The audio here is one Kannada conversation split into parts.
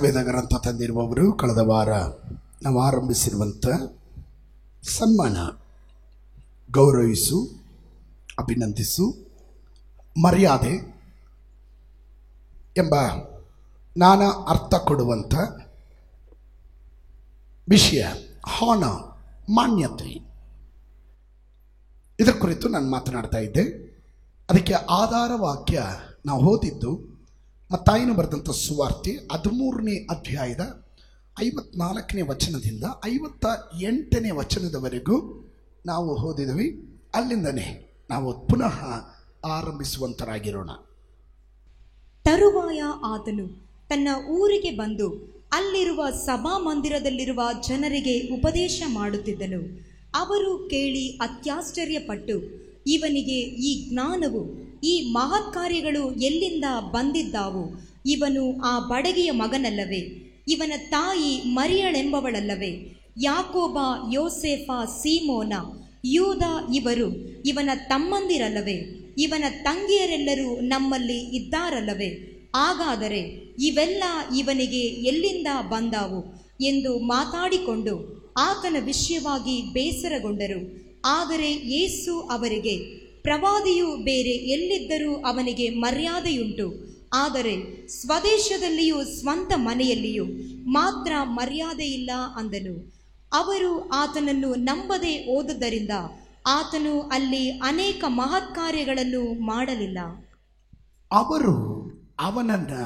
ಸತ್ಯವೇದ ಗ್ರಂಥ ತಂದಿರುವವರು ಕಳೆದ ವಾರ ನಾವು ಆರಂಭಿಸಿರುವಂಥ ಸನ್ಮಾನ, ಗೌರವಿಸು, ಅಭಿನಂದಿಸು, ಮರ್ಯಾದೆ ಎಂಬ ನಾನಾ ಅರ್ಥ ಕೊಡುವಂಥ ವಿಷಯ, ಹಾನ, ಮಾನ್ಯತೆ, ಇದರ ಕುರಿತು ನಾನು ಮಾತನಾಡ್ತಾ ಇದ್ದೆ. ಅದಕ್ಕೆ ಆಧಾರ ವಾಕ್ಯ ನಾವು ಓದಿದ್ದು ಮತ್ತಾಯನು ಬರೆದಂಥ ಸುವಾರ್ತೆ 13ನೇ ಅಧ್ಯಾಯದ 54ನೇ ವಚನದಿಂದ 58ನೇ ವಚನದವರೆಗೂ ನಾವು ಓದಿದ್ವಿ. ಅಲ್ಲಿಂದನೇ ನಾವು ಪುನಃ ಆರಂಭಿಸುವಂತರಾಗಿರೋಣ. ತರುವಾಯ ಆತನು ತನ್ನ ಊರಿಗೆ ಬಂದು ಅಲ್ಲಿರುವ ಸಭಾಮಂದಿರದಲ್ಲಿರುವ ಜನರಿಗೆ ಉಪದೇಶ ಮಾಡುತ್ತಿದ್ದನು. ಅವರು ಕೇಳಿ ಅತ್ಯಾಶ್ಚರ್ಯಪಟ್ಟು, ಇವನಿಗೆ ಈ ಜ್ಞಾನವು, ಈ ಮಹತ್ಕಾರ್ಯಗಳು ಎಲ್ಲಿಂದ ಬಂದಿದ್ದಾವು? ಇವನು ಆ ಬಡಗಿಯ ಮಗನಲ್ಲವೇ? ಇವನ ತಾಯಿ ಮರಿಯಳೆಂಬವಳಲ್ಲವೇ? ಯಾಕೋಬ, ಯೋಸೇಫ, ಸೀಮೋನ, ಯೂದ ಇವರು ಇವನ ತಮ್ಮಂದಿರಲ್ಲವೇ? ಇವನ ತಂಗಿಯರೆಲ್ಲರೂ ನಮ್ಮಲ್ಲಿ ಇದ್ದಾರಲ್ಲವೇ? ಹಾಗಾದರೆ ಇವೆಲ್ಲ ಇವನಿಗೆ ಎಲ್ಲಿಂದ ಬಂದಾವು ಎಂದು ಮಾತಾಡಿಕೊಂಡು ಆತನ ವಿಷಯವಾಗಿ ಬೇಸರಗೊಂಡರು. ಆದರೆ ಯೇಸು ಅವರಿಗೆ, ಪ್ರವಾದಿಯು ಬೇರೆ ಎಲ್ಲಿದ್ದರೂ ಅವನಿಗೆ ಮರ್ಯಾದೆಯುಂಟು, ಆದರೆ ಸ್ವದೇಶದಲ್ಲಿಯೂ ಸ್ವಂತ ಮನೆಯಲ್ಲಿಯೂ ಮಾತ್ರ ಮರ್ಯಾದೆಯಿಲ್ಲ ಅಂದನು. ಅವರು ಆತನನ್ನು ನಂಬದೆ ಹೋದುದರಿಂದ ಆತನು ಅಲ್ಲಿ ಅನೇಕ ಮಹತ್ಕಾರ್ಯಗಳನ್ನು ಮಾಡಲಿಲ್ಲ. ಅವರು ಅವನನ್ನು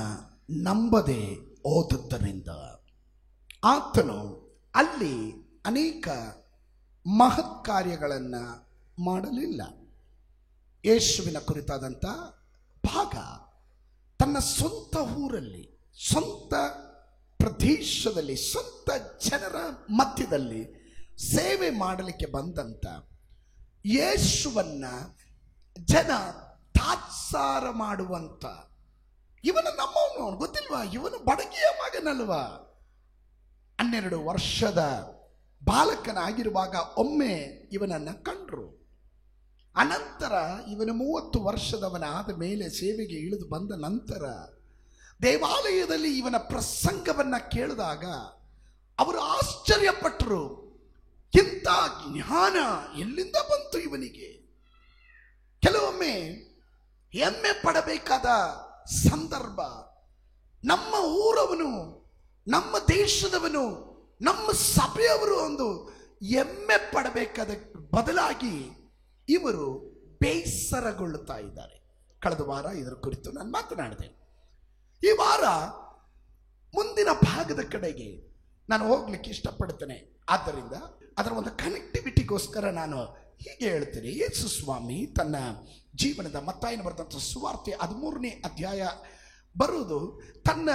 ನಂಬದೆ ಹೋದುದರಿಂದ ಆತನು ಅಲ್ಲಿ ಅನೇಕ ಮಹತ್ಕಾರ್ಯಗಳನ್ನು ಮಾಡಲಿಲ್ಲ. ಯೇಸುವಿನ ಕುರಿತಾದಂಥ ಭಾಗ ತನ್ನ ಸ್ವಂತ ಊರಲ್ಲಿ, ಸ್ವಂತ ಪ್ರದೇಶದಲ್ಲಿ, ಸ್ವಂತ ಜನರ ಮಧ್ಯದಲ್ಲಿ ಸೇವೆ ಮಾಡಲಿಕ್ಕೆ ಬಂದಂಥ ಯೇಸುವನ್ನ ಜನ ತಾತ್ಸಾರ ಮಾಡುವಂಥ, ಇವನು ನಮ್ಮವನು, ಗೊತ್ತಿಲ್ವಾ, ಇವನು ಬಡಗಿಯ ಮಗನಲ್ವಾ? 12 ವರ್ಷದ ಬಾಲಕನಾಗಿರುವಾಗ ಒಮ್ಮೆ ಇವನನ್ನು ಕಂಡ್ರು. ಅನಂತರ ಇವನು 30 ವರ್ಷದವನಾದ ಮೇಲೆ ಸೇವೆಗೆ ಇಳಿದು ಬಂದ ನಂತರ ದೇವಾಲಯದಲ್ಲಿ ಇವನ ಪ್ರಸಂಗವನ್ನು ಕೇಳಿದಾಗ ಅವರು ಆಶ್ಚರ್ಯಪಟ್ಟರು. ಇಂಥ ಜ್ಞಾನ ಎಲ್ಲಿಂದ ಬಂತು ಇವನಿಗೆ? ಕೆಲವೊಮ್ಮೆ ಹೆಮ್ಮೆ ಪಡಬೇಕಾದ ಸಂದರ್ಭ. ನಮ್ಮ ಊರವನು, ನಮ್ಮ ದೇಶದವನು, ನಮ್ಮ ಸಭೆಯವರು ಒಂದು ಹೆಮ್ಮೆ ಪಡಬೇಕಾದ ಬದಲಾಗಿ ಇವರು ಬೇಸರಗೊಳ್ಳುತ್ತಾ ಇದ್ದಾರೆ. ಕಳೆದ ವಾರ ಇದರ ಕುರಿತು ನಾನು ಮಾತನಾಡಿದೆ. ಈ ವಾರ ಮುಂದಿನ ಭಾಗದ ಕಡೆಗೆ ನಾನು ಹೋಗ್ಲಿಕ್ಕೆ ಇಷ್ಟಪಡ್ತೇನೆ. ಆದ್ದರಿಂದ ಅದರ ಒಂದು ಕನೆಕ್ಟಿವಿಟಿಗೋಸ್ಕರ ನಾನು ಹೀಗೆ ಹೇಳ್ತೇನೆ. ಯೇಸು ಸ್ವಾಮಿ ತನ್ನ ಜೀವನದ ಮತ್ತಾಯನು ಬರೆದಂಥ ಸುವಾರ್ತೆ 13ನೇ ಅಧ್ಯಾಯ ಬರುವುದು ತನ್ನ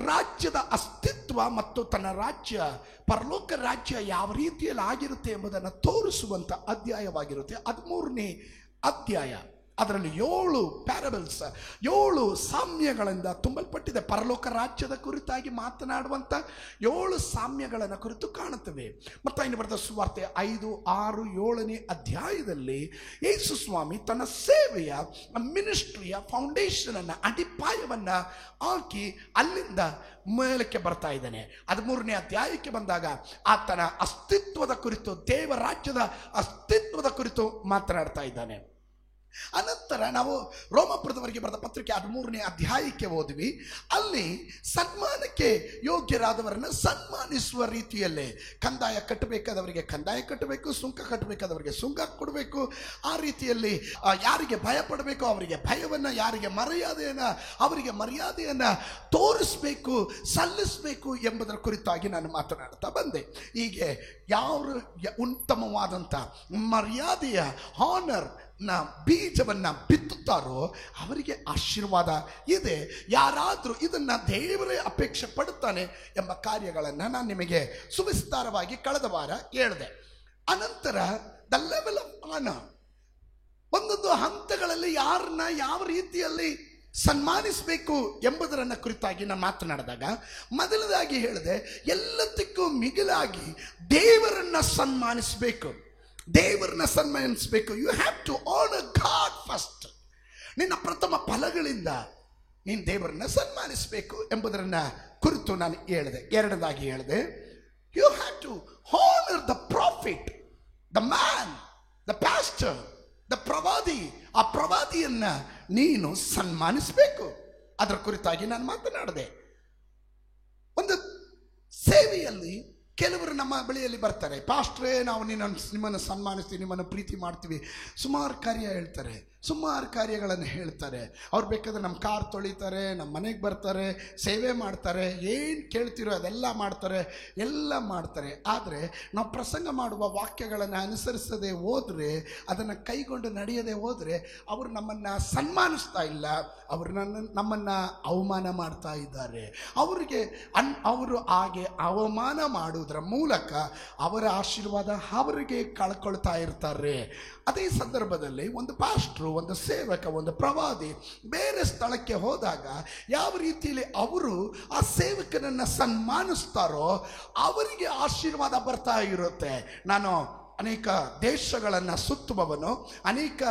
ರಾಜ್ಯದ ಅಸ್ತಿತ್ವ ಮತ್ತು ತನ್ನ ರಾಜ್ಯ, ಪರಲೋಕ ರಾಜ್ಯ ಯಾವ ರೀತಿಯಲ್ಲಿ ಆಗಿರುತ್ತೆ ಎಂಬುದನ್ನು ತೋರಿಸುವಂಥ ಅಧ್ಯಾಯವಾಗಿರುತ್ತೆ 13ನೇ ಅಧ್ಯಾಯ. ಅದರಲ್ಲಿ 7 ಪ್ಯಾರಬಲ್ಸ್, 7 ಸಾಮ್ಯಗಳಿಂದ ತುಂಬಲ್ಪಟ್ಟಿದೆ. ಪರಲೋಕ ರಾಜ್ಯದ ಕುರಿತಾಗಿ ಮಾತನಾಡುವಂಥ 7 ಸಾಮ್ಯಗಳನ್ನು ಕುರಿತು ಕಾಣುತ್ತವೆ. ಮತ್ತಾಯನು ಬರೆದ ಸುವಾರ್ತೆ 5, 6, 7ನೇ ಅಧ್ಯಾಯದಲ್ಲಿ ಯೇಸು ಸ್ವಾಮಿ ತನ್ನ ಸೇವೆಯ ಮಿನಿಸ್ಟ್ರಿಯ ಫೌಂಡೇಶನ್ ಅನ್ನು, ಅಡಿಪಾಯವನ್ನು ಹಾಕಿ ಅಲ್ಲಿಂದ ಮೇಲಕ್ಕೆ ಬರ್ತಾ ಇದ್ದಾನೆ. 13ನೇ ಅಧ್ಯಾಯಕ್ಕೆ ಬಂದಾಗ ಆತನ ಅಸ್ತಿತ್ವದ ಕುರಿತು, ದೇವ ರಾಜ್ಯದ ಅಸ್ತಿತ್ವದ ಕುರಿತು ಮಾತನಾಡ್ತಾ ಇದ್ದಾನೆ. ಅನಂತರ ನಾವು ರೋಮಾಪುರದವರಿಗೆ ಬರೆದ ಪತ್ರಿಕೆ 13ನೇ ಅಧ್ಯಾಯಕ್ಕೆ ಹೋದ್ವಿ. ಅಲ್ಲಿ ಸನ್ಮಾನಕ್ಕೆ ಯೋಗ್ಯರಾದವರನ್ನು ಸನ್ಮಾನಿಸುವ ರೀತಿಯಲ್ಲೇ ಕಂದಾಯ ಕಟ್ಟಬೇಕಾದವರಿಗೆ ಕಂದಾಯ ಕಟ್ಟಬೇಕು, ಸುಂಕ ಕಟ್ಟಬೇಕಾದವರಿಗೆ ಸುಂಕ ಕೊಡಬೇಕು. ಆ ರೀತಿಯಲ್ಲಿ ಯಾರಿಗೆ ಭಯ ಪಡಬೇಕು ಅವರಿಗೆ ಭಯವನ್ನು, ಯಾರಿಗೆ ಮರ್ಯಾದೆಯನ್ನು ಅವರಿಗೆ ಮರ್ಯಾದೆಯನ್ನು ತೋರಿಸಬೇಕು, ಸಲ್ಲಿಸಬೇಕು ಎಂಬುದರ ಕುರಿತಾಗಿ ನಾನು ಮಾತನಾಡ್ತಾ ಬಂದೆ. ಹೀಗೆ ಯಾವ ಉತ್ತಮವಾದಂಥ ಮರ್ಯಾದೆಯ ಹಾನರ್ ನ ಬೀಜವನ್ನು ಬಿತ್ತುತ್ತಾರೋ ಅವರಿಗೆ ಆಶೀರ್ವಾದ ಇದೆ. ಯಾರಾದರೂ ಇದನ್ನು ದೇವರೇ ಅಪೇಕ್ಷೆ ಪಡುತ್ತಾನೆ ಎಂಬ ಕಾರ್ಯಗಳನ್ನು ನಾನು ನಿಮಗೆ ಸುವಿಸ್ತಾರವಾಗಿ ಕಳೆದ ವಾರ ಹೇಳಿದೆ. ಅನಂತರ ದ ಲೆವೆಲ್ ಆಫ್ ಆನರ್, ಒಂದೊಂದು ಹಂತಗಳಲ್ಲಿ ಯಾರನ್ನ ಯಾವ ರೀತಿಯಲ್ಲಿ ಸನ್ಮಾನಿಸಬೇಕು ಎಂಬುದರನ್ನು ಕುರಿತಾಗಿ ನಾನು ಮಾತನಾಡಿದಾಗ ಮೊದಲದಾಗಿ ಹೇಳಿದೆ, ಎಲ್ಲದಕ್ಕೂ ಮಿಗಿಲಾಗಿ ದೇವರನ್ನ ಸನ್ಮಾನಿಸಬೇಕು. ದೇವರನ್ನ ಸನ್ಮಾನಿಸಬೇಕು. You have to honour God first. ನಿನ್ನ ಪ್ರಥಮ ಫಲಗಳಿಂದ ನೀನು ದೇವರನ್ನ ಸನ್ಮಾನಿಸಬೇಕು ಎಂಬುದರನ್ನ ಕುರಿತು ನಾನು ಹೇಳಿದೆ. ಎರಡನೇದಾಗಿ ಹೇಳಿದೆ, you have to honour the prophet, the man, the pastor, the ಪ್ರವಾದಿ. ಆ ಪ್ರವಾದಿಯನ್ನ ನೀನು ಸನ್ಮಾನಿಸಬೇಕು. ಅದರ ಕುರಿತಾಗಿ ನಾನು ಮಾತನಾಡಿದೆ. ಒಂದು ಸೇವೆಯಲ್ಲಿ ಕೆಲವರು ನಮ್ಮ ಬಳಿಯಲ್ಲಿ ಬರ್ತಾರೆ, ಪಾಸ್ಟ್ರೇ ನಾವು ನಿಮ್ಮನ್ನು ಸನ್ಮಾನಿಸ್ತೀವಿ, ನಿಮ್ಮನ್ನು ಪ್ರೀತಿ ಮಾಡ್ತೀವಿ, ಸುಮಾರು ಕಾರ್ಯ ಹೇಳ್ತಾರೆ, ಸುಮಾರು ಕಾರ್ಯಗಳನ್ನು ಹೇಳ್ತಾರೆ. ಅವ್ರು ಬೇಕಾದ್ರೆ ನಮ್ಮ ಕಾರ್ ತೊಳಿತಾರೆ, ನಮ್ಮ ಮನೆಗೆ ಬರ್ತಾರೆ, ಸೇವೆ ಮಾಡ್ತಾರೆ, ಏನು ಕೇಳ್ತಿರೋ ಅದೆಲ್ಲ ಮಾಡ್ತಾರೆ, ಎಲ್ಲ ಮಾಡ್ತಾರೆ. ಆದರೆ ನಾವು ಪ್ರಸಂಗ ಮಾಡುವ ವಾಕ್ಯಗಳನ್ನು ಅನುಸರಿಸದೆ ಹೋದರೆ, ಅದನ್ನು ಕೈಗೊಂಡು ನಡೆಯದೆ ಹೋದರೆ ಅವರು ನಮ್ಮನ್ನು ಸನ್ಮಾನಿಸ್ತಾ ಇಲ್ಲ, ಅವರು ನಮ್ಮನ್ನು ಅವಮಾನ ಮಾಡ್ತಾ ಇದ್ದಾರೆ. ಅವರು ಹಾಗೆ ಅವಮಾನ ಮಾಡುವುದರ ಮೂಲಕ ಅವರ ಆಶೀರ್ವಾದ ಅವರಿಗೆ ಕಳ್ಕೊಳ್ತಾ ಇರ್ತಾರೆ. ಅದೇ ಸಂದರ್ಭದಲ್ಲಿ ಒಂದು ಪಾಸ್ಟ್ರು, ಒಂದು ಸೇವಕ, ಒಂದು ಪ್ರವಾದಿ ಬೇರೆ ಸ್ಥಳಕ್ಕೆ ಹೋದಾಗ ಯಾವ ರೀತಿಯಲ್ಲಿ ಅವರು ಆ ಸೇವಕನನ್ನು ಸನ್ಮಾನಿಸ್ತಾರೋ ಅವರಿಗೆ ಆಶೀರ್ವಾದ ಬರ್ತಾ ಇರುತ್ತೆ. ನಾನು ಅನೇಕ ದೇಶಗಳನ್ನು ಸುತ್ತುವವನು, ಅನೇಕ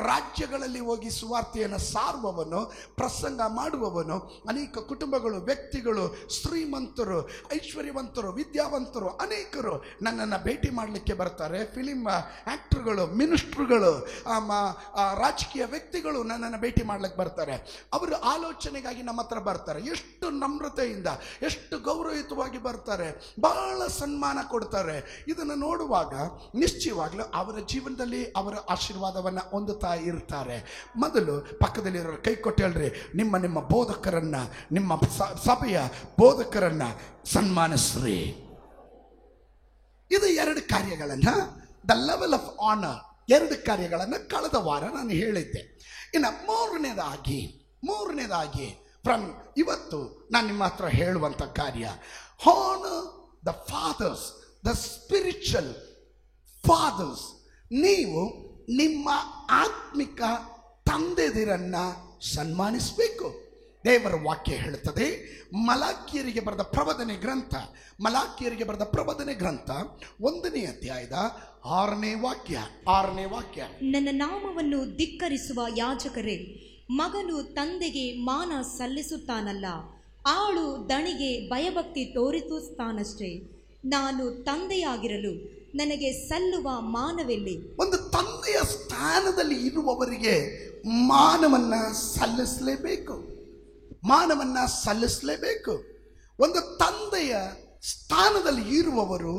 ರಾಜ್ಯಗಳಲ್ಲಿ ಹೋಗಿ ಸುವಾರ್ತೆಯನ್ನು ಸಾರುವವನು, ಪ್ರಸಂಗ ಮಾಡುವವನು, ಅನೇಕ ಕುಟುಂಬಗಳು, ವ್ಯಕ್ತಿಗಳು, ಶ್ರೀಮಂತರು, ಐಶ್ವರ್ಯವಂತರು, ವಿದ್ಯಾವಂತರು ಅನೇಕರು ನನ್ನನ್ನು ಭೇಟಿ ಮಾಡಲಿಕ್ಕೆ ಬರ್ತಾರೆ. ಫಿಲಿಮ್ ಆ್ಯಕ್ಟ್ರುಗಳು, ಮಿನಿಸ್ಟ್ರುಗಳು, ರಾಜಕೀಯ ವ್ಯಕ್ತಿಗಳು ನನ್ನನ್ನು ಭೇಟಿ ಮಾಡ್ಲಿಕ್ಕೆ ಬರ್ತಾರೆ. ಅವರು ಆಲೋಚನೆಗಾಗಿ ನಮ್ಮ ಹತ್ರ ಬರ್ತಾರೆ. ಎಷ್ಟು ನಮ್ರತೆಯಿಂದ, ಎಷ್ಟು ಗೌರವಯುತವಾಗಿ ಬರ್ತಾರೆ, ಬಹಳ ಸನ್ಮಾನ ಕೊಡ್ತಾರೆ. ಇದನ್ನು ನೋಡುವಾಗ ನಿಶ್ಚಯವಾಗ್ಲೂ ಅವರ ಜೀವನದಲ್ಲಿ ಅವರ ಆಶೀರ್ವಾದವನ್ನು ಹೊಂದುತ್ತಾ ಇರ್ತಾರೆ. ಮೊದಲು ಪಕ್ಕದಲ್ಲಿರೋ ಕೈ ಕೊಟ್ಟು ಹೇಳ್ರಿ, ನಿಮ್ಮ ಬೋಧಕರನ್ನ, ನಿಮ್ಮ ಸಭೆಯ ಬೋಧಕರನ್ನ ಸನ್ಮಾನಿಸ್ರಿ. ಇದು ಎರಡು ಕಾರ್ಯಗಳನ್ನು, ದ ಲೆವೆಲ್ ಆಫ್ ಆನರ್, ಎರಡು ಕಾರ್ಯಗಳನ್ನು ಕಳೆದ ವಾರ ನಾನು ಹೇಳಿದ್ದೆ. ಇನ್ನು ಮೂರನೇದಾಗಿ ಫ್ರಮ್ ಇವತ್ತು ನಾನು ನಿಮ್ಮ ಹತ್ರ ಹೇಳುವಂಥ ಕಾರ್ಯ, honour the fathers, the spiritual fathers. ನೀವು ನಿಮ್ಮ ಆತ್ಮಿಕ ತಂದೆದಿರನ್ನ ಸನ್ಮಾನಿಸಬೇಕು. ದೇವರ ವಾಕ್ಯ ಹೇಳುತ್ತದೆ, ಮಲಾಕಿಯರಿಗೆ ಬರೆದ ಪ್ರಬೋಧನೆ ಗ್ರಂಥ 1ನೇ ಅಧ್ಯಾಯದ 6ನೇ ವಾಕ್ಯ. ನನ್ನ ನಾಮವನ್ನು ಧಿಕ್ಕರಿಸುವ ಯಾಜಕರೇ, ಮಗನು ತಂದೆಗೆ ಮಾನ ಸಲ್ಲಿಸುತ್ತಾನಲ್ಲ, ಆಳು ದಣಿಗೆ ಭಯಭಕ್ತಿ ತೋರಿಸುತ್ತಾನಷ್ಟೇ. ನಾನು ತಂದೆಯಾಗಿರಲು ನನಗೆ ಸಲ್ಲುವ ಮಾನವೆಲ್ಲಿ? ಒಂದು ತಂದೆಯ ಸ್ಥಾನದಲ್ಲಿ ಇರುವವರಿಗೆ ಮಾನವನ್ನ ಸಲ್ಲಿಸಲೇಬೇಕು. ಒಂದು ತಂದೆಯ ಸ್ಥಾನದಲ್ಲಿ ಇರುವವರು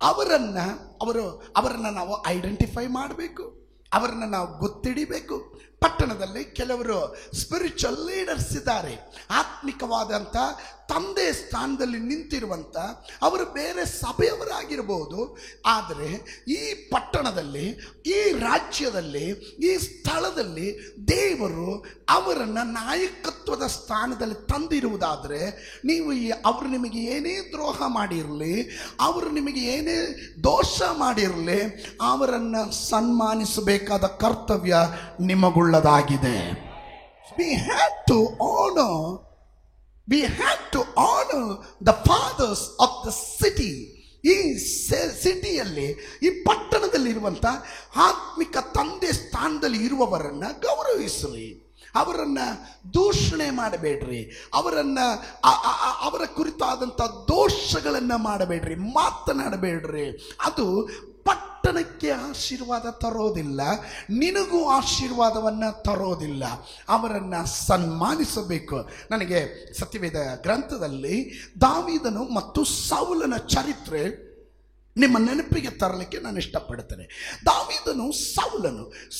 ಅವರನ್ನು ನಾವು ಐಡೆಂಟಿಫೈ ಮಾಡಬೇಕು, ಅವರನ್ನು ನಾವು ಗೊತ್ತಿಡಿಬೇಕು. ಪಟ್ಟಣದಲ್ಲಿ ಕೆಲವರು ಸ್ಪಿರಿಚುವಲ್ ಲೀಡರ್ಸ್ ಇದ್ದಾರೆ, ಆತ್ಮಿಕವಾದಂಥ ತಂದೆ ಸ್ಥಾನದಲ್ಲಿ ನಿಂತಿರುವಂಥ ಅವರು ಬೇರೆ ಸಭೆಯವರಾಗಿರ್ಬೋದು. ಆದರೆ ಈ ಪಟ್ಟಣದಲ್ಲಿ, ಈ ರಾಜ್ಯದಲ್ಲಿ, ಈ ಸ್ಥಳದಲ್ಲಿ ದೇವರು ಅವರನ್ನು ನಾಯಕತ್ವದ ಸ್ಥಾನದಲ್ಲಿ ತಂದಿರುವುದಾದರೆ, ನೀವು ಅವರು ನಿಮಗೆ ಏನೇ ದ್ರೋಹ ಮಾಡಿರಲಿ, ಅವರು ನಿಮಗೆ ಏನೇ ದೋಷ ಮಾಡಿರಲಿ, ಅವರನ್ನು ಸನ್ಮಾನಿಸಬೇಕಾದ ಕರ್ತವ್ಯ ನಿಮಗುಳ್ಳದಾಗಿದೆ. We have to honor the fathers of the city. ಈ ಸಿಟಿಯಲ್ಲಿ, ಈ ಪಟ್ಟಣದಲ್ಲಿರುವಂಥ ಆತ್ಮಿಕ ತಂದೆ ಸ್ಥಾನದಲ್ಲಿ ಇರುವವರನ್ನು ಗೌರವಿಸ್ರಿ. ಅವರನ್ನು ದೂಷಣೆ ಮಾಡಬೇಡ್ರಿ, ಅವರ ಕುರಿತಾದಂಥ ದೋಷಗಳನ್ನು ಮಾಡಬೇಡ್ರಿ, ಮಾತನಾಡಬೇಡ್ರಿ. ಅದು ಪಟ್ಟಣಕ್ಕೆ ಆಶೀರ್ವಾದ ತರೋದಿಲ್ಲ, ನಿನಗೂ ಆಶೀರ್ವಾದವನ್ನು ತರೋದಿಲ್ಲ. ಅವರನ್ನು ಸನ್ಮಾನಿಸಬೇಕು. ನನಗೆ ಸತ್ಯವೇದ ಗ್ರಂಥದಲ್ಲಿ ದಾವೀದನು ಮತ್ತು ಸೌಲನ ಚರಿತ್ರೆ ನಿಮ್ಮ ನೆನಪಿಗೆ ತರಲಿಕ್ಕೆ ನಾನು ಇಷ್ಟಪಡ್ತೇನೆ. ದಾವೀದನು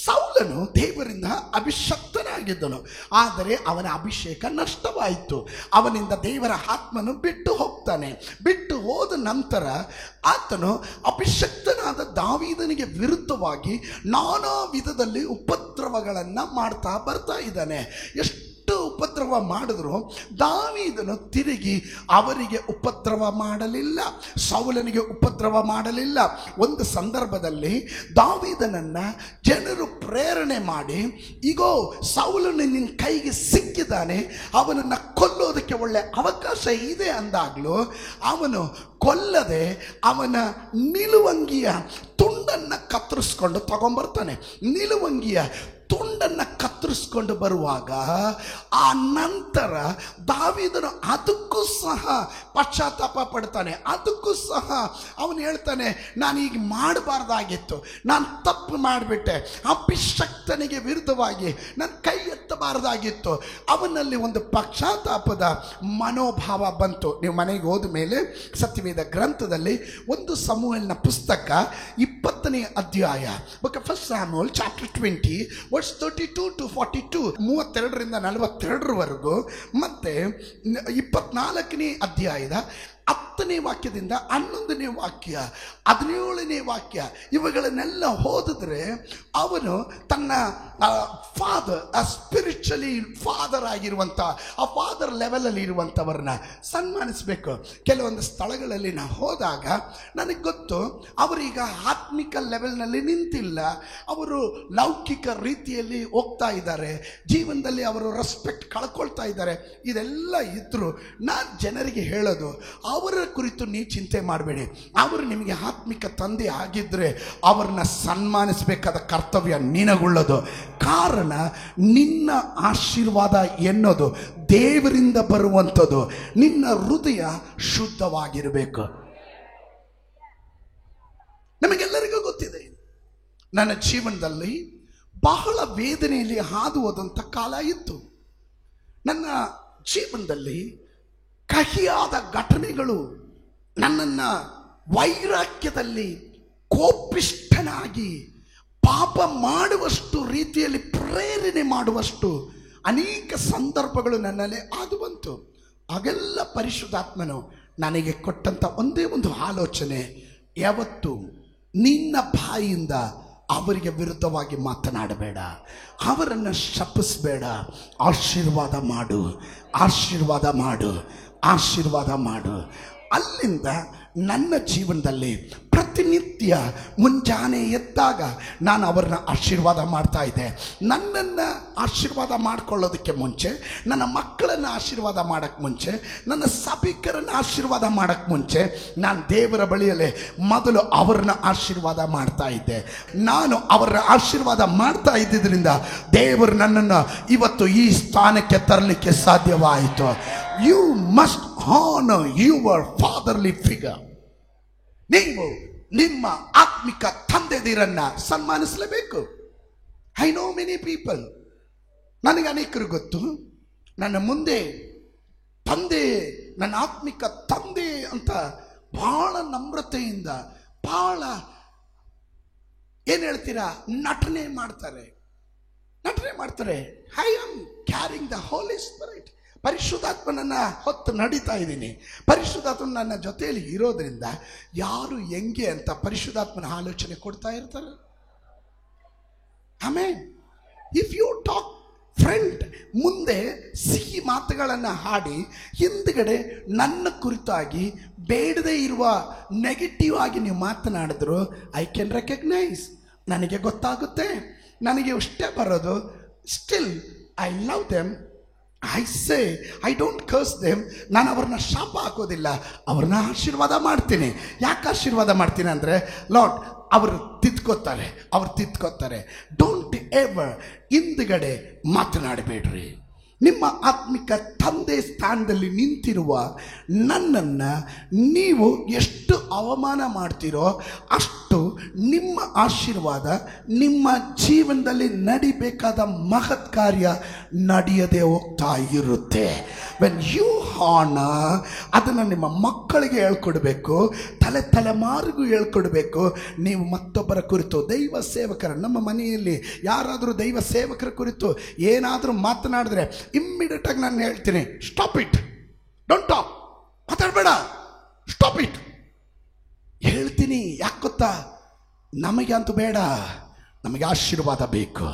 ಸೌಲನು ದೇವರಿಂದ ಅಭಿಷಕ್ತನಾಗಿದ್ದನು. ಆದರೆ ಅವನ ಅಭಿಷೇಕ ನಷ್ಟವಾಯಿತು. ಅವನಿಂದ ದೇವರ ಆತ್ಮನು ಬಿಟ್ಟು ಹೋಗ್ತಾನೆ. ಬಿಟ್ಟು ಹೋದ ನಂತರ ಆತನು ಅಭಿಷಕ್ತನಾದ ದಾವೀದನಿಗೆ ವಿರುದ್ಧವಾಗಿ ನಾನಾ ವಿಧದಲ್ಲಿ ಉಪದ್ರವಗಳನ್ನು ಮಾಡ್ತಾ ಬರ್ತಾ ಇದ್ದಾನೆ. ಎಷ್ಟು ಉಪದ್ರವ ಮಾಡಿದ್ರು ದಾವೀದನು ತಿರುಗಿ ಅವರಿಗೆ ಉಪದ್ರವ ಮಾಡಲಿಲ್ಲ, ಸೌಲನಿಗೆ ಉಪದ್ರವ ಮಾಡಲಿಲ್ಲ. ಒಂದು ಸಂದರ್ಭದಲ್ಲಿ ದಾವೀದನನ್ನ ಜನರು ಪ್ರೇರಣೆ ಮಾಡಿ, ಈಗೋ ಸೌಲನು ನಿನ್ನ ಕೈಗೆ ಸಿಕ್ಕಿದ್ದಾನೆ, ಅವನನ್ನು ಕೊಲ್ಲೋದಕ್ಕೆ ಒಳ್ಳೆ ಅವಕಾಶ ಇದೆ ಅಂದಾಗಲೂ ಅವನು ಕೊಲ್ಲದೆ ಅವನ ನಿಲುವಂಗಿಯ ತುಂಡನ್ನು ಕತ್ತರಿಸ್ಕೊಂಡು ತಗೊಂಬರ್ತಾನೆ. ನಿಲುವಂಗಿಯ ತುಂಡನ್ನ ಕತ್ತರಿಸ್ಕೊಂಡು ಬರುವಾಗ ಆ ನಂತರ ದಾವೀದನು ಅದಕ್ಕೂ ಸಹ ಪಶ್ಚಾತ್ತಾಪ ಪಡ್ತಾನೆ. ಅದಕ್ಕೂ ಸಹ ಅವನು ಹೇಳ್ತಾನೆ, ನಾನು ಈಗ ಮಾಡಬಾರ್ದಾಗಿತ್ತು, ನಾನು ತಪ್ಪು ಮಾಡಿಬಿಟ್ಟೆ, ಅಭಿಷಕ್ತನಿಗೆ ವಿರುದ್ಧವಾಗಿ ನಾನು ಕೈ ಎತ್ತಬಾರ್ದಾಗಿತ್ತು. ಅವನಲ್ಲಿ ಒಂದು ಪಶ್ಚಾತ್ತಾಪದ ಮನೋಭಾವ ಬಂತು. ನೀವು ಮನೆಗೆ ಹೋದ ಮೇಲೆ ಸತ್ಯವೇದ ಗ್ರಂಥದಲ್ಲಿ 1 ಸಮುವೇಲನ ಪುಸ್ತಕ 20ನೇ ಅಧ್ಯಾಯ, book of first Samuel chapter 20 verse 32 to 42, 32ರಿಂದ 42ರವರೆಗೂ, ಮತ್ತೆ 24ನೇ ಅಧ್ಯಾಯದ 10ನೇ ವಾಕ್ಯದಿಂದ 11ನೇ ವಾಕ್ಯ, 17ನೇ ವಾಕ್ಯ, ಇವುಗಳನ್ನೆಲ್ಲ ಓದಿದ್ರೆ ಅವನು ತನ್ನ ಫಾದರ್, ಸ್ಪಿರಿಚುವಲಿ ಫಾದರ್ ಆಗಿರುವಂಥ, ಆ ಫಾದರ್ ಲೆವೆಲಲ್ಲಿ ಇರುವಂಥವ್ರನ್ನ ಸನ್ಮಾನಿಸಬೇಕು. ಕೆಲವೊಂದು ಸ್ಥಳಗಳಲ್ಲಿ ನಾವು ಹೋದಾಗ ನನಗೆ ಗೊತ್ತು, ಅವರೀಗ ಆತ್ಮಿಕ ಲೆವೆಲ್ನಲ್ಲಿ ನಿಂತಿಲ್ಲ, ಅವರು ಲೌಕಿಕ ರೀತಿಯಲ್ಲಿ ಹೋಗ್ತಾ ಇದ್ದಾರೆ, ಜೀವನದಲ್ಲಿ ಅವರು ರೆಸ್ಪೆಕ್ಟ್ ಕಳ್ಕೊಳ್ತಾ ಇದ್ದಾರೆ. ಇದೆಲ್ಲ ಇದ್ದರೂ ನಾನು ಜನರಿಗೆ ಹೇಳೋದು, ಅವರ ಕುರಿತು ನೀವು ಚಿಂತೆ ಮಾಡಬೇಡಿ. ಅವರು ನಿಮಗೆ ಆತ್ಮಿಕ ತಂದೆ ಆಗಿದ್ದರೆ ಅವ್ರನ್ನ ಸನ್ಮಾನಿಸಬೇಕಾದ ಕರ್ತವ್ಯ ನಿನಗುಳ್ಳದು. ಕಾರಣ ನಿನ್ನ ಆಶೀರ್ವಾದ ಎನ್ನೋದು ದೇವರಿಂದ ಬರುವಂಥದ್ದು. ನಿನ್ನ ಹೃದಯ ಶುದ್ಧವಾಗಿರಬೇಕು. ನಮಗೆಲ್ಲರಿಗೂ ಗೊತ್ತಿದೆ, ನನ್ನ ಜೀವನದಲ್ಲಿ ಬಹಳ ವೇದನೆಯಲ್ಲಿ ಹಾದು ಹೋದಂಥ ಕಾಲ ಇತ್ತು. ನನ್ನ ಜೀವನದಲ್ಲಿ ಕಹಿಯಾದ ಘಟನೆಗಳು ನನ್ನನ್ನು ವೈರಾಗ್ಯದಲ್ಲಿ ಕೋಪಿಷ್ಠನಾಗಿ ಪಾಪ ಮಾಡುವಷ್ಟು ರೀತಿಯಲ್ಲಿ ಪ್ರೇರಣೆ ಮಾಡುವಷ್ಟು ಅನೇಕ ಸಂದರ್ಭಗಳು ನನ್ನಲ್ಲಿ ಆದು ಬಂತು. ಆಗೆಲ್ಲ ಪರಿಶುದ್ಧಾತ್ಮನು ನನಗೆ ಕೊಟ್ಟಂಥ ಒಂದೇ ಒಂದು ಆಲೋಚನೆ, ಯಾವತ್ತು ನಿನ್ನ ಬಾಯಿಯಿಂದ ಅವರಿಗೆ ವಿರುದ್ಧವಾಗಿ ಮಾತನಾಡಬೇಡ, ಅವರನ್ನು ಶಪಿಸಬೇಡ, ಆಶೀರ್ವಾದ ಮಾಡು, ಆಶೀರ್ವಾದ ಮಾಡು, ಆಶೀರ್ವಾದ ಮಾಡು. ಅಲ್ಲಿಂದ ನನ್ನ ಜೀವನದಲ್ಲಿ ಪ್ರತಿನಿತ್ಯ ಮುಂಜಾನೆ ಎದ್ದಾಗ ನಾನು ಅವ್ರನ್ನ ಆಶೀರ್ವಾದ ಮಾಡ್ತಾ ಇದ್ದೆ. ನನ್ನನ್ನು ಆಶೀರ್ವಾದ ಮಾಡ್ಕೊಳ್ಳೋದಕ್ಕೆ ಮುಂಚೆ, ನನ್ನ ಮಕ್ಕಳನ್ನು ಆಶೀರ್ವಾದ ಮಾಡೋಕ್ಕೆ ಮುಂಚೆ, ನನ್ನ ಸಭಿಕರನ್ನು ಆಶೀರ್ವಾದ ಮಾಡೋಕ್ಕೆ ಮುಂಚೆ ನಾನು ದೇವರ ಬಳಿಯಲ್ಲೇ ಮೊದಲು ಅವ್ರನ್ನ ಆಶೀರ್ವಾದ ಮಾಡ್ತಾ ಇದ್ದೆ. ನಾನು ಅವರ ಆಶೀರ್ವಾದ ಮಾಡ್ತಾ ಇದ್ದಿದ್ದರಿಂದ ದೇವರು ನನ್ನನ್ನು ಇವತ್ತು ಈ ಸ್ಥಾನಕ್ಕೆ ತರಲಿಕ್ಕೆ ಸಾಧ್ಯವಾಯಿತು. You must honour your fatherly figure. ನೀವು ನಿಮ್ಮ ಆತ್ಮಿಕ ತಂದೆದಿರನ್ನ ಸನ್ಮಾನಿಸಲೇಬೇಕು. ಐ ನೋ ಮೆನಿ ಪೀಪಲ್, ನನಗೆ ಅನೇಕರು ಗೊತ್ತು, ನನ್ನ ಮುಂದೆ ತಂದೆ, ನನ್ನ ಆತ್ಮಿಕ ತಂದೆ ಅಂತ ಬಹಳ ನಮ್ರತೆಯಿಂದ, ಬಹಳ ಏನು ಹೇಳ್ತೀರಾ, ನಟನೆ ಮಾಡ್ತಾರೆ. I am carrying the Holy Spirit. ಪರಿಶುದ್ಧಾತ್ಮನನ್ನು ಹೊತ್ತು ನಡೀತಾ ಇದ್ದೀನಿ. ಪರಿಶುದ್ಧಾತ್ಮ ನನ್ನ ಜೊತೆಯಲ್ಲಿ ಇರೋದ್ರಿಂದ ಯಾರು ಹೆಂಗೆ ಅಂತ ಪರಿಶುದ್ಧಾತ್ಮನ ಆಲೋಚನೆ ಕೊಡ್ತಾ ಇರ್ತಾರೆ. ಆಮೇಲೆ ಇಫ್ ಯು ಟಾಕ್ ಫ್ರೆಂಡ್, ಮುಂದೆ ಸಿಹಿ ಮಾತುಗಳನ್ನು ಹಾಡಿ ಹಿಂದ್ಗಡೆ ನನ್ನ ಕುರಿತಾಗಿ ಬೇಡದೇ ಇರುವ ನೆಗೆಟಿವ್ ಆಗಿ ನೀವು ಮಾತನಾಡಿದ್ರು, ಐ ಕ್ಯಾನ್ ರೆಕಗ್ನೈಸ್, ನನಗೆ ಗೊತ್ತಾಗುತ್ತೆ, ನನಗೆ ಅಷ್ಟೇ ಬರೋದು. Still I love them. I say I don't curse them. ನಾನು ಅವ್ರನ್ನ ಶಾಪ ಹಾಕೋದಿಲ್ಲ, ಅವ್ರನ್ನ ಆಶೀರ್ವಾದ ಮಾಡ್ತೀನಿ. ಯಾಕೆ ಆಶೀರ್ವಾದ ಮಾಡ್ತೀನಿ ಅಂದರೆ, ಲಾರ್ಡ್ ಅವರು ತಿದ್ಕೋತಾರೆ. ಡೋಂಟ್ ಎವರ್ ಹಿಂದ್ಗಡೆ ಮಾತನಾಡಬೇಡ್ರಿ. ನಿಮ್ಮ ಆತ್ಮಿಕ ತಂದೆ ಸ್ಥಾನದಲ್ಲಿ ನಿಂತಿರುವ ನನ್ನನ್ನು ನೀವು ಎಷ್ಟು ಅವಮಾನ ಮಾಡ್ತೀರೋ ಅಷ್ಟು ನಿಮ್ಮ ಆಶೀರ್ವಾದ, ನಿಮ್ಮ ಜೀವನದಲ್ಲಿ ನಡಿಬೇಕಾದ ಮಹತ್ ಕಾರ್ಯ ನಡೆಯದೆ ಹೋಗ್ತಾ ಇರುತ್ತೆ. ವೆನ್ ಯು ಹಾನರ್, ಅದನ್ನು ನಿಮ್ಮ ಮಕ್ಕಳಿಗೆ ಹೇಳ್ಕೊಡ್ಬೇಕು, ತಲೆಮಾರಿಗೂ ಹೇಳ್ಕೊಡ್ಬೇಕು. ನೀವು ಮತ್ತೊಬ್ಬರ ಕುರಿತು, ದೈವ ಸೇವಕರ, ನಮ್ಮ ಮನೆಯಲ್ಲಿ ಯಾರಾದರೂ ದೈವ ಸೇವಕರ ಕುರಿತು ಏನಾದರೂ ಮಾತನಾಡಿದ್ರೆ ಇಮ್ಮಿಡಿಯೇಟ್ ಆಗಿ ನಾನು ಹೇಳ್ತೀನಿ, ಸ್ಟಾಪ್ ಇಟ್, ಡೋಂಟ್ ಟಾಕ್, ಮಾತಾಡಬೇಡ, ಸ್ಟಾಪ್ ಇಟ್ ಹೇಳ್ತೀನಿ. ಯಾಕೆ ಗೊತ್ತಾ, ನಮಗೆ ಅಂತೂ ಬೇಡ, ನಮಗೆ ಆಶೀರ್ವಾದ ಬೇಕು.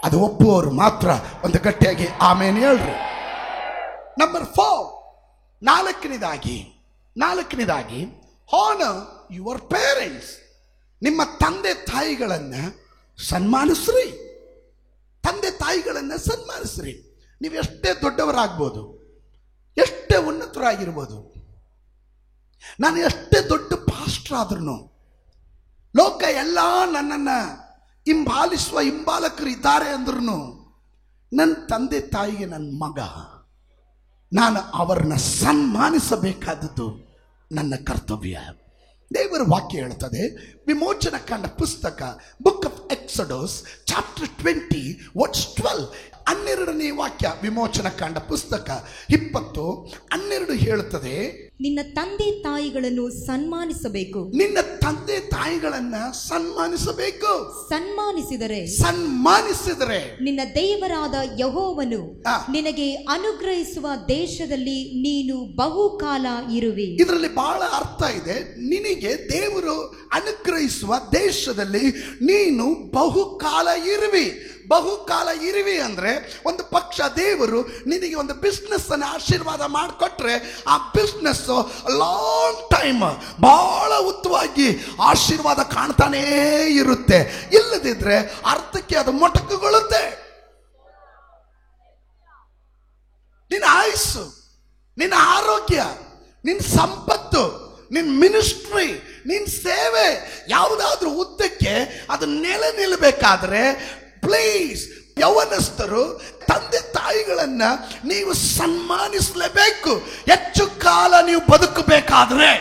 ಅದು ಒಪ್ಪುವವರು ಮಾತ್ರ ಒಂದು ಗಟ್ಟಿಯಾಗಿ ಆಮೇಲೆ ಹೇಳ್ರಿ. ನಂಬರ್ 4, ನಾಲ್ಕನೇದಾಗಿ ಹಾನರ್ ಯುವರ್ ಪೇರೆಂಟ್ಸ್. ನಿಮ್ಮ ತಂದೆ ತಾಯಿಗಳನ್ನು ಸನ್ಮಾನಿಸ್ರಿ. ನೀವು ಎಷ್ಟೇ ದೊಡ್ಡವರಾಗ್ಬೋದು, ಎಷ್ಟೇ ಉನ್ನತರಾಗಿರ್ಬೋದು, ನಾನು ಎಷ್ಟೇ ದೊಡ್ಡ ಪಾಸ್ಟರ್ ಆದ್ರೂ, ಲೋಕ ಎಲ್ಲ ನನ್ನನ್ನು ಹಿಂಬಾಲಿಸುವ ಹಿಂಬಾಲಕರು ಇದ್ದಾರೆ ಅಂದ್ರೂ ನನ್ನ ತಂದೆ ತಾಯಿಗೆ ನನ್ನ ಮಗ, ನಾನು ಅವರನ್ನ ಸನ್ಮಾನಿಸಬೇಕಾದದ್ದು ನನ್ನ ಕರ್ತವ್ಯ. ದೇವರ ವಾಕ್ಯ ಹೇಳ್ತದೆ, ವಿಮೋಚನ ಕಾಂಡ ಪುಸ್ತಕ, book of Exodus chapter 20 verse 12, 12ನೇ ವಾಕ್ಯ, ವಿಮೋಚನ ಕಾಂಡ ಪುಸ್ತಕ 20:12 ಹೇಳುತ್ತದೆ, ನಿನ್ನ ತಂದೆ ತಾಯಿಗಳನ್ನು ಸನ್ಮಾನಿಸಬೇಕು. ನಿನ್ನ ತಂದೆ ತಾಯಿಗಳನ್ನ ಸನ್ಮಾನಿಸಬೇಕು. ಸನ್ಮಾನಿಸಿದರೆ ನಿನ್ನ ದೇವರಾದ ಯೆಹೋವನು ನಿನಗೆ ಅನುಗ್ರಹಿಸುವ ದೇಶದಲ್ಲಿ ನೀನು ಬಹುಕಾಲ ಇರುವಿ. ಇದರಲ್ಲಿ ಬಹಳ ಅರ್ಥ ಇದೆ. ನಿನಗೆ ದೇವರು ಅನುಗ್ರಹಿಸುವ ದೇಶದಲ್ಲಿ ನೀನು ಬಹುಕಾಲ ಇರುವಿ. ಬಹುಕಾಲ ಇರುವಿ ಅಂದ್ರೆ, ಒಂದು ಪಕ್ಷ ದೇವರು ನಿನಗೆ ಒಂದು ಬಿಸ್ನೆಸ್ ಅನ್ನು ಆಶೀರ್ವಾದ ಮಾಡಿಕೊಟ್ರೆ ಆ ಬಿಸ್ನೆಸ್ ಲಾಂಗ್ ಟೈಮ್ ಬಹಳ ಉತ್ತವಾಗಿ ಆಶೀರ್ವಾದ ಕಾಣ್ತಾನೇ ಇರುತ್ತೆ. ಇಲ್ಲದಿದ್ರೆ ಅರ್ಥಕ್ಕೆ ಅದು ಮೊಟಕುಗೊಳ್ಳುತ್ತೆ. ನಿನ್ನ ಆಯುಸ್ಸು, ನಿನ್ನ ಆರೋಗ್ಯ, ನಿನ್ನ ಸಂಪತ್ತು, ನಿನ್ನ ಮಿನಿಸ್ಟ್ರಿ, ನಿನ್ನ ಸೇವೆ ಯಾವುದಾದ್ರೂ ಉದ್ದಕ್ಕೆ ಅದು ನಿಲ್ಲಬೇಕಾದ್ರೆ ಪ್ಲೀಸ್ ಯೌವನಸ್ಥರು, ತಂದೆ ತಾಯಿಗಳನ್ನ ನೀವು ಸನ್ಮಾನಿಸಲೇಬೇಕು. ಹೆಚ್ಚು ಕಾಲ ನೀವು ಬದುಕಬೇಕಾದ್ರೆ,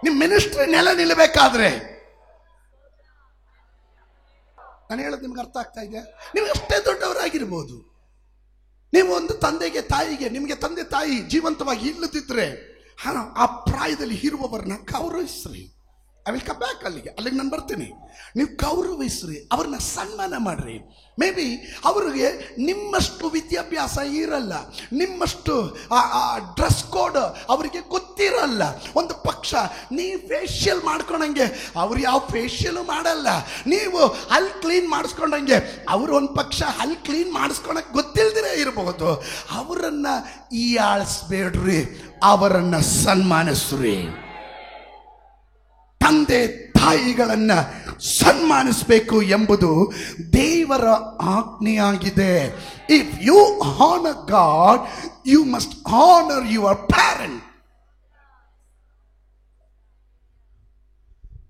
ನಿಮ್ಮ ಮಿನಿಸ್ಟ್ರಿ ನಿಲ್ಲಬೇಕಾದ್ರೆ. ನಾನು ಹೇಳೋದು ನಿಮ್ಗೆ ಅರ್ಥ ಆಗ್ತಾ ಇದೆ? ನೀವು ಎಷ್ಟೇ ದೊಡ್ಡವರಾಗಿರ್ಬೋದು, ನೀವು ಒಂದು ತಂದೆಗೆ ತಾಯಿಗೆ, ನಿಮಗೆ ತಂದೆ ತಾಯಿ ಜೀವಂತವಾಗಿ ಇಲ್ಲದಿದ್ರೆ ಆ ಪ್ರಾಯದಲ್ಲಿ ಇರುವವರನ್ನ ಗೌರವಿಸ್ರಿ. ಐ ವಿಲ್ ಕಮ್ ಬ್ಯಾಕ್ ಅಲ್ಲಿಗೆ ನಾನು ಬರ್ತೀನಿ. ನೀವು ಗೌರವಿಸ್ರಿ, ಅವ್ರನ್ನ ಸನ್ಮಾನ ಮಾಡ್ರಿ. ಮೇ ಬಿ ಅವ್ರಿಗೆ ನಿಮ್ಮಷ್ಟು ವಿದ್ಯಾಭ್ಯಾಸ ಇರಲ್ಲ, ನಿಮ್ಮಷ್ಟು ಡ್ರೆಸ್ ಕೋಡ್ ಅವರಿಗೆ ಗೊತ್ತಿರಲ್ಲ. ಒಂದು ಪಕ್ಷ ನೀವು ಫೇಶಿಯಲ್ ಮಾಡ್ಕೊಂಡಂಗೆ ಅವ್ರು ಯಾವ ಫೇಶಿಯಲ್ ಮಾಡಲ್ಲ. ನೀವು ಹಲ್ ಕ್ಲೀನ್ ಮಾಡಿಸ್ಕೊಂಡಂಗೆ ಅವರು ಒಂದು ಪಕ್ಷ ಹಲ್ ಕ್ಲೀನ್ ಮಾಡಿಸ್ಕೊಳಕ್ ಗೊತ್ತಿಲ್ದಿರೇ ಇರಬಹುದು. ಅವರನ್ನ ಆಳಿಸ್ಬೇಡ್ರಿ, ಅವರನ್ನ ಸನ್ಮಾನಿಸ್ರಿ. ತಂದೆ ತಾಯಿಗಳನ್ನ ಸನ್ಮಾನಿಸಬೇಕು ಎಂಬುದು ದೇವರ ಆಜ್ಞೆಯಾಗಿದೆ. If you honour God, you must honour your parent.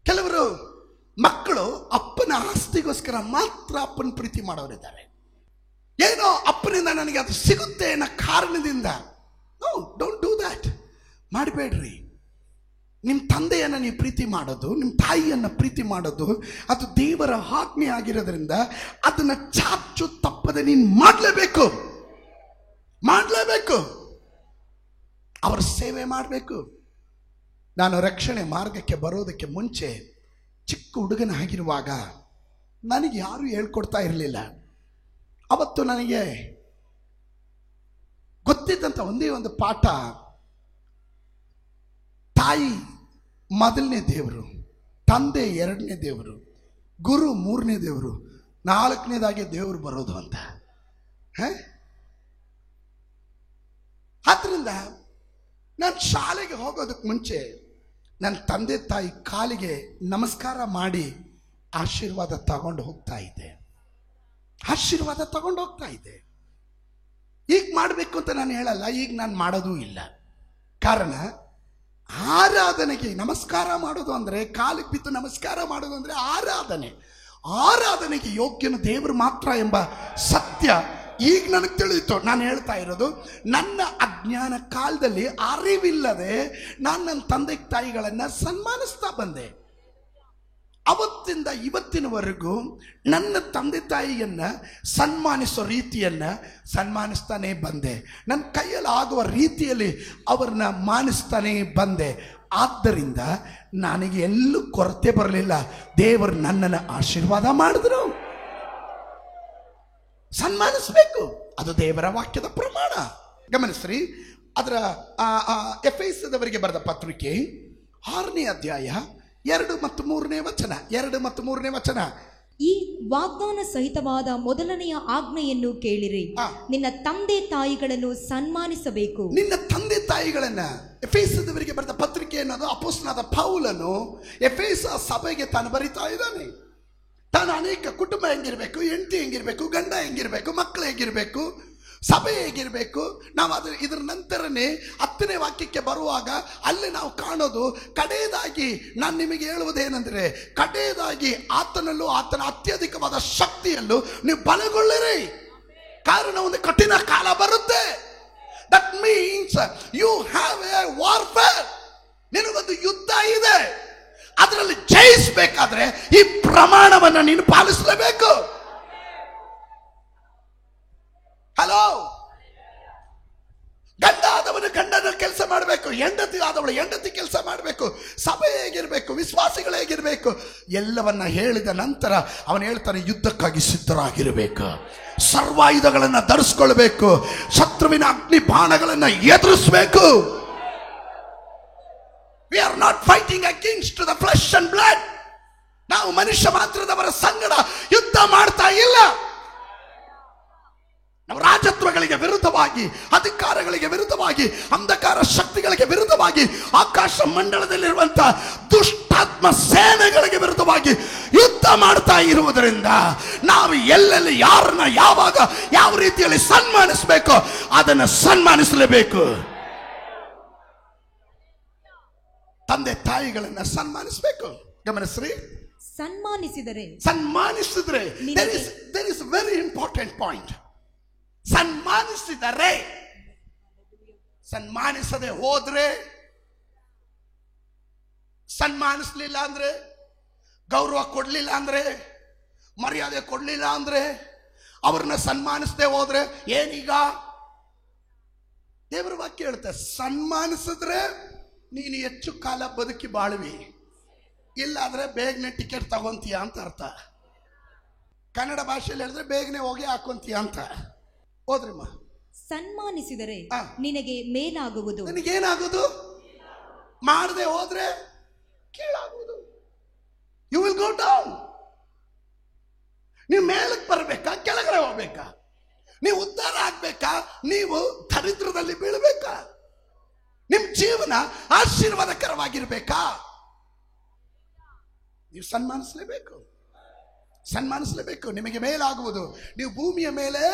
ಕೆಲವರು ಮಕ್ಕಳು ಅಪ್ಪನ ಆಸ್ತಿಗೋಸ್ಕರ ಮಾತ್ರ ಅಪ್ಪನ ಪ್ರೀತಿ ಮಾಡೋರಿದ್ದಾರೆ. ಏನೋ ಅಪ್ಪನಿಂದ ನನಗೆ ಅದು ಸಿಗುತ್ತೆ ಅನ್ನೋ ಕಾರಣದಿಂದ. No, don't do that. ಮಾಡಬೇಡ್ರಿ. ನಿಮ್ಮ ತಂದೆಯನ್ನು ನೀವು ಪ್ರೀತಿ ಮಾಡೋದು, ನಿಮ್ಮ ತಾಯಿಯನ್ನು ಪ್ರೀತಿ ಮಾಡೋದು, ಅದು ದೇವರ ಆಜ್ಞೆ ಆಗಿರೋದ್ರಿಂದ ಅದನ್ನ ಚಾಚು ತಪ್ಪದೆ ನೀನು ಮಾಡಲೇಬೇಕು. ಅವರ ಸೇವೆ ಮಾಡಬೇಕು. ನಾನು ರಕ್ಷಣೆ ಮಾರ್ಗಕ್ಕೆ ಬರೋದಕ್ಕೆ ಮುಂಚೆ ಚಿಕ್ಕ ಹುಡುಗನಾಗಿರುವಾಗ ನನಗೆ ಯಾರು ಹೇಳ್ಕೊಡ್ತಾ ಇರಲಿಲ್ಲ. ಅವತ್ತು ನನಗೆ ಗೊತ್ತಿದ್ದಂಥ ಒಂದೇ ಒಂದು ಪಾಠ, ತಾಯಿ ಮೊದಲನೇ ದೇವರು, ತಂದೆ ಎರಡನೇ ದೇವರು, ಗುರು ಮೂರನೇ ದೇವರು, ನಾಲ್ಕನೇದಾಗಿ ದೇವರು ಬರೋದು ಅಂತ. ಆದ್ರಿಂದ ನಾನು ಶಾಲೆಗೆ ಹೋಗೋದಕ್ಕೆ ಮುಂಚೆ ನನ್ನ ತಂದೆ ತಾಯಿ ಕಾಲಿಗೆ ನಮಸ್ಕಾರ ಮಾಡಿ ಆಶೀರ್ವಾದ ತಗೊಂಡು ಹೋಗ್ತಾ ಇದ್ದೆ. ಈಗ ಮಾಡಬೇಕು ಅಂತ ನಾನು ಹೇಳಲ್ಲ, ಈಗ ನಾನು ಮಾಡೋದೂ ಇಲ್ಲ. ಕಾರಣ, ಆರಾಧನೆಗೆ ನಮಸ್ಕಾರ ಮಾಡೋದು ಅಂದರೆ, ಕಾಲಿಗೆ ಬಿದ್ದು ನಮಸ್ಕಾರ ಮಾಡೋದು ಅಂದರೆ ಆರಾಧನೆಗೆ ಯೋಗ್ಯನು ದೇವರು ಮಾತ್ರ ಎಂಬ ಸತ್ಯ ಈಗ ನನಗೆ ತಿಳಿಯಿತು. ನಾನು ಹೇಳ್ತಾ ಇರೋದು, ನನ್ನ ಅಜ್ಞಾನ ಕಾಲದಲ್ಲಿ ಅರಿವಿಲ್ಲದೆ ನಾನು ನನ್ನ ತಂದೆ ತಾಯಿಗಳನ್ನು ಸನ್ಮಾನಿಸ್ತಾ ಬಂದೆ. ಅವತ್ತಿಂದ ಇವತ್ತಿನವರೆಗೂ ನನ್ನ ತಂದೆ ತಾಯಿಯನ್ನ ಸನ್ಮಾನಿಸೋ ರೀತಿಯನ್ನ ಸನ್ಮಾನಿಸ್ತಾನೆ ಬಂದೆ. ನನ್ನ ಕೈಯಲ್ಲಿ ಆಗುವ ರೀತಿಯಲ್ಲಿ ಅವ್ರನ್ನ ಮಾನಿಸ್ತಾನೆ ಬಂದೆ. ಆದ್ದರಿಂದ ನನಗೆ ಎಲ್ಲೂ ಕೊರತೆ ಬರಲಿಲ್ಲ. ದೇವರು ನನ್ನನ್ನು ಆಶೀರ್ವಾದ ಮಾಡಿದ್ರು. ಸನ್ಮಾನಿಸಬೇಕು, ಅದು ದೇವರ ವಾಕ್ಯದ ಪ್ರಮಾಣ. ಗಮನಿಸ್ರಿ, ಅದರ ಎಫೆಸದವರಿಗೆ ಬರೆದ ಪತ್ರಿಕೆ 6ನೇ ಅಧ್ಯಾಯ 2 ಮತ್ತು 3ನೇ ವಚನ. ಈ ವಾಗ್ದಾನ ಸಹಿತವಾದ ಮೊದಲನೆಯ ಆಜ್ಞೆಯನ್ನು ಕೇಳಿರಿ, ನಿನ್ನ ತಂದೆ ತಾಯಿಗಳನ್ನು ಸನ್ಮಾನಿಸಬೇಕು. ನಿನ್ನ ತಂದೆ ತಾಯಿಗಳನ್ನ, ಎಫೆಸದವರಿಗೆ ಬರೆದ ಪತ್ರಿಕೆ ಅನ್ನೋದು ಅಪೊಸ್ತಲನಾದ ಪೌಲನು ಎಫೆಸ ಸಭೆಗೆ ತಾನು ಬರಿತಾ ಇದ್ದಾನೆ. ತಾನು ಅನೇಕ ಕುಟುಂಬ ಹೆಂಗಿರ್ಬೇಕು, ಹೆಂಡತಿ ಹೆಂಗಿರ್ಬೇಕು, ಗಂಡ ಹೆಂಗಿರ್ಬೇಕು, ಮಕ್ಕಳು ಹೆಂಗಿರ್ಬೇಕು, ಸಭೆ ಹೇಗಿರಬೇಕು? ನಾವು ಇದ್ರ ನಂತರನೇ 10ನೇ ವಾಕ್ಯಕ್ಕೆ ಬರುವಾಗ ಅಲ್ಲಿ ನಾವು ಕಾಣೋದು, ಕಡೆಯದಾಗಿ ನಾನು ನಿಮಗೆ ಹೇಳುವುದೇನೆಂದರೆ, ಕಡೆಯದಾಗಿ ಆತನಲ್ಲೂ ಆತನ ಅತ್ಯಧಿಕವಾದ ಶಕ್ತಿಯಲ್ಲೂ ನೀವು ಬಲಗೊಳ್ಳಿರಿ. ಕಾರಣ ಒಂದು ಕಠಿಣ ಕಾಲ ಬರುತ್ತೆ. That means you have a warfare. ನಿನಗೊಂದು ಯುದ್ಧ ಇದೆ. ಅದರಲ್ಲಿ ಜಯಿಸಬೇಕಾದ್ರೆ ಈ ಪ್ರಮಾಣವನ್ನು ನೀನು ಪಾಲಿಸಲೇಬೇಕು. ಹಲೋ, ಗಂಡ ಆದವನು ಗಂಡನ ಕೆಲಸ ಮಾಡಬೇಕು, ಹೆಂಡತಿ ಆದವಳು ಹೆಂಡತಿ ಕೆಲಸ ಮಾಡಬೇಕು, ಸಭೆ ಹೇಗಿರಬೇಕು, ವಿಶ್ವಾಸಿಗಳು ಹೇಗಿರಬೇಕು, ಎಲ್ಲವನ್ನ ಹೇಳಿದ ನಂತರ ಅವನು ಹೇಳ್ತಾನೆ, ಯುದ್ಧಕ್ಕಾಗಿ ಸಿದ್ಧರಾಗಿರಬೇಕು, ಸರ್ವಾಯುಧಗಳನ್ನು ಧರಿಸ್ಕೊಳ್ಬೇಕು, ಶತ್ರುವಿನ ಅಗ್ನಿ ಬಾಣಗಳನ್ನು ಎದುರಿಸಬೇಕು. We are not fighting against the flesh and blood. ನಾವು ಮನುಷ್ಯ ಮಾತ್ರದವರ ಸಂಗಡ ಯುದ್ಧ ಮಾಡ್ತಾ ಇಲ್ಲ. ನಾವು ರಾಜತ್ವಗಳಿಗೆ ವಿರುದ್ಧವಾಗಿ, ಅಧಿಕಾರಗಳಿಗೆ ವಿರುದ್ಧವಾಗಿ, ಅಂಧಕಾರ ಶಕ್ತಿಗಳಿಗೆ ವಿರುದ್ಧವಾಗಿ, ಆಕಾಶ ಮಂಡಲದಲ್ಲಿರುವಂತಹ ದುಷ್ಟಾತ್ಮ ಸೇನೆಗಳಿಗೆ ವಿರುದ್ಧವಾಗಿ ಯುದ್ಧ ಮಾಡ್ತಾ ಇರುವುದರಿಂದ ನಾವು ಎಲ್ಲೆಲ್ಲಿ ಯಾರನ್ನ ಯಾವಾಗ ಯಾವ ರೀತಿಯಲ್ಲಿ ಸನ್ಮಾನಿಸಬೇಕು ಅದನ್ನು ಸನ್ಮಾನಿಸಲೇಬೇಕು. ತಂದೆ ತಾಯಿಗಳನ್ನ ಸನ್ಮಾನಿಸಬೇಕು. ಗಮನಿಸ್ರಿ, ಸನ್ಮಾನಿಸಿದರೆ there is a very important point. ಸನ್ಮಾನಿಸಿದರೆ, ಸನ್ಮಾನಿಸದೆ ಹೋದ್ರೆ, ಸನ್ಮಾನಿಸಲಿಲ್ಲ ಅಂದ್ರೆ, ಗೌರವ ಕೊಡ್ಲಿಲ್ಲ ಅಂದ್ರೆ, ಮರ್ಯಾದೆ ಕೊಡ್ಲಿಲ್ಲ ಅಂದ್ರೆ, ಅವ್ರನ್ನ ಸನ್ಮಾನಿಸದೆ ಹೋದ್ರೆ ಏನೀಗ? ದೇವರ ವಾಕ್ಯ ಹೇಳುತ್ತೆ, ಸನ್ಮಾನಿಸಿದ್ರೆ ನೀನು ಹೆಚ್ಚು ಕಾಲ ಬದುಕಿ ಬಾಳುವಿ, ಇಲ್ಲಾದ್ರೆ ಬೇಗನೆ ಟಿಕೆಟ್ ತಗೊಂತೀಯ ಅಂತ ಅರ್ಥ. ಕನ್ನಡ ಭಾಷೆಯಲ್ಲಿ ಹೇಳಿದ್ರೆ ಬೇಗನೆ ಹೋಗಿ ಹಾಕೊಂತೀಯ ಅಂತ. ಹೋದ್ರಿಮ್ಮ, ಸನ್ಮಾನಿಸಿದರೆ ನಿನಗೆ ಮೇಲಾಗುವುದು. ನಿನಗೇನಾಗುವುದು? ಮಾಡದೆ ಹೋದ್ರೆ ಕೀಳಾಗುವುದು. You will go down. ನೀವು ಮೇಲಕ್ಕೆ ಬರ್ಬೇಕಾ, ಕೆಳಗಡೆ ಹೋಗ್ಬೇಕಾ? ನೀವು ಉದ್ಧಾರ ಆಗ್ಬೇಕಾ, ನೀವು ದರಿದ್ರದಲ್ಲಿ ಬೀಳ್ಬೇಕಾ? ನಿಮ್ ಜೀವನ ಆಶೀರ್ವಾದಕರವಾಗಿರ್ಬೇಕಾ? ನೀವು ಸನ್ಮಾನಿಸಲೇಬೇಕು, ಸನ್ಮಾನಿಸಲೇಬೇಕು. ನಿಮಗೆ ಮೇಲಾಗುವುದು. ನೀವು ಭೂಮಿಯ ಮೇಲೆ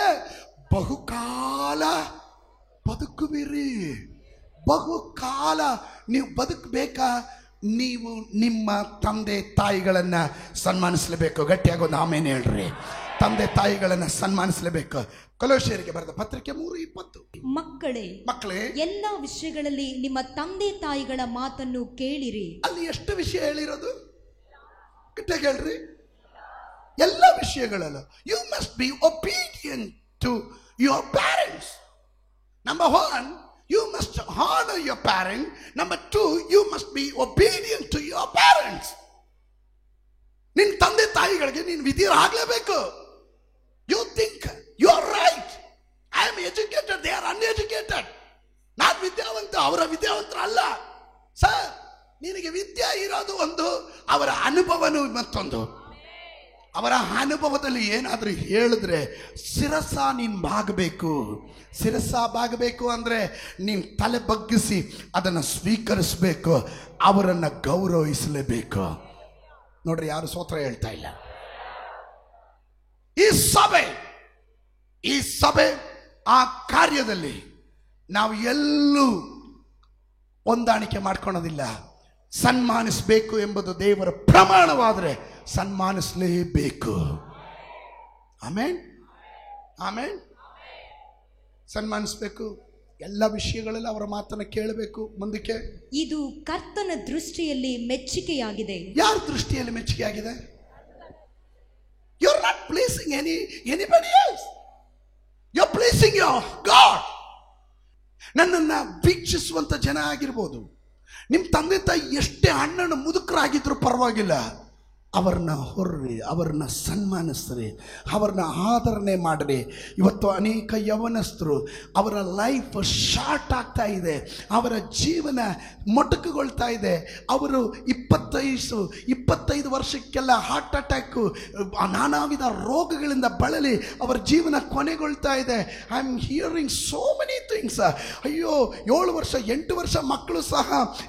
ಬಹುಕಾಲ ಬದುಕುವಿರಿ. ಬಹುಕಾಲ ನೀವು ಬದುಕಬೇಕಾ? ನೀವು ನಿಮ್ಮ ತಂದೆ ತಾಯಿಗಳನ್ನ ಸನ್ಮಾನಿಸಲೇಬೇಕು. ಗಟ್ಟಿಯಾಗಿ ಒಂದು ಆಮೇಲೆ ಹೇಳ್ರಿ. ತಂದೆ ತಾಯಿಗಳನ್ನ ಸನ್ಮಾನಿಸಲೇಬೇಕು. ಕೊಲೋಸ್ಯರಿಗೆ ಬರೆದ ಪತ್ರಿಕೆ 3:20. ಮಕ್ಕಳೇ ಎಲ್ಲ ವಿಷಯಗಳಲ್ಲಿ ನಿಮ್ಮ ತಂದೆ ತಾಯಿಗಳ ಮಾತನ್ನು ಕೇಳಿರಿ. ಅಲ್ಲಿ ಎಷ್ಟು ವಿಷಯ ಹೇಳಿರೋದು? ಗಟ್ಟಿಯಾಗಿ ಹೇಳ್ರಿ. ಎಲ್ಲ ವಿಷಯಗಳಲ್ಲೂ you must be obedient to your parents. Number 1, you must honor your parent. Number 2, you must be obedient to your parents. ನಿನ್ನ ತಂದೆ ತಾಯಿಗಳಿಗೆ ನೀನು ವಿಧೇಯರಾಗಲೇಬೇಕು. You think you are right. I am educated, they are uneducated. ನಾನು ವಿದ್ಯಾವಂತ, ಅವರ ವಿದ್ಯಾವಂತರಲ್ಲ. ಸರ್, ನಿನಗೆ ವಿದ್ಯೆ ಇರೋದು ಒಂದು, ಅವರ ಅನುಭವನೂ ಮತ್ತೊಂದು. ಅವರ ಅನುಭವದಲ್ಲಿ ಏನಾದರೂ ಹೇಳಿದ್ರೆ ಶಿರಸ ನೀನು ಬಾಗಬೇಕು. ಶಿರಸ ಬಾಗಬೇಕು ಅಂದರೆ ನೀನು ತಲೆ ಬಗ್ಗಿಸಿ ಅದನ್ನು ಸ್ವೀಕರಿಸಬೇಕು, ಅವರನ್ನು ಗೌರವಿಸಲೇಬೇಕು. ನೋಡ್ರಿ, ಯಾರು ಸ್ತೋತ್ರ ಹೇಳ್ತಾ ಇಲ್ಲ. ಈ ಸಭೆ ಆ ಕಾರ್ಯದಲ್ಲಿ ನಾವು ಎಲ್ಲೂ ಹೊಂದಾಣಿಕೆ ಮಾಡ್ಕೊಳ್ಳೋದಿಲ್ಲ. ಸನ್ಮಾನಿಸಬೇಕು ಎಂಬುದು ದೇವರ ಪ್ರಮಾಣವಾದರೆ ಸನ್ಮಾನಿಸಲೇಬೇಕು. ಆಮೇನ್, ಆಮೇನ್. ಸನ್ಮಾನಿಸಬೇಕು. ಎಲ್ಲ ವಿಷಯಗಳಲ್ಲಿ ಅವರ ಮಾತನ್ನು ಕೇಳಬೇಕು. ಮುಂದಕ್ಕೆ, ಇದು ಕರ್ತನ ದೃಷ್ಟಿಯಲ್ಲಿ ಮೆಚ್ಚುಗೆಯಾಗಿದೆ. ಯಾರ ದೃಷ್ಟಿಯಲ್ಲಿ ಮೆಚ್ಚುಗೆಯಾಗಿದೆ? You are not placing anybody else, you are placing your God. ನನ್ನನ್ನು ವೀಕ್ಷಿಸುವಂತ ಜನ ಆಗಿರ್ಬೋದು, ನಿಮ್ಮ ತಂದೆ ತಾಯಿ ಎಷ್ಟೇ ಅಣ್ಣನ ಮುದುಕರಾಗಿದ್ರು ಪರವಾಗಿಲ್ಲ, ಅವರನ್ನ ಹೊರ್ರಿ, ಅವರನ್ನ ಸನ್ಮಾನಿಸ್ರಿ, ಅವರನ್ನ ಆದರಣೆ ಮಾಡಿರಿ. ಇವತ್ತು ಅನೇಕ ಯವನಸ್ಥರು ಅವರ ಲೈಫ್ ಶಾರ್ಟ್ ಆಗ್ತಾ ಇದೆ, ಅವರ ಜೀವನ ಮೊಟಕುಗೊಳ್ತಾ ಇದೆ. ಅವರು 25 ವರ್ಷಕ್ಕೆಲ್ಲ ಹಾರ್ಟ್ ಅಟ್ಯಾಕು, ನಾನಾ ವಿಧ ರೋಗಗಳಿಂದ ಬಳಲಿ ಅವರ ಜೀವನ ಕೊನೆಗೊಳ್ತಾ ಇದೆ. I am hearing so many things. ಅಯ್ಯೋ, 7 ವರ್ಷ 8 ವರ್ಷ ಮಕ್ಕಳು ಸಹ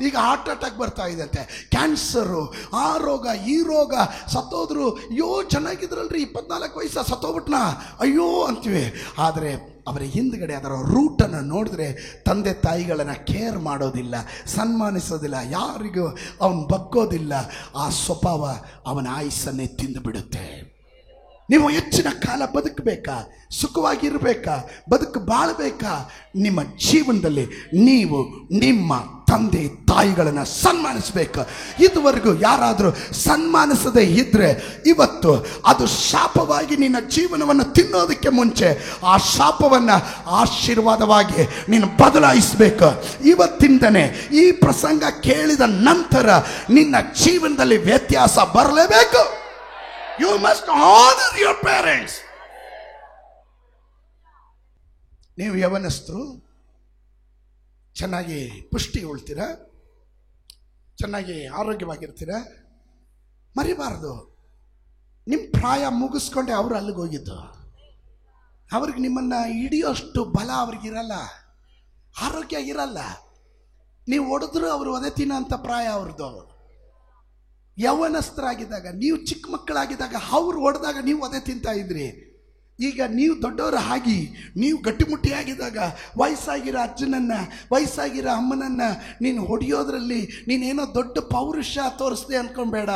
ಈಗ ಹಾರ್ಟ್ ಅಟ್ಯಾಕ್ ಬರ್ತಾ ಇದೆ ಅಂತೆ, ಕ್ಯಾನ್ಸರು, ಆ ರೋಗ ಈ ರೋಗ, ಸತ್ತೋದ್ರು. ಅಯ್ಯೋ, ಚೆನ್ನಾಗಿದ್ರಲ್ರಿ, 24 ವಯಸ್ಸ ಸತ್ತೋಗ್ಬಿಟ್ನಾ, ಅಯ್ಯೋ ಅಂತೀವಿ. ಆದರೆ ಅವರ ಹಿಂದ್ಗಡೆ ಅದರ ರೂಟನ್ನು ನೋಡಿದ್ರೆ ತಂದೆ ತಾಯಿಗಳನ್ನು ಕೇರ್ ಮಾಡೋದಿಲ್ಲ, ಸನ್ಮಾನಿಸೋದಿಲ್ಲ, ಯಾರಿಗೂ ಅವನು ಬಗ್ಗೋದಿಲ್ಲ. ಆ ಸ್ವಭಾವ ಅವನ ಆಯುಸ್ಸನ್ನೇ ತಿಂದು ಬಿಡುತ್ತೆ. ನೀವು ಹೆಚ್ಚಿನ ಕಾಲ ಬದುಕಬೇಕಾ, ಸುಖವಾಗಿರಬೇಕಾ, ಬದುಕು ಬಾಳಬೇಕಾ, ನಿಮ್ಮ ಜೀವನದಲ್ಲಿ ನೀವು ನಿಮ್ಮ ತಂದೆ ತಾಯಿಗಳನ್ನು ಸನ್ಮಾನಿಸಬೇಕು. ಇದುವರೆಗೂ ಯಾರಾದರೂ ಸನ್ಮಾನಿಸದೇ ಇದ್ರೆ ಇವತ್ತು ಅದು ಶಾಪವಾಗಿ ನಿನ್ನ ಜೀವನವನ್ನು ತಿನ್ನೋದಕ್ಕೆ ಮುಂಚೆ ಆ ಶಾಪವನ್ನು ಆಶೀರ್ವಾದವಾಗಿ ನೀನು ಬದಲಾಯಿಸಬೇಕು. ಇವತ್ತಿಂದನೇ ಈ ಪ್ರಸಂಗ ಕೇಳಿದ ನಂತರ ನಿನ್ನ ಜೀವನದಲ್ಲಿ ವ್ಯತ್ಯಾಸ ಬರಲೇಬೇಕು. You must honor your parents. ನೀವು ಯವನಸ್ಥರು ಚೆನ್ನಾಗಿ ಪುಷ್ಟಿ ಉಳ್ತೀರಾ, ಚೆನ್ನಾಗಿ ಆರೋಗ್ಯವಾಗಿರ್ತೀರಾ, ಮರಿಬಾರ್ದು. ನಿಮ್ಮ ಪ್ರಾಯ ಮುಗಿಸ್ಕೊಂಡೆ ಅವರು ಅಲ್ಲಿಗೆ ಹೋಗಿದ್ದು. ಅವ್ರಿಗೆ ನಿಮ್ಮನ್ನು ಹಿಡಿಯೋಷ್ಟು ಬಲ ಅವ್ರಿಗಿರಲ್ಲ, ಆರೋಗ್ಯ ಇರಲ್ಲ. ನೀವು ಹೊಡೆದ್ರು ಅವರು ಒದೆ ತಿನ್ನೋ ಅಂತ ಪ್ರಾಯ ಅವ್ರದ್ದು. ಯವನಸ್ಥರಾಗಿದ್ದಾಗ, ನೀವು ಚಿಕ್ಕ ಮಕ್ಕಳಾಗಿದ್ದಾಗ ಅವ್ರು ಹೊಡೆದಾಗ ನೀವು ಅದೇ ತಿಂತಾ ಇದ್ರಿ. ಈಗ ನೀವು ದೊಡ್ಡವರು ಆಗಿ ನೀವು ಗಟ್ಟಿಮುಟ್ಟಿಯಾಗಿದ್ದಾಗ ವಯಸ್ಸಾಗಿರೋ ಅಜ್ಜನನ್ನು, ವಯಸ್ಸಾಗಿರೋ ಅಮ್ಮನನ್ನು ನೀನು ಹೊಡೆಯೋದ್ರಲ್ಲಿ ನೀನೇನೋ ದೊಡ್ಡ ಪೌರುಷ ತೋರಿಸ್ದೆ ಅನ್ಕೊಬೇಡ,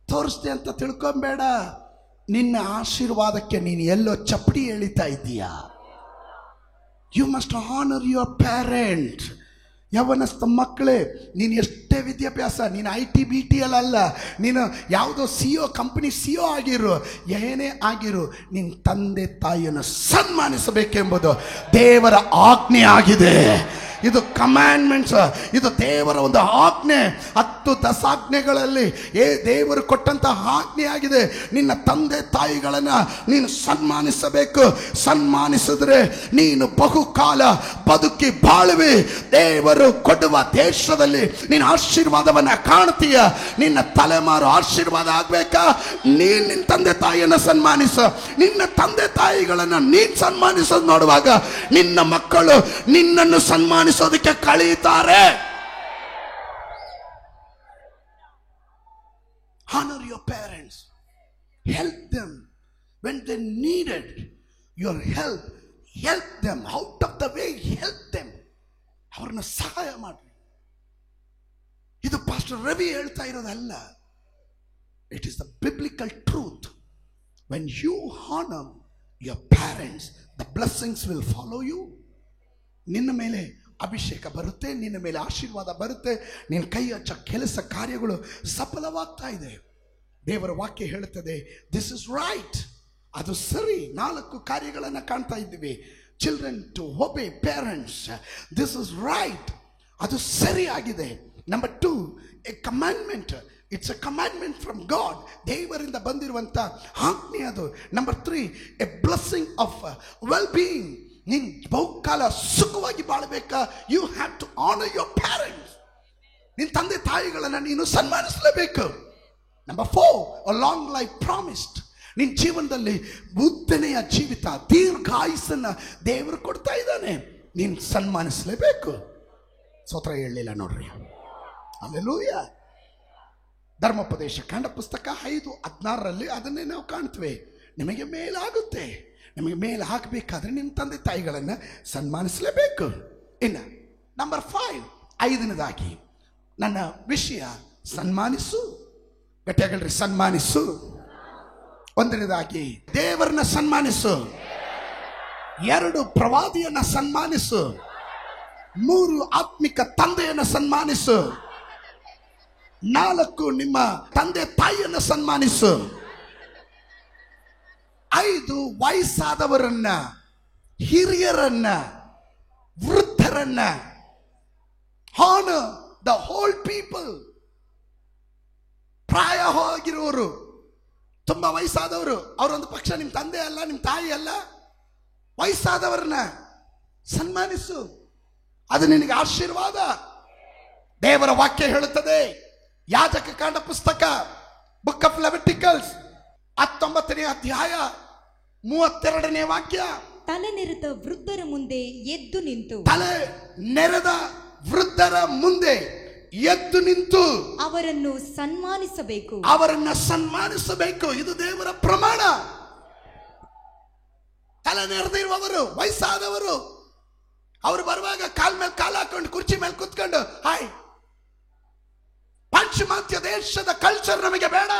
ತೋರಿಸ್ದೆ ಅಂತ ತಿಳ್ಕೊಬೇಡ. ನಿನ್ನ ಆಶೀರ್ವಾದಕ್ಕೆ ನೀನು ಎಲ್ಲೋ ಚಪ್ಪಡಿ ಎಳಿತಾ ಇದ್ದೀಯಾ. You must honour your parent. ಯವನಸ್ಥ ಮಕ್ಕಳೇ, ನೀನು ಎಷ್ಟೇ ವಿದ್ಯಾಭ್ಯಾಸ, ನೀನು IT BT ಅಲ್ಲ, ನೀನು ಯಾವುದೋ CO ಕಂಪನಿ CO ಆಗಿರು, ಏನೇ ಆಗಿರು, ನಿನ್ನ ತಂದೆ ತಾಯಿಯನ್ನು ಸನ್ಮಾನಿಸಬೇಕೆಂಬುದು ದೇವರ ಆಜ್ಞೆ ಆಗಿದೆ. ಇದು ಕಮ್ಯಾಂಡ್ಮೆಂಟ್ಸ್, ಇದು ದೇವರ ಒಂದು ಆಜ್ಞೆ. 10 ದಶಾಜ್ಞೆಗಳಲ್ಲಿ ದೇವರು ಕೊಟ್ಟಂತಹ ಆಜ್ಞೆ ಆಗಿದೆ. ನಿನ್ನ ತಂದೆ ತಾಯಿಗಳನ್ನು ನೀನು ಸನ್ಮಾನಿಸಬೇಕು. ಸನ್ಮಾನಿಸಿದ್ರೆ ನೀನು ಬಹುಕಾಲ ಬದುಕಿ ಬಾಳುವೆ. ದೇವರು ಕೊಡುವ ದೇಶದಲ್ಲಿ ನೀನು ಆಶೀರ್ವಾದವನ್ನು ಕಾಣ್ತೀಯ. ನಿನ್ನ ತಲೆಮಾರು ಆಶೀರ್ವಾದ ಆಗ್ಬೇಕಾ, ನೀನು ನಿನ್ನ ತಂದೆ ತಾಯಿಯನ್ನು ಸನ್ಮಾನಿಸು. ನಿನ್ನ ತಂದೆ ತಾಯಿಗಳನ್ನು ನೀನು ಸನ್ಮಾನಿಸೋದು ನೋಡುವಾಗ ನಿನ್ನ ಮಕ್ಕಳು ನಿನ್ನನ್ನು ಸನ್ಮಾನಿಸೋದಕ್ಕೆ ಕಳೀತಾರೆ. Honor your parents. Help them when they needed your help. Help them out of the way. Help them. ಅವ್ರನ್ನ ಸಹಾಯ ಮಾಡಿ. ಇದು ಪಾಸ್ಟರ್ ರವಿ ಹೇಳ್ತಾ ಇರೋದಲ್ಲ. It is the biblical truth. When you honor your parents, the blessings will follow you. ನಿನ್ನ ಮೇಲೆ ಅಭಿಷೇಕ ಬರುತ್ತೆ, ನಿನ್ನ ಮೇಲೆ ಆಶೀರ್ವಾದ ಬರುತ್ತೆ. ನಿನ್ನ ಕೈ ಹಚ್ಚ ಕೆಲಸ ಕಾರ್ಯಗಳು ಸಫಲವಾಗ್ತಾ ಇದೆ. ದೇವರ ವಾಕ್ಯ ಹೇಳುತ್ತದೆ, ದಿಸ್ ಇಸ್ ರೈಟ್, ಅದು ಸರಿ. 4 ಕಾರ್ಯಗಳನ್ನು ಕಾಣ್ತಾ ಇದ್ದೀವಿ. Children to obey parents, this is right, ಅದು ಸರಿಯಾಗಿದೆ. Number 2, a commandment. It's a commandment from God, ದೇವರಿಂದ ಬಂದಿರುವಂಥ ಆಜ್ಞೆ ಅದು. Number 3, a blessing of well being. ನೀನು ಬಹುಕಾಲ ಸುಖವಾಗಿ ಬಾಳಬೇಕಾ, you have to honour your parents. ನಿನ್ನ ತಂದೆ ತಾಯಿಗಳನ್ನು ನೀನು ಸನ್ಮಾನಿಸಲೇಬೇಕು. Number 4, a long life promised. ನಿನ್ನ ಜೀವನದಲ್ಲಿ ಉದ್ದನೆಯ ಜೀವಿತ, ದೀರ್ಘ ಆಯುಸ್ಸನ್ನು ದೇವರು ಕೊಡ್ತಾ ಇದ್ದಾನೆ, ನೀನು ಸನ್ಮಾನಿಸಲೇಬೇಕು. ಸ್ತೋತ್ರ ಹೇಳಲಿಲ್ಲ ನೋಡ್ರಿ. ಹಲ್ಲೆಲೂಯಾ. ಧರ್ಮೋಪದೇಶ ಕಾಂಡ ಪುಸ್ತಕ 5:16 ಅದನ್ನೇ ನಾವು ಕಾಣ್ತೇವೆ. ನಿಮಗೆ ಮೇಲಾಗುತ್ತೆ. ನಿಮಗೆ ಮೇಲೆ ಹಾಕಬೇಕಾದ್ರೆ ನಿಮ್ಮ ತಂದೆ ತಾಯಿಗಳನ್ನು ಸನ್ಮಾನಿಸಲೇಬೇಕು. ಇನ್ನು ನಂಬರ್ 5, 5ನೇದಾಗಿ ನನ್ನ ವಿಷಯ ಸನ್ಮಾನಿಸು. ಗಟ್ಟಿಯಾಗಲ್ರಿ, ಸನ್ಮಾನಿಸು. 1ನೇದಾಗಿ ದೇವರನ್ನ ಸನ್ಮಾನಿಸು. 2, ಪ್ರವಾದಿಯನ್ನ ಸನ್ಮಾನಿಸು. 3, ಆತ್ಮಿಕ ತಂದೆಯನ್ನು ಸನ್ಮಾನಿಸು. 4, ನಿಮ್ಮ ತಂದೆ ತಾಯಿಯನ್ನು ಸನ್ಮಾನಿಸು. 5, ವಯಸ್ಸಾದವರನ್ನ, ಹಿರಿಯರನ್ನ, ವೃದ್ಧರನ್ನ. Honour the whole people. ಪ್ರಾಯ ಹೋಗಿರೋರು, ತುಂಬಾ ವಯಸ್ಸಾದವರು, ಅವರೊಂದು ಪಕ್ಷ ನಿಮ್ಮ ತಂದೆ ಅಲ್ಲ, ನಿಮ್ಮ ತಾಯಿ ಅಲ್ಲ. ವಯಸ್ಸಾದವರನ್ನ ಸನ್ಮಾನಿಸು, ಅದು ನಿನಗೆ ಆಶೀರ್ವಾದ. ದೇವರ ವಾಕ್ಯ ಹೇಳುತ್ತದೆ, ಯಾಜಕ ಕಾಂಡ ಪುಸ್ತಕ, ಬುಕ್ ಆಫ್ ಲೆವಿಟಿಕಲ್ಸ್ 19ನೇ ಅಧ್ಯಾಯ 32ನೇ ವಾಕ್ಯ. ತಲೆ ನೆರೆದ ವೃದ್ಧರ ಮುಂದೆ ಎದ್ದು ನಿಂತು, ತಲೆ ನೆರೆದ ವೃದ್ಧರ ಮುಂದೆ ಎದ್ದು ನಿಂತು ಅವರನ್ನು ಸನ್ಮಾನಿಸಬೇಕು. ಅವರನ್ನ ಸನ್ಮಾನಿಸಬೇಕು. ಇದು ದೇವರ ಪ್ರಮಾಣ. ತಲೆ ನೆರೆದಿರುವವರು, ವಯಸ್ಸಾದವರು, ಅವರು ಬರುವಾಗ ಕಾಲ್ ಮೇಲೆ ಕಾಲು ಹಾಕೊಂಡು ಕುರ್ಚಿ ಮೇಲೆ ಕುತ್ಕೊಂಡು ಹಾಯ್. ಪಾಶ್ಚಿಮಾತ್ಯ ದೇಶದ ಕಲ್ಚರ್ ನಮಗೆ ಬೇಡ,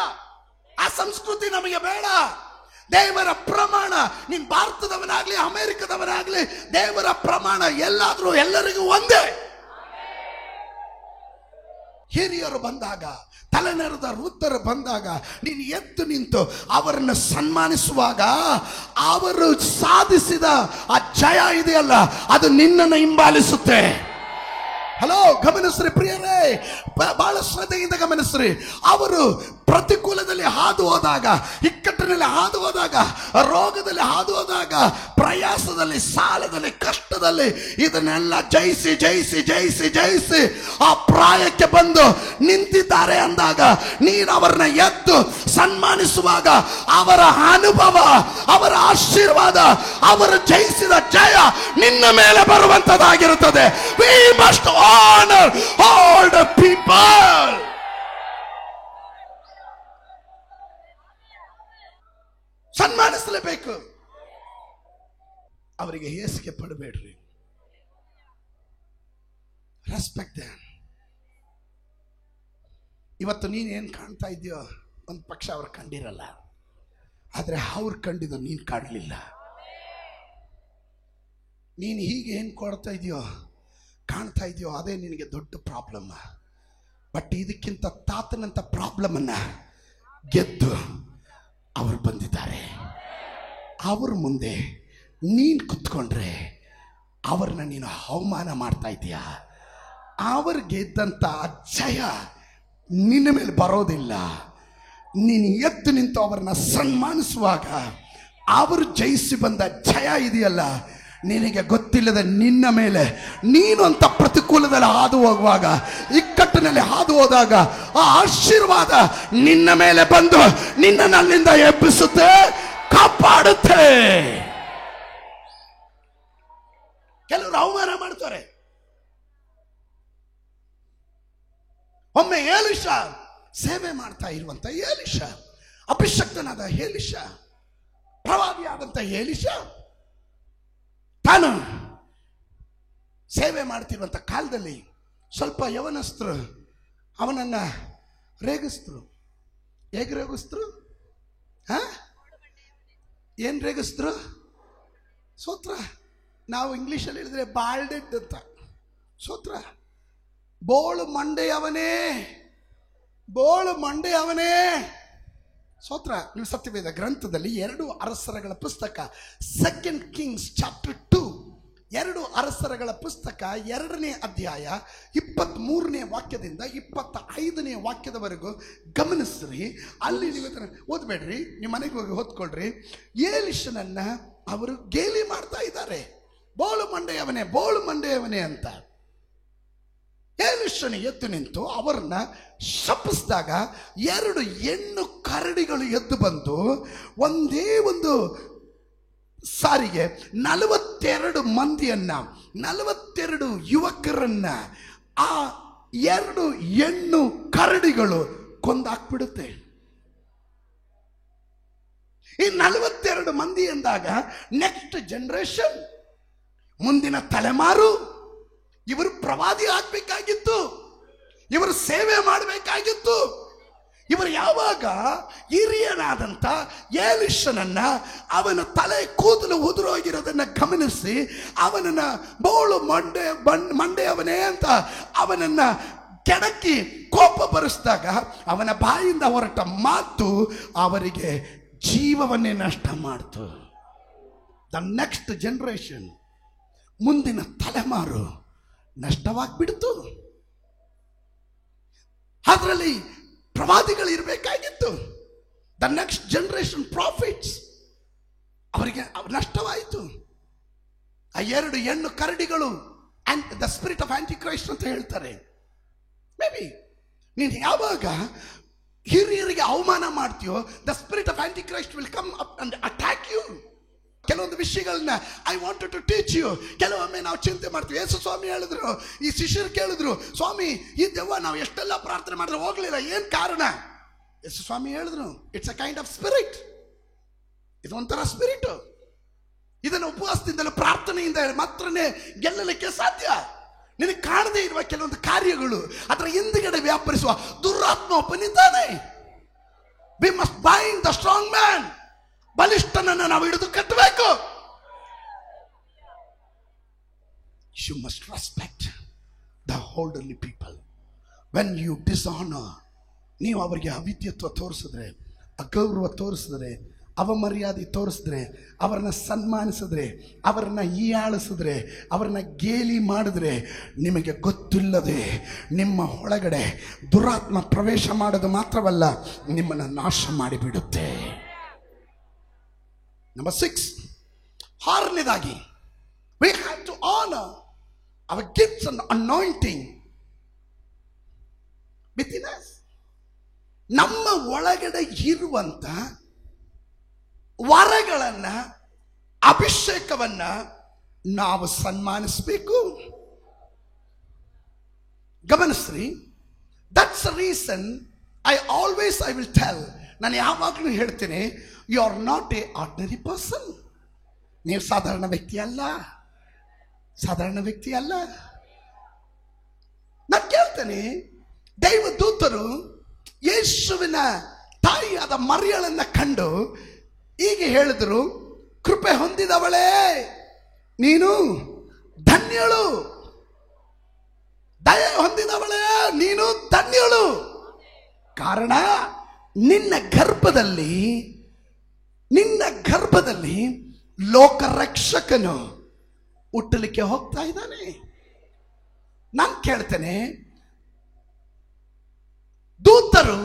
ಆ ಸಂಸ್ಕೃತಿ ನಮಗೆ ಬೇಡ. ದೇವರ ಪ್ರಮಾಣ, ನೀನ್ ಭಾರತದವನಾಗ್ಲಿ ಅಮೆರಿಕದವನಾಗ್ಲಿ, ದೇವರ ಪ್ರಮಾಣ ಎಲ್ಲಾದ್ರೂ ಎಲ್ಲರಿಗೂ ಒಂದೇ. ಹಿರಿಯರು ಬಂದಾಗ, ತಲೆನೆರೆದ ವೃದ್ಧರು ಬಂದಾಗ ನೀನು ಎದ್ದು ನಿಂತು ಅವರನ್ನು ಸನ್ಮಾನಿಸುವಾಗ ಅವರು ಸಾಧಿಸಿದ ಆ ಜಯ ಇದೆಯಲ್ಲ, ಅದು ನಿನ್ನನ್ನು ಹಿಂಬಾಲಿಸುತ್ತೆ. ಹಲೋ, ಗಮನಿಸ್ರಿ ಪ್ರಿಯರೇ, ಬಹಳ ಶ್ರದ್ಧೆಯಿಂದ ಗಮನಿಸ್ರಿ. ಅವರು ಪ್ರತಿಕೂಲದಲ್ಲಿ ಹಾದು ಹೋದಾಗ, ಇಕ್ಕಟ್ಟಿನಲ್ಲಿ ಹಾದು ಹೋದಾಗ, ರೋಗದಲ್ಲಿ ಹಾದು ಹೋದಾಗ, ಪ್ರಯಾಸದಲ್ಲಿ, ಸಾಲದಲ್ಲಿ, ಕಷ್ಟದಲ್ಲಿ, ಇದನ್ನೆಲ್ಲ ಜಯಿಸಿ ಜಯಿಸಿ ಜಯಿಸಿ ಜಯಿಸಿ ಆ ಪ್ರಾಯಕ್ಕೆ ಬಂದು ನಿಂತಿದ್ದಾರೆ ಅಂದಾಗ ನೀನು ಅವರನ್ನ ಎದ್ದು ಸನ್ಮಾನಿಸುವಾಗ ಅವರ ಅನುಭವ, ಅವರ ಆಶೀರ್ವಾದ, ಅವರು ಜಯಿಸಿದ ಜಯ ನಿನ್ನ ಮೇಲೆ ಬರುವಂತದ್ದಾಗಿರುತ್ತದೆ. We must honor all the people. ಸನ್ಮಾನಿಸಲೇಬೇಕು. ಅವರಿಗೆ ಹೇಸಿಗೆ ಪಡಬೇಡ್ರಿ. Respect them. ಇವತ್ತು ನೀನು ಏನು ಕಾಣ್ತಾ ಇದೆಯೋ ಒಂದು ಪಕ್ಷ ಅವ್ರು ಕಂಡಿರಲ್ಲ, ಆದರೆ ಅವ್ರು ಕಂಡಿದ್ದು ನೀನು ಕಾಣಲಿಲ್ಲ. ನೀನು ಹೀಗೆ ಏನು ಕೊಡ್ತಾ ಇದೆಯೋ, ಕಾಣ್ತಾ ಇದೆಯೋ, ಅದೇ ನಿನಗೆ ದೊಡ್ಡ ಪ್ರಾಬ್ಲಮ್. ಬಟ್ ಇದಕ್ಕಿಂತ ತಾತನಂತ ಪ್ರಾಬ್ಲಮ್ ಅನ್ನ ಗೆದ್ದು ಅವರು ಬಂದಿದ್ದಾರೆ. ಅವ್ರ ಮುಂದೆ ನೀನು ಕುತ್ಕೊಂಡ್ರೆ ಅವ್ರನ್ನ ನೀನು ಅವಮಾನ ಮಾಡ್ತಾ ಇದೀಯ. ಅವ್ರಿಗೆ ಇದ್ದಂಥ ಜಯ ನಿನ್ನ ಮೇಲೆ ಬರೋದಿಲ್ಲ. ನೀನು ಎದ್ದು ನಿಂತು ಅವರನ್ನ ಸನ್ಮಾನಿಸುವಾಗ ಅವರು ಜಯಿಸಿ ಬಂದ ಜಯ ಇದೆಯಲ್ಲ, ನಿನಗೆ ಗೊತ್ತಿಲ್ಲದ ನಿನ್ನ ಮೇಲೆ, ನೀನು ಅಂತ ಪ್ರತಿಕೂಲದಲ್ಲಿ ಹಾದು ಹೋಗುವಾಗ, ಇಕ್ಕಟ್ಟಿನಲ್ಲಿ ಹಾದು ಹೋದಾಗ ಆ ಆಶೀರ್ವಾದ ನಿನ್ನ ಮೇಲೆ ಬಂದು ನಿನ್ನನ್ನು ಅಲ್ಲಿಂದ ಎಬ್ಬಿಸುತ್ತೆ, ಕಾಪಾಡುತ್ತೆ. ಕೆಲವರು ಅವಮಾನ ಮಾಡ್ತಾರೆ. ಒಮ್ಮೆ ಎಲೀಷ, ಸೇವೆ ಮಾಡ್ತಾ ಇರುವಂತ ಎಲೀಷ, ಅಭಿಷಕ್ತನಾದ ಎಲೀಷ, ಪ್ರವಾದಿಯಾದಂತ ಎಲೀಷ, ತಾನು ಸೇವೆ ಮಾಡ್ತಿರುವಂಥ ಕಾಲದಲ್ಲಿ ಸ್ವಲ್ಪ ಯವನಸ್ಥರು ಅವನನ್ನು ರೇಗಿಸ್ತರು. ಹೇಗೆ ರೇಗಿಸ್ತರು? ಏನು ರೇಗಿಸ್ತರು? ಸೋತ್ರ. ನಾವು ಇಂಗ್ಲೀಷಲ್ಲಿ ಹೇಳಿದ್ರೆ ಬಾಲ್ಡೆಡ್ ಅಂತ. ಸೋತ್ರ. ಬೋಳು ಮಂಡೆಯವನೇ, ಬೋಳು ಮಂಡೆಯವನೇ. ಸ್ತೋತ್ರ. ನೀವು ಸತ್ಯವೇದ ಗ್ರಂಥದಲ್ಲಿ 2 ಅರಸರಗಳ ಪುಸ್ತಕ, 2 Kings ಚಾಪ್ಟರ್ 2, 2 ಅರಸರಗಳ ಪುಸ್ತಕ 2ನೇ ಅಧ್ಯಾಯ 23ನೇ ವಾಕ್ಯದಿಂದ 25ನೇ ವಾಕ್ಯದವರೆಗೂ ಗಮನಿಸ್ರಿ. ಅಲ್ಲಿ ನೀವು ಓದ್ಬೇಡ್ರಿ, ನಿಮ್ಮ ಮನೆಗೆ ಹೋಗಿ ಓದ್ಕೊಳ್ರಿ. ಎಲೀಷನನ್ನ ಅವರು ಗೇಲಿ ಮಾಡ್ತಾ ಇದ್ದಾರೆ, ಬೋಳು ಮಂಡೆಯವನೇ, ಬೋಳು ಮಂಡೆಯವನೇ ಅಂತ. ಎಲೀಷನ ಎದ್ದು ನಿಂತು ಅವರನ್ನ ಶಪಿಸಿದಾಗ 2 ಹೆಣ್ಣು ಕರಡಿಗಳು ಎದ್ದು ಬಂದು ಒಂದೇ ಒಂದು ಸಾರಿಗೆ 42 ಮಂದಿಯನ್ನ, 42 ಯುವಕರನ್ನ ಆ 2 ಹೆಣ್ಣು ಕರಡಿಗಳು ಕೊಂದಾಕ್ಬಿಡುತ್ತೆ. ಈ 42 ಮಂದಿ ಎಂದಾಗ ನೆಕ್ಸ್ಟ್ ಜನರೇಷನ್, ಮುಂದಿನ ತಲೆಮಾರು, ಇವರು ಪ್ರವಾದಿ ಆಗ್ಬೇಕಾಗಿತ್ತು, ಇವರು ಸೇವೆ ಮಾಡಬೇಕಾಗಿತ್ತು. ಇವರು ಯಾವಾಗ ಹಿರಿಯನಾದಂಥ ಎಲೀಷನನ್ನ ಅವನ ತಲೆ ಕೂದಲು ಉದುರೋಗಿರೋದನ್ನ ಗಮನಿಸಿ ಅವನನ್ನ ಬೋಳು ಮಂಡೆಯವನೇ ಅಂತ ಅವನನ್ನ ಕೆಣಕಿ ಕೋಪ ಬರಿಸಿದಾಗ ಅವನ ಬಾಯಿಂದ ಹೊರಟ ಮಾತು ಅವರಿಗೆ ಜೀವವನ್ನೇ ನಷ್ಟ ಮಾಡ್ತು. ದ ನೆಕ್ಸ್ಟ್ ಜನರೇಷನ್, ಮುಂದಿನ ತಲೆಮಾರು ನಷ್ಟವಾಗ್ಬಿಡ್ತು. ಅದರಲ್ಲಿ ಪ್ರವಾದಿಗಳು ಇರಬೇಕಾಗಿತ್ತು. ದ ನೆಕ್ಸ್ಟ್ ಜನರೇಷನ್ ಪ್ರಾಫಿಟ್ಸ್, ಅವರಿಗೆ ನಷ್ಟವಾಯಿತು. ಆ 2 ಹೆಣ್ಣು ಕರಡಿಗಳು the spirit of Antichrist ಅಂತ ಹೇಳ್ತಾರೆ. ಮೇ ಬಿ ನೀನು ಯಾವಾಗ ಹಿರಿಯರಿಗೆ ಅವಮಾನ ಮಾಡ್ತೀಯೋ, the spirit of Antichrist will come up and attack you. ಕೆಲವೊಂದು ವಿಷಯಗಳನ್ನ I wanted to teach you. ಕೆಲವೊಮ್ಮೆ ನಾವು ಚಿಂತೆ ಮಾಡ್ತೀವಿ. ಯೇಸು ಸ್ವಾಮಿ ಹೇಳಿದ್ರು, ಈ ಶಿಷ್ಯರು ಕೇಳಿದ್ರು, ಸ್ವಾಮಿ ಈ ದೆವ್ವ ನಾವು ಎಷ್ಟೆಲ್ಲ ಪ್ರಾರ್ಥನೆ ಮಾಡಿದ್ರೆ ಹೋಗ್ಲಿಲ್ಲ, ಏನ್ ಕಾರಣ? ಯೇಸು ಸ್ವಾಮಿ ಹೇಳಿದ್ರು, it's a kind of spirit. ಇದು ಒಂಥರ ಸ್ಪಿರಿಟ್. ಇದನ್ನು ಉಪವಾಸದಿಂದಲೂ ಪ್ರಾರ್ಥನೆಯಿಂದ ಮಾತ್ರನೇ ಗೆಲ್ಲಲಿಕ್ಕೆ ಸಾಧ್ಯ. ನಿನಗೆ ಕಾಣದೇ ಇರುವ ಕೆಲವೊಂದು ಕಾರ್ಯಗಳು ಅದರ ಹಿಂದುಗಡೆ ವ್ಯಾಪರಿಸುವ ದುರಾತ್ಮ ಒಬ್ಬನಿದ್ದಾನೆ. We must bind the strong man. ಬಲಿಷ್ಠನನ್ನು ನಾವು ಹಿಡಿದು ಕಟ್ಟಬೇಕು. You must respect the elderly people. When you dishonour, ನೀವು ಅವರಿಗೆ ಅವಿದ್ಯತ್ವ ತೋರಿಸಿದ್ರೆ, ಅಗೌರವ ತೋರಿಸಿದ್ರೆ, ಅವಮರ್ಯಾದೆ ತೋರಿಸಿದ್ರೆ, ಅವರನ್ನ ಸನ್ಮಾನಿಸಿದ್ರೆ, ಅವರನ್ನ ಹೀಯಾಳಿಸಿದ್ರೆ, ಅವರನ್ನ ಗೇಲಿ ಮಾಡಿದ್ರೆ, ನಿಮಗೆ ಗೊತ್ತಿಲ್ಲದೆ ನಿಮ್ಮ ಒಳಗಡೆ ದುರಾತ್ಮ ಪ್ರವೇಶ ಮಾಡೋದು ಮಾತ್ರವಲ್ಲ, ನಿಮ್ಮನ್ನು ನಾಶ ಮಾಡಿಬಿಡುತ್ತೆ. ನಂಬರ್ 6, 6ನೇದಾಗಿ, we have to honor our gifts and anointing within us. ನಮ್ಮ ಒಳಗಡೆ ಇರುವಂತ ವರಗಳನ್ನ, ಅಭಿಷೇಕವನ್ನ ನಾವು ಸನ್ಮಾನಿಸಬೇಕು. ಗಮನಿಸ್ರಿ, that's a reason I will tell, ನಾನು ಯಾವಾಗಲೂ ಹೇಳ್ತೀನಿ, you are not a ordinary person. ನೀವು ಸಾಧಾರಣ ವ್ಯಕ್ತಿ ಅಲ್ಲ, ಸಾಧಾರಣ ವ್ಯಕ್ತಿ ಅಲ್ಲ. ನಾನು ಕೇಳ್ತೇನೆ, ದೈವದೂತರು ಯೇಸುವಿನ ತಾಯಿಯಾದ ಮರಿಯಳನ್ನ ಕಂಡು ಹೀಗೆ ಹೇಳಿದ್ರು, ಕೃಪೆ ಹೊಂದಿದವಳೇ ನೀನು ಧನ್ಯಳು, ದಯೆ ಹೊಂದಿದವಳೇ ನೀನು ಧನ್ಯಳು. ಕಾರಣ ನಿನ್ನ ಗರ್ಭದಲ್ಲಿ ಲೋಕ ರಕ್ಷಕನು ಹುಟ್ಟಲಿಕ್ಕೆ ಹೋಗ್ತಾ ಇದ್ದಾನೆ. ನಾನು ಕೇಳ್ತೇನೆ, ದೂತರು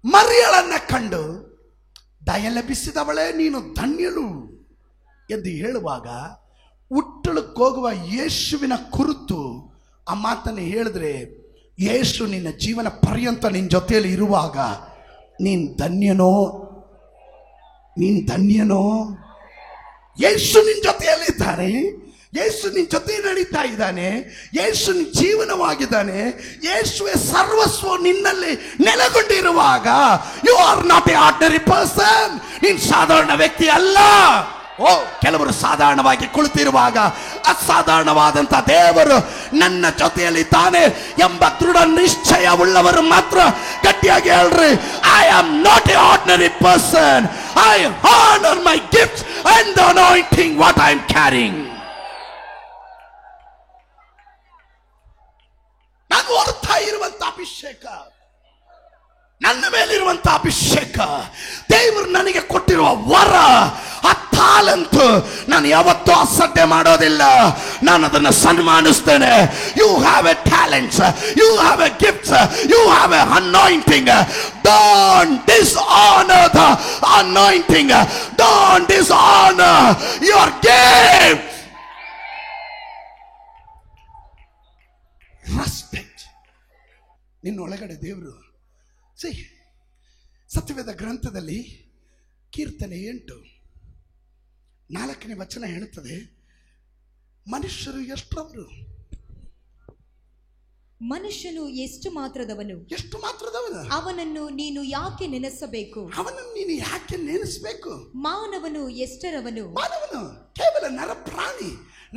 ಮರಿಯಳನ್ನ ಕಂಡು ದಯ ಲಭಿಸಿದವಳೇ ನೀನು ಧನ್ಯಳು ಎಂದು ಹೇಳುವಾಗ, ಹುಟ್ಟಲಿಕ್ಕೆ ಹೋಗುವ ಯೇಸುವಿನ ಕುರಿತು ಆ ಮಾತನ್ನು ಹೇಳಿದ್ರೆ, ಯೇಸು ನಿನ್ನ ಜೀವನ ಪರ್ಯಂತ ನಿನ್ನ ಜೊತೆಯಲ್ಲಿ ಇರುವಾಗ ನೀನು ಧನ್ಯನೋ, ನೀನು ಧನ್ಯನೋ. ಯೇಸು ನಿನ್ನ ಜೊತೆಯಲ್ಲಿದ್ದಾನೆ, ಯೇಸು ನಿನ್ನ ಜೊತೆ ನಡೀತಾ ಇದ್ದಾನೆ, ಯೇಸು ನಿನ್ನ ಜೀವನವಾಗಿದ್ದಾನೆ, ಯೇಸುವೆ ಸರ್ವಸ್ವ ನಿನ್ನಲ್ಲಿ ನೆಲೆಗೊಂಡಿರುವಾಗ, you are not a ordinary person. ನೀನು ಸಾಧಾರಣ ವ್ಯಕ್ತಿ ಅಲ್ಲ. ಕೆಲವರು ಸಾಧಾರಣವಾಗಿ ಕುಳಿತಿರುವಾಗ ಅಸಾಧಾರಣವಾದಂತ ದೇವರು ನನ್ನ ಜೊತೆಯಲ್ಲಿದ್ದಾನೆ ಎಂಬ ದೃಢ ನಿಶ್ಚಯವುಳ್ಳವರು ಮಾತ್ರ ಗಟ್ಟಿಯಾಗಿ ಹೇಳ್ರಿ, I am not a ordinary person. I honour my gifts and the anointing what I am carrying. ನಾನು ಹೊರತಾ ಇರುವಂತ ಅಭಿಷೇಕ, ನನ್ನ ಮೇಲಿರುವಂತ ಅಭಿಷೇಕ, ದೇವರು ನನಗೆ ಕೊಟ್ಟಿರುವ ವರ, ಆ ತಾಲಂತು ನಾನು ಯಾವತ್ತೂ ಅಸಡ್ಡೆ ಮಾಡೋದಿಲ್ಲ. ನಾನು ಅದನ್ನು ಸನ್ಮಾನಿಸ್ತೇನೆ. You have a talents, you have a gifts, you have a anointing. Don't dishonour the anointing, don't dishonour your gift. Respect. ನಿನ್ನೊಳಗಡೆ ದೇವರು ಸತ್ಯವೇದ ಗ್ರಂಥದಲ್ಲಿ ಕೀರ್ತನೆ 8:4 ವಚನ ಹೇಳುತ್ತದೆ, ಮನುಷ್ಯರು ಎಷ್ಟರವರು? ಮನುಷ್ಯನು ಎಷ್ಟು ಮಾತ್ರದವನು, ಎಷ್ಟು ಮಾತ್ರದವನು? ಅವನನ್ನು ನೀನು ಯಾಕೆ ನೆನೆಸಬೇಕು? ಅವನನ್ನು ನೀನು ಯಾಕೆ ನೆನೆಸಬೇಕು? ಮಾನವನು ಎಷ್ಟರವನು? ಮಾನವನು ಕೇವಲ ನರ ಪ್ರಾಣಿ,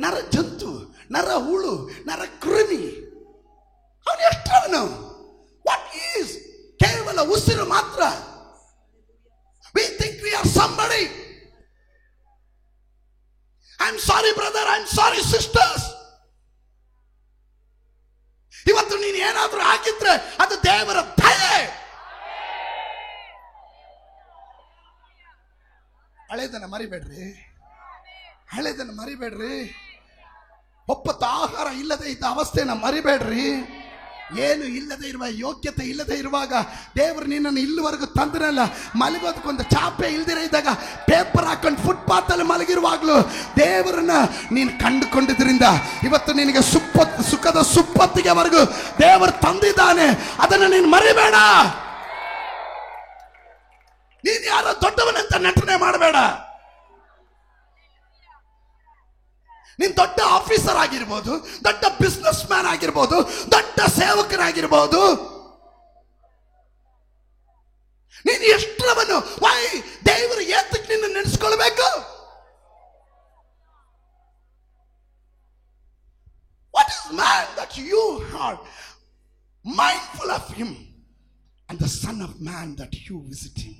ನರ ಜಂತು, ನರ ಹುಳು, ನರ ಕೃಮಿ. ಅವನು ಎಷ್ಟರವನು? What is? ಕೇವಲ ಉಸಿರು ಮಾತ್ರ. We think we are somebody. I'm sorry brother, I'm sorry sisters. ಇವತ್ತು ನೀನು ಏನಾದ್ರೂ ಹಾಕಿದ್ರೆ ಅದು ದೇವರ ದಯೆ. ಹಳೆದನ್ನ ಮರಿಬೇಡ್ರಿ, ಹಳೆದನ್ನ ಮರಿಬೇಡ್ರಿ. ಒಪ್ಪತ್ತ ಆಹಾರ ಇಲ್ಲದೆ ಇದ್ದ ಅವಸ್ಥೆನ ಮರಿಬೇಡ್ರಿ. ಏನು ಇಲ್ಲದೆ ಇರುವ, ಯೋಗ್ಯತೆ ಇಲ್ಲದೆ ಇರುವಾಗ ದೇವರು ನಿನ್ನನ್ನು ಇಲ್ಲಿವರೆಗೂ ತಂದ್ರಲ್ಲ. ಮಲಗೋದಕ್ಕೊಂದು ಚಾಪೆ ಇಲ್ದಿರ ಇದ್ದಾಗ ಪೇಪರ್ ಹಾಕೊಂಡು ಫುಟ್ಪಾತ್ ಅಲ್ಲಿ ಮಲಗಿರುವಾಗ್ಲೂ ದೇವರನ್ನ ನೀನು ಕಂಡುಕೊಂಡಿದ್ರಿಂದ ಇವತ್ತು ನಿನಗೆ ಸುಖದ ಸುಪ್ಪತ್ತಿಗೆವರೆಗೂ ದೇವರು ತಂದಿದ್ದಾನೆ. ಅದನ್ನು ನೀನು ಮರಿಬೇಡ. ನೀನು ಯಾರೋ ದೊಡ್ಡವನಂತ ನಟನೆ ಮಾಡಬೇಡ. ನೀನು ದೊಡ್ಡ ಆಫೀಸರ್ ಆಗಿರ್ಬೋದು, ದೊಡ್ಡ ಬಿಸ್ನೆಸ್ ಮ್ಯಾನ್ ಆಗಿರ್ಬೋದು, ದೊಡ್ಡ ಸೇವಕರಾಗಿರ್ಬೋದು, ನೀನು ಎಷ್ಟರವನು? ದೇವರು ಏತಕ್ಕೆ ನಿನ್ನ ನೆನೆಸ್ಕೊಳ್ಬೇಕು? heart, mindful of him and the Son of Man that you visit him.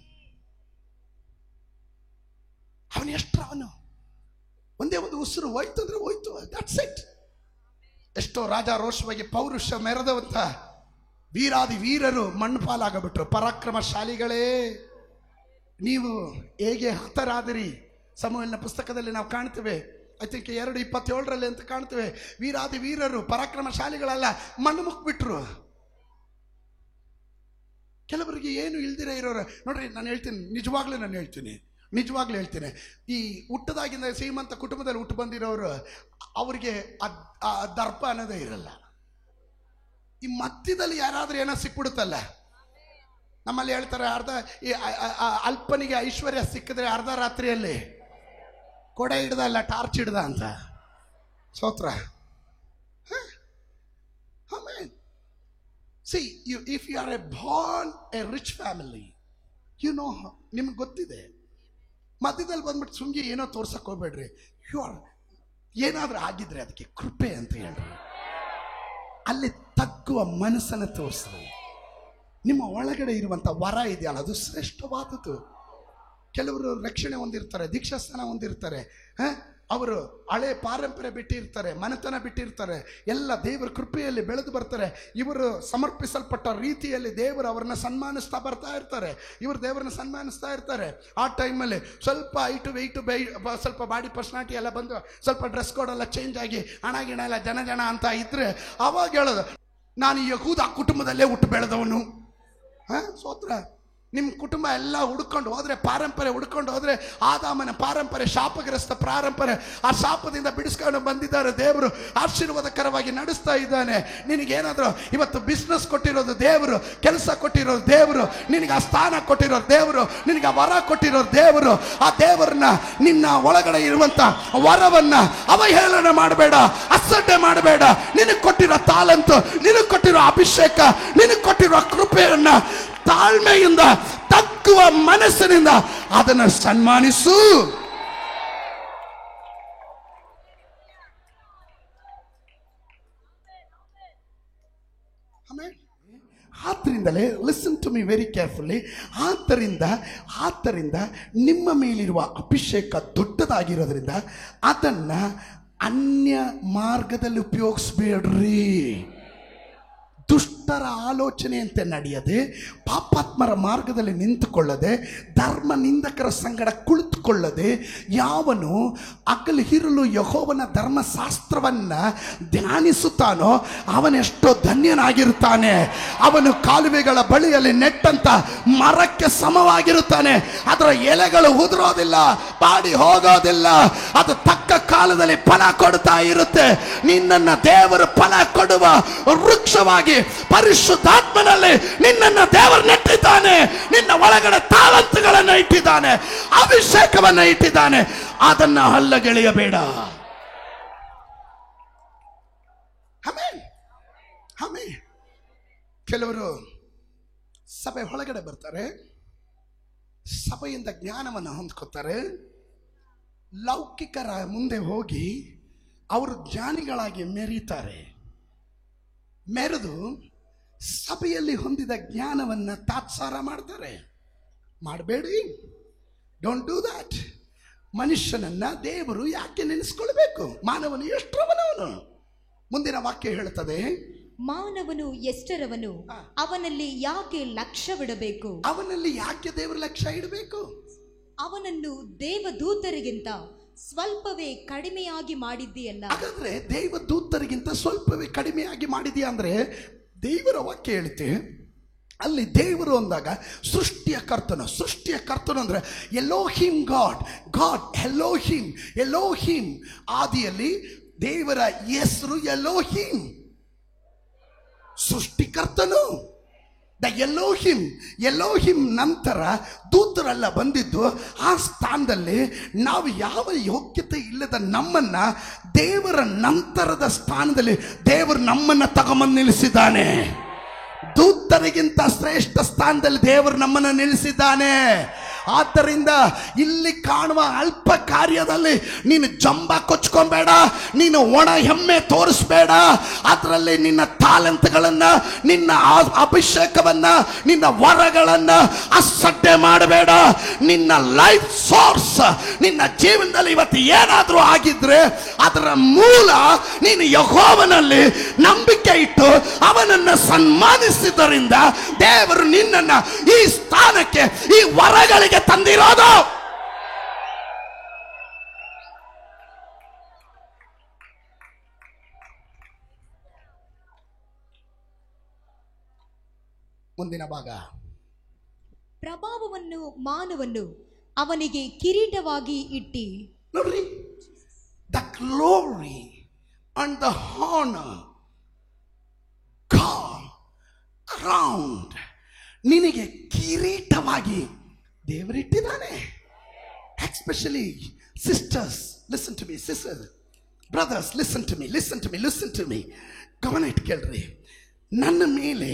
ಅವನು ಎಷ್ಟರವನು, ಒಂದೇ ಒಂದು ಉಸಿರು ಹೋಯ್ತು ಅಂದ್ರೆ ಹೋಯ್ತು, ದಟ್ಸ್ ಇಟ್. ಎಷ್ಟೋ ರಾಜಾರೋಷವಾಗಿ ಪೌರುಷ ಮೆರೆದವಂತ ವೀರಾದಿ ವೀರರು ಮಣ್ಣು ಪಾಲಾಗಬಿಟ್ರು. ಪರಾಕ್ರಮಶಾಲಿಗಳೇ, ನೀವು ಹೇಗೆ ಹತರಾದಿರಿ. ಸಮುವೇಲನ ಪುಸ್ತಕದಲ್ಲಿ ನಾವು ಕಾಣ್ತೇವೆ, ಐ ಥಿಂಕ್ 2:27 ಅಂತ ಕಾಣ್ತೇವೆ. ವೀರಾದಿ ವೀರರು ಪರಾಕ್ರಮಶಾಲಿಗಳಲ್ಲ, ಮಣ್ಣು ಮುಕ್ಬಿಟ್ರು. ಕೆಲವರಿಗೆ ಏನು ಇಲ್ದಿರ ಇರೋರು ನೋಡ್ರಿ, ನಾನು ಹೇಳ್ತೀನಿ, ನಿಜವಾಗ್ಲೂ ಹೇಳ್ತೀನಿ, ಈ ಹುಟ್ಟದಾಗಿಂದ ಶ್ರೀಮಂತ ಕುಟುಂಬದಲ್ಲಿ ಹುಟ್ಟು ಬಂದಿರೋರು ಅವ್ರಿಗೆ ದರ್ಪ ಅನ್ನೋದೇ ಇರಲ್ಲ. ಈ ಮಧ್ಯದಲ್ಲಿ ಯಾರಾದ್ರೂ ಏನೋ ಸಿಕ್ಬಿಡುತ್ತಲ್ಲ, ನಮ್ಮಲ್ಲಿ ಹೇಳ್ತಾರೆ ಈ ಅಲ್ಪನಿಗೆ ಐಶ್ವರ್ಯ ಸಿಕ್ಕಿದ್ರೆ ಅರ್ಧ ರಾತ್ರಿಯಲ್ಲಿ ಕೊಡೆ ಹಿಡ್ದ ಅಲ್ಲ ಟಾರ್ಚ್ ಹಿಡ್ದ ಅಂತ. ಸ್ತೋತ್ರ. See, if you are born a rich family, you know, ನಿಮ್ಗೆ ಗೊತ್ತಿದೆ. ಮಧ್ಯದಲ್ಲಿ ಬಂದ್ಬಿಟ್ಟು ಸುಮ್ಗೆ ಏನೋ ತೋರ್ಸಕ್ ಹೋಗ್ಬೇಡ್ರಿ. ಏನಾದ್ರೂ ಆಗಿದ್ರೆ ಅದಕ್ಕೆ ಕೃಪೆ ಅಂತ ಹೇಳ್ರಿ. ಅಲ್ಲಿ ತಗ್ಗುವ ಮನಸ್ಸನ್ನು ತೋರಿಸ್ರಿ. ನಿಮ್ಮ ಒಳಗಡೆ ಇರುವಂತ ವರ ಇದೆಯಲ್ಲ, ಅದು ಶ್ರೇಷ್ಠವಾದದ್ದು. ಕೆಲವರು ರಕ್ಷಣೆ ಹೊಂದಿರ್ತಾರೆ, ದೀಕ್ಷಾಸ್ಥಾನ ಹೊಂದಿರ್ತಾರೆ, ಅವರು ಹಳೆ ಪಾರಂಪರೆ ಬಿಟ್ಟಿರ್ತಾರೆ, ಮನೆತನ ಬಿಟ್ಟಿರ್ತಾರೆ, ಎಲ್ಲ ದೇವರ ಕೃಪೆಯಲ್ಲಿ ಬೆಳೆದು ಬರ್ತಾರೆ. ಇವರು ಸಮರ್ಪಿಸಲ್ಪಟ್ಟ ರೀತಿಯಲ್ಲಿ ದೇವರು ಅವರನ್ನ ಸನ್ಮಾನಿಸ್ತಾ ಬರ್ತಾ ಇರ್ತಾರೆ, ಇವರು ದೇವರನ್ನ ಸನ್ಮಾನಿಸ್ತಾ ಇರ್ತಾರೆ. ಆ ಟೈಮಲ್ಲಿ ಸ್ವಲ್ಪ ವೆಯ್ಟು ಸ್ವಲ್ಪ ಬಾಡಿ ಪರ್ಸನಾಲಿಟಿ ಎಲ್ಲ ಬಂದು ಸ್ವಲ್ಪ ಡ್ರೆಸ್ ಕೋಡ್ ಎಲ್ಲ ಚೇಂಜ್ ಆಗಿ ಹಣ ಗಿಣ ಎಲ್ಲ ಜನ ಅಂತ ಇದ್ರೆ ಅವಾಗ ಹೇಳೋದು, ನಾನು ಯಹೂದ ಕುಟುಂಬದಲ್ಲೇ ಹುಟ್ಟು ಬೆಳೆದವನು. ಸ್ತೋತ್ರ. ನಿಮ್ಮ ಕುಟುಂಬ ಎಲ್ಲ ಹುಡ್ಕೊಂಡು ಹೋದ್ರೆ, ಪಾರಂಪರೆ ಹುಡ್ಕೊಂಡು ಹೋದ್ರೆ, ಆದಾಮನ ಪಾರಂಪರೆ ಶಾಪಗ್ರಸ್ತ ಪಾರಂಪರೆ, ಆ ಶಾಪದಿಂದ ಬಿಡಿಸ್ಕೊಂಡು ಬಂದಿದ್ದಾರೆ. ದೇವರು ಆಶೀರ್ವಾದಕರವಾಗಿ ನಡೆಸ್ತಾ ಇದ್ದಾನೆ. ನಿನಗೇನಾದರೂ ಇವತ್ತು ಬಿಸ್ನೆಸ್ ಕೊಟ್ಟಿರೋದು ದೇವರು, ಕೆಲಸ ಕೊಟ್ಟಿರೋದು ದೇವರು, ನಿನಗೆ ಆ ಸ್ಥಾನ ಕೊಟ್ಟಿರೋದು ದೇವರು, ನಿನಗೆ ಆ ವರ ಕೊಟ್ಟಿರೋದು ದೇವರು. ಆ ದೇವರನ್ನ, ನಿನ್ನ ಒಳಗಡೆ ಇರುವಂತ ವರವನ್ನ ಅವಹೇಳನ ಮಾಡಬೇಡ, ಅಸಡ್ಡೆ ಮಾಡಬೇಡ. ನಿನಗೆ ಕೊಟ್ಟಿರೋ ತಾಲಂತು, ನಿನಗೆ ಕೊಟ್ಟಿರೋ ಅಭಿಷೇಕ, ನಿನಗೆ ಕೊಟ್ಟಿರೋ ಕೃಪೆಯನ್ನ ತಾಳ್ಮೆಯಿಂದ, ತಗ್ಗುವ ಮನಸ್ಸಿನಿಂದ ಅದನ್ನು ಸನ್ಮಾನಿಸು. ಆದ್ದರಿಂದಲೇ listen to me very carefully. ಆದ್ದರಿಂದ ನಿಮ್ಮ ಮೇಲಿರುವ ಅಭಿಷೇಕ ದೊಡ್ಡದಾಗಿರೋದ್ರಿಂದ ಅದನ್ನ ಅನ್ಯ ಮಾರ್ಗದಲ್ಲಿ ಉಪಯೋಗಿಸ್ಬೇಡ್ರಿ. ದುಷ್ಟರ ಆಲೋಚನೆಯಂತೆ ನಡೆಯದೆ, ಪಾಪಾತ್ಮರ ಮಾರ್ಗದಲ್ಲಿ ನಿಂತುಕೊಳ್ಳದೆ, ಧರ್ಮ ನಿಂದಕರ ಸಂಗಡ ಕುಳಿತುಕೊಳ್ಳದೆ, ಯಾವನು ಹಗಲು ಇರಲು ಯೆಹೋವನ ಧರ್ಮಶಾಸ್ತ್ರವನ್ನ ಧ್ಯಾನಿಸುತ್ತಾನೋ ಅವನೆಷ್ಟೋ ಧನ್ಯನಾಗಿರುತ್ತಾನೆ. ಅವನು ಕಾಲುವೆಗಳ ಬಳಿಯಲ್ಲಿ ನೆಟ್ಟಂತ ಮರಕ್ಕೆ ಸಮವಾಗಿರುತ್ತಾನೆ. ಅದರ ಎಲೆಗಳು ಉದುರೋದಿಲ್ಲ, ಬಾಡಿ ಹೋಗೋದಿಲ್ಲ, ಅದು ತಕ್ಕ ಕಾಲದಲ್ಲಿ ಫಲ ಕೊಡ್ತಾ ಇರುತ್ತೆ. ನಿನ್ನನ್ನ ದೇವರು ಫಲ ಕೊಡುವ ವೃಕ್ಷವಾಗಿ ಪರಿಶುದ್ಧಾತ್ಮನಲ್ಲಿ ನಿನ್ನನ್ನು ದೇವರು ನೆಟ್ಟಿದ್ದಾನೆ. ನಿನ್ನ ಒಳಗಡೆ ತಾಳಂತುಗಳನ್ನು ಇಟ್ಟಿದ್ದಾನೆ, ಅಭಿಷೇಕವನ್ನ ಇಟ್ಟಿದ್ದಾನೆ. ಅದನ್ನ ಹಲ್ಲಗೆಳೆಯಬೇಡ. ಕೆಲವರು ಸಭೆ ಒಳಗಡೆ ಬರ್ತಾರೆ, ಸಭೆಯಿಂದ ಜ್ಞಾನವನ್ನು ಹೊಂದ್ಕೋತಾರೆ, ಲೌಕಿಕರ ಮುಂದೆ ಹೋಗಿ ಅವರು ಜ್ಞಾನಿಗಳಾಗಿ ಮೆರೀತಾರೆ. ಮೆರೆದು ಸಭೆಯಲ್ಲಿ ಹೊಂದಿದ ಜ್ಞಾನವನ್ನು ತಾತ್ಸಾರ ಮಾಡ್ತಾರೆ. ಮಾಡಬೇಡಿ, ಡೋಂಟ್ ಡೂ ದ್ಯಾಟ್. ಮನುಷ್ಯನನ್ನ ದೇವರು ಯಾಕೆ ನೆನೆಸ್ಕೊಳ್ಬೇಕು? ಮಾನವನು ಎಷ್ಟರವನವನು? ಮುಂದಿನ ವಾಕ್ಯ ಹೇಳುತ್ತದೆ, ಮಾನವನು ಎಷ್ಟರವನು, ಅವನಲ್ಲಿ ಯಾಕೆ ಲಕ್ಷ್ಯವಿಡಬೇಕು? ಅವನಲ್ಲಿ ಯಾಕೆ ದೇವರು ಲಕ್ಷ್ಯ ಇಡಬೇಕು? ಅವನನ್ನು ದೇವದೂತರಿಗಿಂತ ಸ್ವಲ್ಪವೇ ಕಡಿಮೆಯಾಗಿ ಮಾಡಿದ್ದೀಯಲ್ಲ. ಹಾಗಾದ್ರೆ ದೇವದೂತರಿಗಿಂತ ಸ್ವಲ್ಪವೇ ಕಡಿಮೆಯಾಗಿ ಮಾಡಿದೀಯ ಅಂದ್ರೆ ದೇವರ ವಾಕ್ಯ ಹೇಳುತ್ತೆ, ಅಲ್ಲಿ ದೇವರು ಅಂದಾಗ ಸೃಷ್ಟಿಯ ಕರ್ತನು ಅಂದ್ರೆ ಎಲೋಹಿಮ್, ಗಾಡ್ ಎಲೋಹಿಮ್. ಆದಿಯಲ್ಲಿ ದೇವರ ಹೆಸರು ಎಲೋಹಿಮ್, ಸೃಷ್ಟಿಕರ್ತನು. ದ ಎಲೋಹಿಮ್ ನಂತರ ದೂತರೆಲ್ಲ ಬಂದಿದ್ದು. ಆ ಸ್ಥಾನದಲ್ಲಿ ನಾವು ಯಾವ ಯೋಗ್ಯತೆ ಇಲ್ಲದ ನಮ್ಮನ್ನ ದೇವರ ನಂತರದ ಸ್ಥಾನದಲ್ಲಿ ದೇವರು ನಮ್ಮನ್ನ ತಗೊಂಬಂದು ನಿಲ್ಲಿಸಿದ್ದಾನೆ. ದೂತರಿಗಿಂತ ಶ್ರೇಷ್ಠ ಸ್ಥಾನದಲ್ಲಿ ದೇವರು ನಮ್ಮನ್ನು ನಿಲ್ಲಿಸಿದ್ದಾನೆ. ಆದ್ದರಿಂದ ಇಲ್ಲಿ ಕಾಣುವ ಅಲ್ಪ ಕಾರ್ಯದಲ್ಲಿ ನೀನು ಜಂಬ ಕೊಚ್ಕೊಬೇಡ, ನೀನು ಒಣ ಹೆಮ್ಮೆ ತೋರಿಸ್ಬೇಡ. ಅದರಲ್ಲಿ ನಿನ್ನ ಟ್ಯಾಲೆಂಟ್ಗಳನ್ನ, ನಿನ್ನ ಅಭಿಷೇಕವನ್ನ, ನಿನ್ನ ವರಗಳನ್ನ ಅಸಡ್ಡೆ ಮಾಡಬೇಡ. ನಿನ್ನ ಲೈಫ್ ಸೋರ್ಸ್, ನಿನ್ನ ಜೀವನದಲ್ಲಿ ಇವತ್ತು ಏನಾದರೂ ಆಗಿದ್ರೆ ಅದರ ಮೂಲ ನೀನು ಯೆಹೋವನಲ್ಲಿ ನಂಬಿಕೆ ಇಟ್ಟು ಅವನನ್ನು ಸನ್ಮಾನಿಸಿದ್ದರಿಂದ ದೇವರು ನಿನ್ನನ್ನ ಈ ಸ್ಥಾನಕ್ಕೆ, ಈ ವರಗಳಿಗೆ ತಂದಿರೋದು. ಮುಂದಿನ ಭಾಗ, ಪ್ರಭಾವವನ್ನು ಮಾನವನ್ನು ಅವನಿಗೆ ಕಿರೀಟವಾಗಿ ಇಟ್ಟಿ. ನೋಡ್ರಿ, the glory and the honour God crowned, ನಿನಗೆ ಕಿರೀಟವಾಗಿ ದೇವರಿಟ್ಟಿದ್ದಾನೆ. Especially sisters, listen to me. Sister, brothers, listen to me, listen to me, listen to me. ಗಮನ ಇಟ್ಟು ಕೇಳ್ರಿ. ನನ್ನ ಮೇಲೆ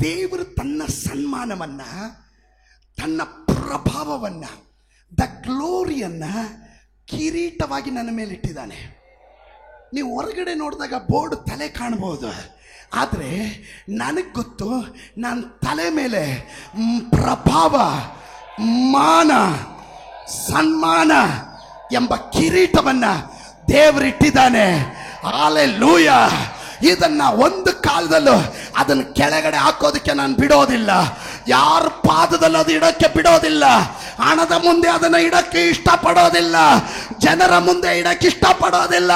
ದೇವರು ತನ್ನ ಸನ್ಮಾನವನ್ನ, ತನ್ನ ಪ್ರಭಾವವನ್ನ, ದ ಗ್ಲೋರಿಯನ್ನ ಕಿರೀಟವಾಗಿ ನನ್ನ ಮೇಲೆ ಇಟ್ಟಿದ್ದಾನೆ. ನೀವು ಹೊರಗಡೆ ನೋಡಿದಾಗ ಬೋರ್ಡ್ ತಲೆ ಕಾಣಬಹುದು, ಆದರೆ ನನಗೆ ಗೊತ್ತು ನನ್ನ ತಲೆ ಮೇಲೆ ಪ್ರಭಾವ, ಮಾನ, ಸನ್ಮಾನ ಎಂಬ ಕಿರೀಟವನ್ನ ದೇವರಿಟ್ಟಿದ್ದಾನೆ. ಹಲ್ಲೆಲೂಯ. ಇದನ್ನ ಒಂದು ಕಾಲದಲ್ಲೂ ಅದನ್ನು ಕೆಳಗಡೆ ಹಾಕೋದಕ್ಕೆ ನಾನು ಬಿಡೋದಿಲ್ಲ. ಯಾರ ಪಾದದಲ್ಲಿ ಅದು ಇಡಕ್ಕೆ ಬಿಡೋದಿಲ್ಲ. ಹಣದ ಮುಂದೆ ಅದನ್ನು ಇಡಕ್ಕೆ ಇಷ್ಟಪಡೋದಿಲ್ಲ. ಜನರ ಮುಂದೆ ಇಡಕ್ಕೆ ಇಷ್ಟಪಡೋದಿಲ್ಲ.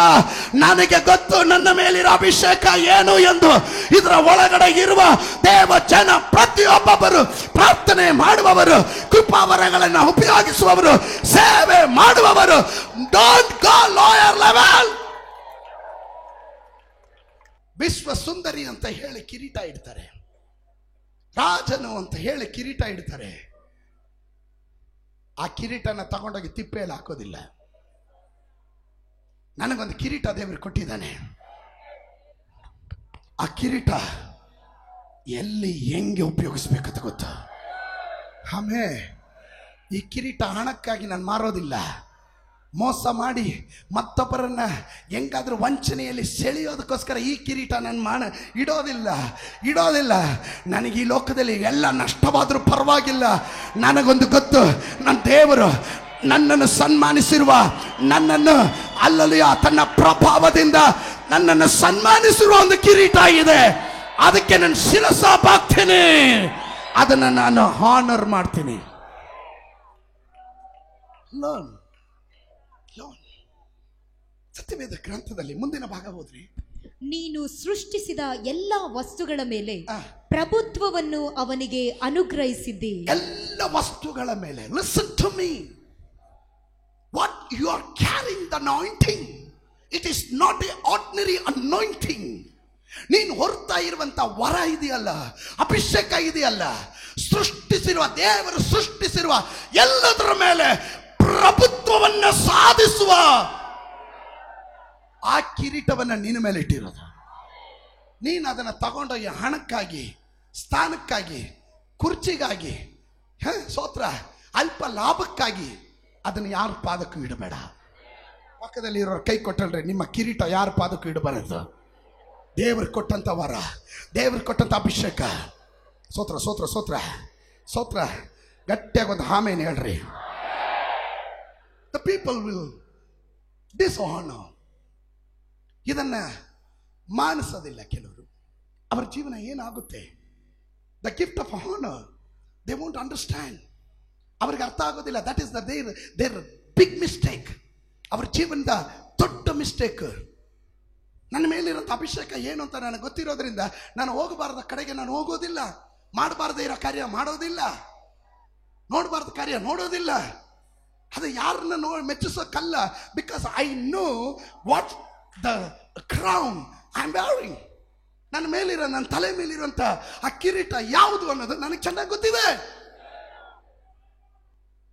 ನನಗೆ ಗೊತ್ತು ನನ್ನ ಮೇಲಿರೋ ಅಭಿಷೇಕ ಏನು ಎಂದು. ಇದರ ಒಳಗಡೆ ಇರುವ ದೇವ ಜನ ಪ್ರತಿಯೊಬ್ಬರು ಪ್ರಾರ್ಥನೆ ಮಾಡುವವರು, ಕೃಪಾವರಗಳನ್ನು ಉಪಯೋಗಿಸುವವರು, ಸೇವೆ ಮಾಡುವವರು. Don't go lower level. ವಿಶ್ವ ಸುಂದರಿ ಅಂತ ಹೇಳಿ ಕಿರೀಟ ಇಡ್ತಾರೆ, ರಾಜನು ಅಂತ ಹೇಳಿ ಕಿರೀಟ ಇಡ್ತಾರೆ. ಆ ಕಿರೀಟನ ತಗೊಂಡೋಗಿ ತಿಪ್ಪೆಯಲ್ಲಿ ಹಾಕೋದಿಲ್ಲ. ನನಗೊಂದು ಕಿರೀಟ ದೇವರು ಕೊಟ್ಟಿದ್ದಾನೆ. ಆ ಕಿರೀಟ ಎಲ್ಲಿ ಹೆಂಗೆ ಉಪಯೋಗಿಸ್ಬೇಕಂತ ಗೊತ್ತಾ? ಆಮೇಲೆ ಈ ಕಿರೀಟ ಹಣಕ್ಕಾಗಿ ನಾನು ಮಾರೋದಿಲ್ಲ. ಮೋಸ ಮಾಡಿ ಮತ್ತೊಬ್ಬರನ್ನ ಹೆಂಗಾದ್ರೂ ವಂಚನೆಯಲ್ಲಿ ಸೆಳೆಯೋದಕ್ಕೋಸ್ಕರ ಈ ಕಿರೀಟ ನಾನು ಇಡೋದಿಲ್ಲ. ನನಗೆ ಈ ಲೋಕದಲ್ಲಿ ಎಲ್ಲ ನಷ್ಟವಾದರೂ ಪರವಾಗಿಲ್ಲ. ನನಗೊಂದು ಗೊತ್ತು, ನನ್ನ ದೇವರು ನನ್ನನ್ನು ಸನ್ಮಾನಿಸಿರುವ, ನನ್ನನ್ನು ಅಲ್ಲಲ್ಲಿಯ ತನ್ನ ಪ್ರಭಾವದಿಂದ ನನ್ನನ್ನು ಸನ್ಮಾನಿಸಿರುವ ಒಂದು ಕಿರೀಟ ಇದೆ. ಅದಕ್ಕೆ ನಾನು ಶಿರಸಾಪಾಗ್ತೀನಿ, ಅದನ್ನು ನಾನು ಹಾನರ್ ಮಾಡ್ತೀನಿ. ಸತ್ಯವೇದ ಗ್ರಂಥದಲ್ಲಿ ಮುಂದಿನ ಭಾಗ ಹೋದ್ರಿ, ನೀನು ಸೃಷ್ಟಿಸಿದ ಎಲ್ಲ ವಸ್ತುಗಳ ಮೇಲೆ ಪ್ರಭುತ್ವವನ್ನು ಅವನಿಗೆ ಅನುಗ್ರಹಿಸಿದ್ದಿ. ಎಲ್ಲ ವಸ್ತುಗಳ ಮೇಲೆ. Listen to me. What you are carrying the anointing, it is not a ordinary anointing. ನೀನು ಹೊರತಾ ಇರುವಂತ ವರ ಇದೆಯಲ್ಲ, ಅಭಿಷೇಕ ಇದೆಯಲ್ಲ, ದೇವರು ಸೃಷ್ಟಿಸಿರುವ ಎಲ್ಲದರ ಮೇಲೆ ಪ್ರಭುತ್ವವನ್ನ ಸಾಧಿಸುವ ಆ ಕಿರೀಟವನ್ನ ನಿನ್ನ ಮೇಲೆ ಇಟ್ಟಿರೋದು. ನೀನು ಅದನ್ನು ತಗೊಂಡೋಗಿ ಹಣಕ್ಕಾಗಿ, ಸ್ಥಾನಕ್ಕಾಗಿ, ಕುರ್ಚಿಗಾಗಿ, ಸ್ತೋತ್ರ, ಅಲ್ಪ ಲಾಭಕ್ಕಾಗಿ ಅದನ್ನು ಯಾರ ಪಾದಕ್ಕೂ ಇಡಬೇಡ. ಪಕ್ಕದಲ್ಲಿ ಇರೋರು ಕೈ ಕೊಟ್ಟಲ್ರಿ, ನಿಮ್ಮ ಕಿರೀಟ ಯಾರ ಪಾದಕ್ಕೂ ಇಡಬಾರದು. ದೇವರು ಕೊಟ್ಟಂತ ವರ, ದೇವರು ಕೊಟ್ಟಂತ ಅಭಿಷೇಕ. ಸ್ತೋತ್ರ ಸ್ತೋತ್ರ ಸ್ತೋತ್ರ ಸ್ತೋತ್ರ. ಗಟ್ಟಿಯಾಗಿ ಒಂದು ಆಮೇನ್ ಹೇಳ್ರಿ. The people will dishonour. ಇದನ್ನ ಮಾನಿಸೋದಿಲ್ಲ ಕೆಲವರು. ಅವರ ಜೀವನ ಏನಾಗುತ್ತೆ? The gift of honour they won't understand. ಅವ್ರಿಗೆ ಅರ್ಥ ಆಗೋದಿಲ್ಲ. That is their big mistake. ಅವ್ರ ಜೀವನದ ದೊಡ್ಡ ಮಿಸ್ಟೇಕ್. ನನ್ನ ಮೇಲಿರೋಂಥ ಅಭಿಷೇಕ ಏನು ಅಂತ ನನಗೆ ಗೊತ್ತಿರೋದ್ರಿಂದ ನಾನು ಹೋಗಬಾರದ ಕಡೆಗೆ ನಾನು ಹೋಗೋದಿಲ್ಲ, ಮಾಡಬಾರ್ದೇ ಇರೋ ಕಾರ್ಯ ಮಾಡೋದಿಲ್ಲ, ನೋಡಬಾರ್ದ ಕಾರ್ಯ ನೋಡೋದಿಲ್ಲ. ಅದು ಯಾರನ್ನ ಮೆಚ್ಚಿಸೋಕ್ಕಲ್ಲ. Because I know what the crown I am wearing. ನನ್ನ ತಲೆ ಮೇಲಿರುವಂತ ಆ ಕಿರೀಟ ಯಾವುದು ಅನ್ನೋದು ನನಗೆ ಚೆನ್ನಾಗಿ ಗೊತ್ತಿದೆ.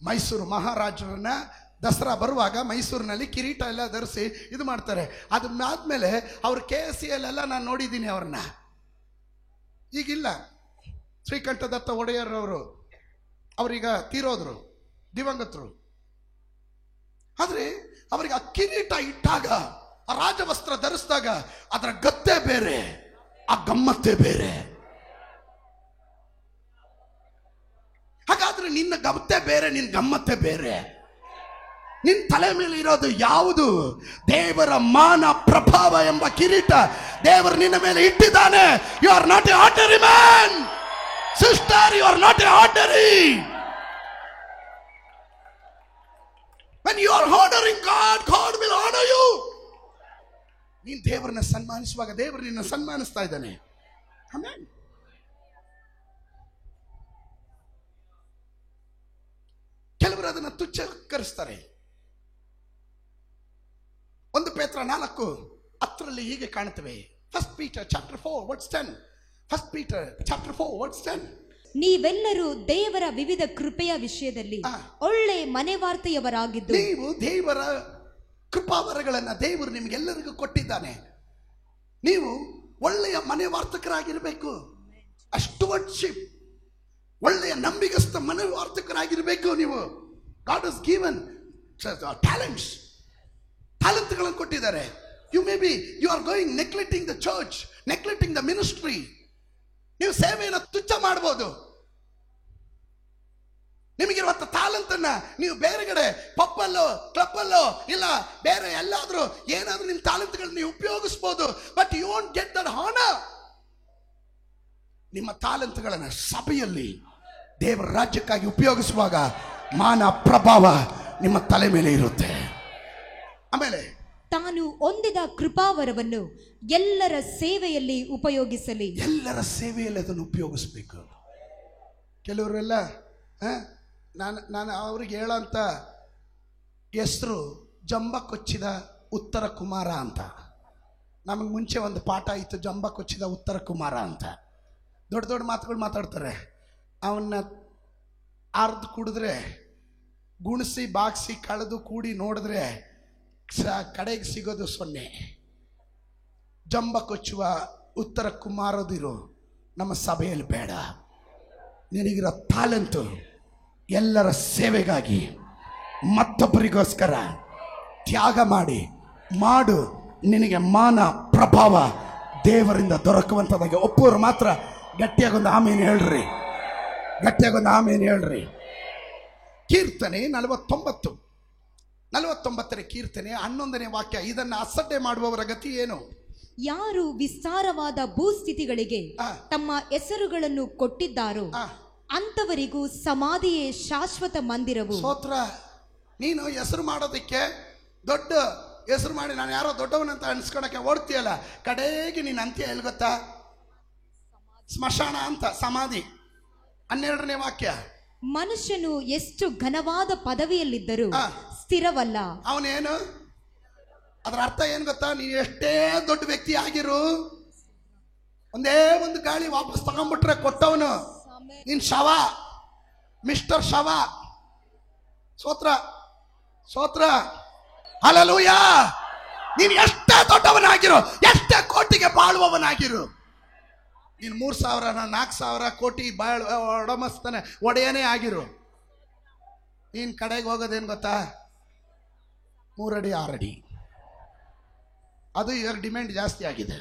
ಮೈಸೂರು ಮಹಾರಾಜರನ್ನ ದಸರಾ ಬರುವಾಗ ಮೈಸೂರಿನಲ್ಲಿ ಕಿರೀಟ ಎಲ್ಲ ಧರಿಸಿ ಇದು ಮಾಡ್ತಾರೆ. ಅದಾದ್ಮೇಲೆ ಅವ್ರ KSCL ಎಲ್ಲ ನಾನು ನೋಡಿದ್ದೀನಿ ಅವ್ರನ್ನ. ಈಗಿಲ್ಲ. ಶ್ರೀಕಂಠದತ್ತ ಒಡೆಯರ್ ಅವರು ಅವರೀಗ ತೀರೋದ್ರು, ದಿವಂಗತರು. ಆದ್ರೆ ಅವರಿಗೆ ಆ ಕಿರೀಟ ಇಟ್ಟಾಗ, ಆ ರಾಜವಸ್ತ್ರ ಧರಿಸಿದಾಗ ಅದರ ಗತ್ತೆ ಬೇರೆ, ಆ ಗಮ್ಮತ್ತೇ ಬೇರೆ. ಹಾಗಾದ್ರೆ ನಿನ್ನ ಗಮ್ಮತ್ತೆ ಬೇರೆ, ನಿನ್ನ ಗಮ್ಮತ್ತೆ ಬೇರೆ. ನಿನ್ನ ತಲೆ ಮೇಲೆ ಇರೋದು ಯಾವುದು? ದೇವರ ಮಾನ ಪ್ರಭಾವ ಎಂಬ ಕಿರೀಟ ದೇವರು ನಿನ್ನ ಮೇಲೆ ಇಟ್ಟಿದ್ದಾನೆ. You are not a ordinary man sister, you are not a ordinary. When you are honoring God, God will honor you. ನೀನು ದೇವರನ್ನ ಸನ್ಮಾನಿಸುವಾಗ ದೇವರು ನಿನ್ನ ಸನ್ಮಾನಿಸ್ತಾ ಇದ್ದಾನೆ. ಆಮೆನ್. ಕೆಲವರು ಅದನ್ನು ತುಚ್ಛಕರಿಸ್ತಾರೆ. 1 ಪೇತ್ರ 4:10 ಹೀಗೆ ಕಾಣುತ್ತವೆ. 1 Peter chapter 4 verse 10. 1 Peter chapter 4 verse 10. ನೀವೆಲ್ಲರೂ ದೇವರ ವಿವಿಧ ಕೃಪೆಯ ವಿಷಯದಲ್ಲಿ ಒಳ್ಳೆ ಮನೆವಾರ್ತೆಯವರಾಗಿದ್ದು, ನೀವು ದೇವರ ಕೃಪಾವರಗಳನ್ನ ದೇವರು ನಿಮಗೆಲ್ಲರಿಗೂ ಕೊಟ್ಟಿದ್ದಾನೆ. ನೀವು ಒಳ್ಳೆಯ ಮನೆವಾರ್ತಕರಾಗಿರಬೇಕು. ಸ್ಟುವರ್ಡ್ಶಿಪ್, ಒಳ್ಳೆಯ ನಂಬಿಗಸ್ತ ಮನೆವಾರ್ತಕರಾಗಿರಬೇಕು. ನೀವು God has given talents, ಟ್ಯಾಲೆಂಟ್ಗಳನ್ನು ಕೊಟ್ಟಿದ್ದಾರೆ. You may be, you are going neglecting the church, neglecting the ministry. ನೀವು ಸೇವೆಯನ್ನು ತುಚ್ಛ ಮಾಡಬಹುದು. ನಿಮಗಿರುವಂತ ಟ್ಯಾಲೆಂಟ್ ಅನ್ನ ನೀವು ಬೇರೆಗಡೆ ಪಬ್ಬಲ್ಲೋ ಕ್ಲಬ್ಬಲ್ಲೋ ಇಲ್ಲ ಬೇರೆ ಎಲ್ಲಾದ್ರೂ ಏನಾದ್ರೂ ನಿಮ್ಮ ಟ್ಯಾಲೆಂಟ್ಗಳನ್ನ ನೀವು ಉಪಯೋಗಿಸಬಹುದು. But you want get that honour. ನಿಮ್ಮ ಟ್ಯಾಲೆಂಟ್ಗಳನ್ನ ಸಭೆಯಲ್ಲಿ ದೇವರ ರಾಜ್ಯಕ್ಕಾಗಿ ಉಪಯೋಗಿಸುವಾಗ ಮಾನ ಪ್ರಭಾವ ನಿಮ್ಮ ತಲೆ ಮೇಲೆ ಇರುತ್ತೆ. ಆಮೇಲೆ ತಾನು ಹೊಂದಿದ ಕೃಪಾವರವನ್ನು ಎಲ್ಲರ ಸೇವೆಯಲ್ಲಿ ಉಪಯೋಗಿಸಲಿ. ಎಲ್ಲರ ಸೇವೆಯಲ್ಲಿ ಅದನ್ನು ಉಪಯೋಗಿಸ್ಬೇಕು. ಕೆಲವರೆಲ್ಲ ನಾನು ಅವ್ರಿಗೆ ಹೇಳೋಂಥ ಹೆಸರು ಜಂಬ ಕೊಚ್ಚಿದ ಉತ್ತರ ಕುಮಾರ ಅಂತ. ನಮಗೆ ಮುಂಚೆ ಒಂದು ಪಾಠ ಇತ್ತು, ಜಂಬ ಕೊಚ್ಚಿದ ಉತ್ತರ ಕುಮಾರ ಅಂತ. ದೊಡ್ಡ ದೊಡ್ಡ ಮಾತುಗಳು ಮಾತಾಡ್ತಾರೆ. ಅವನ್ನ ಅರ್ದು ಕುಡಿದ್ರೆ, ಗುಣಿಸಿ ಬಾಗಿಸಿ ಕಳೆದು ಕೂಡಿ ನೋಡಿದ್ರೆ ಕಡೆಗೆ ಸಿಗೋದು 0. ಜಂಬ ಕೊಚ್ಚುವ ಉತ್ತರ ಕುಮಾರದಿರು ನಮ್ಮ ಸಭೆಯಲ್ಲಿ ಬೇಡ. ನಿನಗಿರೋ ಟ್ಯಾಲೆಂಟು ಎಲ್ಲರ ಸೇವೆಗಾಗಿ ಮತ್ತೊಬ್ಬರಿಗೋಸ್ಕರ ತ್ಯಾಗ ಮಾಡು. ನಿನಗೆ ಮಾನ ಪ್ರಭಾವ ದೇವರಿಂದ ದೊರಕುವಂಥದ್ದಾಗಿ ಒಪ್ಪೋರು ಮಾತ್ರ ಗಟ್ಟಿಯಾಗೊಂದು ಆಮೇಲೆ ಹೇಳ್ರಿ, ಗಟ್ಟಿಯಾಗೊಂದು ಆಮೇಲೆ ಹೇಳ್ರಿ. ಕೀರ್ತನೆ 49 ಕೀರ್ತನೆ 11ನೇ ವಾಕ್ಯ. ಇದನ್ನು ಅಸಡ್ಡೆ ಮಾಡುವವರ ಗತಿ ಏನು? ಯಾರು ವಿಸ್ತಾರವಾದ ಭೂಸ್ಥಿತಿಗಳಿಗೆ ತಮ್ಮ ಹೆಸರುಗಳನ್ನು ಕೊಟ್ಟಿದ್ದಾರೋ ಅಂತವರಿಗೂ ಸಮಾಧಿಯೇ ಶಾಶ್ವತ ಮಂದಿರವು. ಸ್ತೋತ್ರ. ನೀನು ಹೆಸರು ಮಾಡೋದಕ್ಕೆ ದೊಡ್ಡ ಹೆಸರು ಮಾಡಿ ನಾನು ಯಾರೋ ದೊಡ್ಡವನಂತ ಅನ್ಸ್ಕೊಳಕ್ಕೆ ಓಡ್ತೀಯಲ್ಲ, ಕಡೆಗೆ ನೀನು ಅಂತ್ಯ ಎಲ್ಲಿ ಗೊತ್ತಾ? ಸ್ಮಶಾನ ಅಂತ, ಸಮಾಧಿ. 12ನೇ ವಾಕ್ಯ. ಮನುಷ್ಯನು ಎಷ್ಟು ಘನವಾದ ಪದವಿಯಲ್ಲಿದ್ದರೂ ಸ್ಥಿರವಲ್ಲ. ಅವನೇನು? ಅದರ ಅರ್ಥ ಏನು ಗೊತ್ತಾ? ನೀನು ಎಷ್ಟೇ ದೊಡ್ಡ ವ್ಯಕ್ತಿ ಆಗಿರು, ಒಂದೇ ಒಂದು ಗಾಳಿ ವಾಪಸ್ ತಗೊಂಡ್ಬಿಟ್ರೆ ಕೊಟ್ಟವನು ನೀನ್ ಶವ, ಮಿಸ್ಟರ್ ಶವ. ಸ್ತೋತ್ರ, ಸ್ತೋತ್ರ, ಹಲ್ಲೆಲೂಯಾ. ನೀನು ಎಷ್ಟೇ ದೊಡ್ಡವನಾಗಿರು, ಎಷ್ಟೇ ಕೋಟಿಗೆ ಬಾಳುವವನಾಗಿರು, ನೀನು 3,000 4,000 ಕೋಟಿ ಒಡಮಸ್ತಾನೆ ಒಡೆಯನೇ ಆಗಿರು, ನೀನ್ ಕಡೆಗೆ ಹೋಗೋದೇನು ಗೊತ್ತಾ? 3 ಅಡಿ 6 ಅಡಿ. ಅದು ಇವಾಗ ಡಿಮ್ಯಾಂಡ್ ಜಾಸ್ತಿ ಆಗಿದೆ,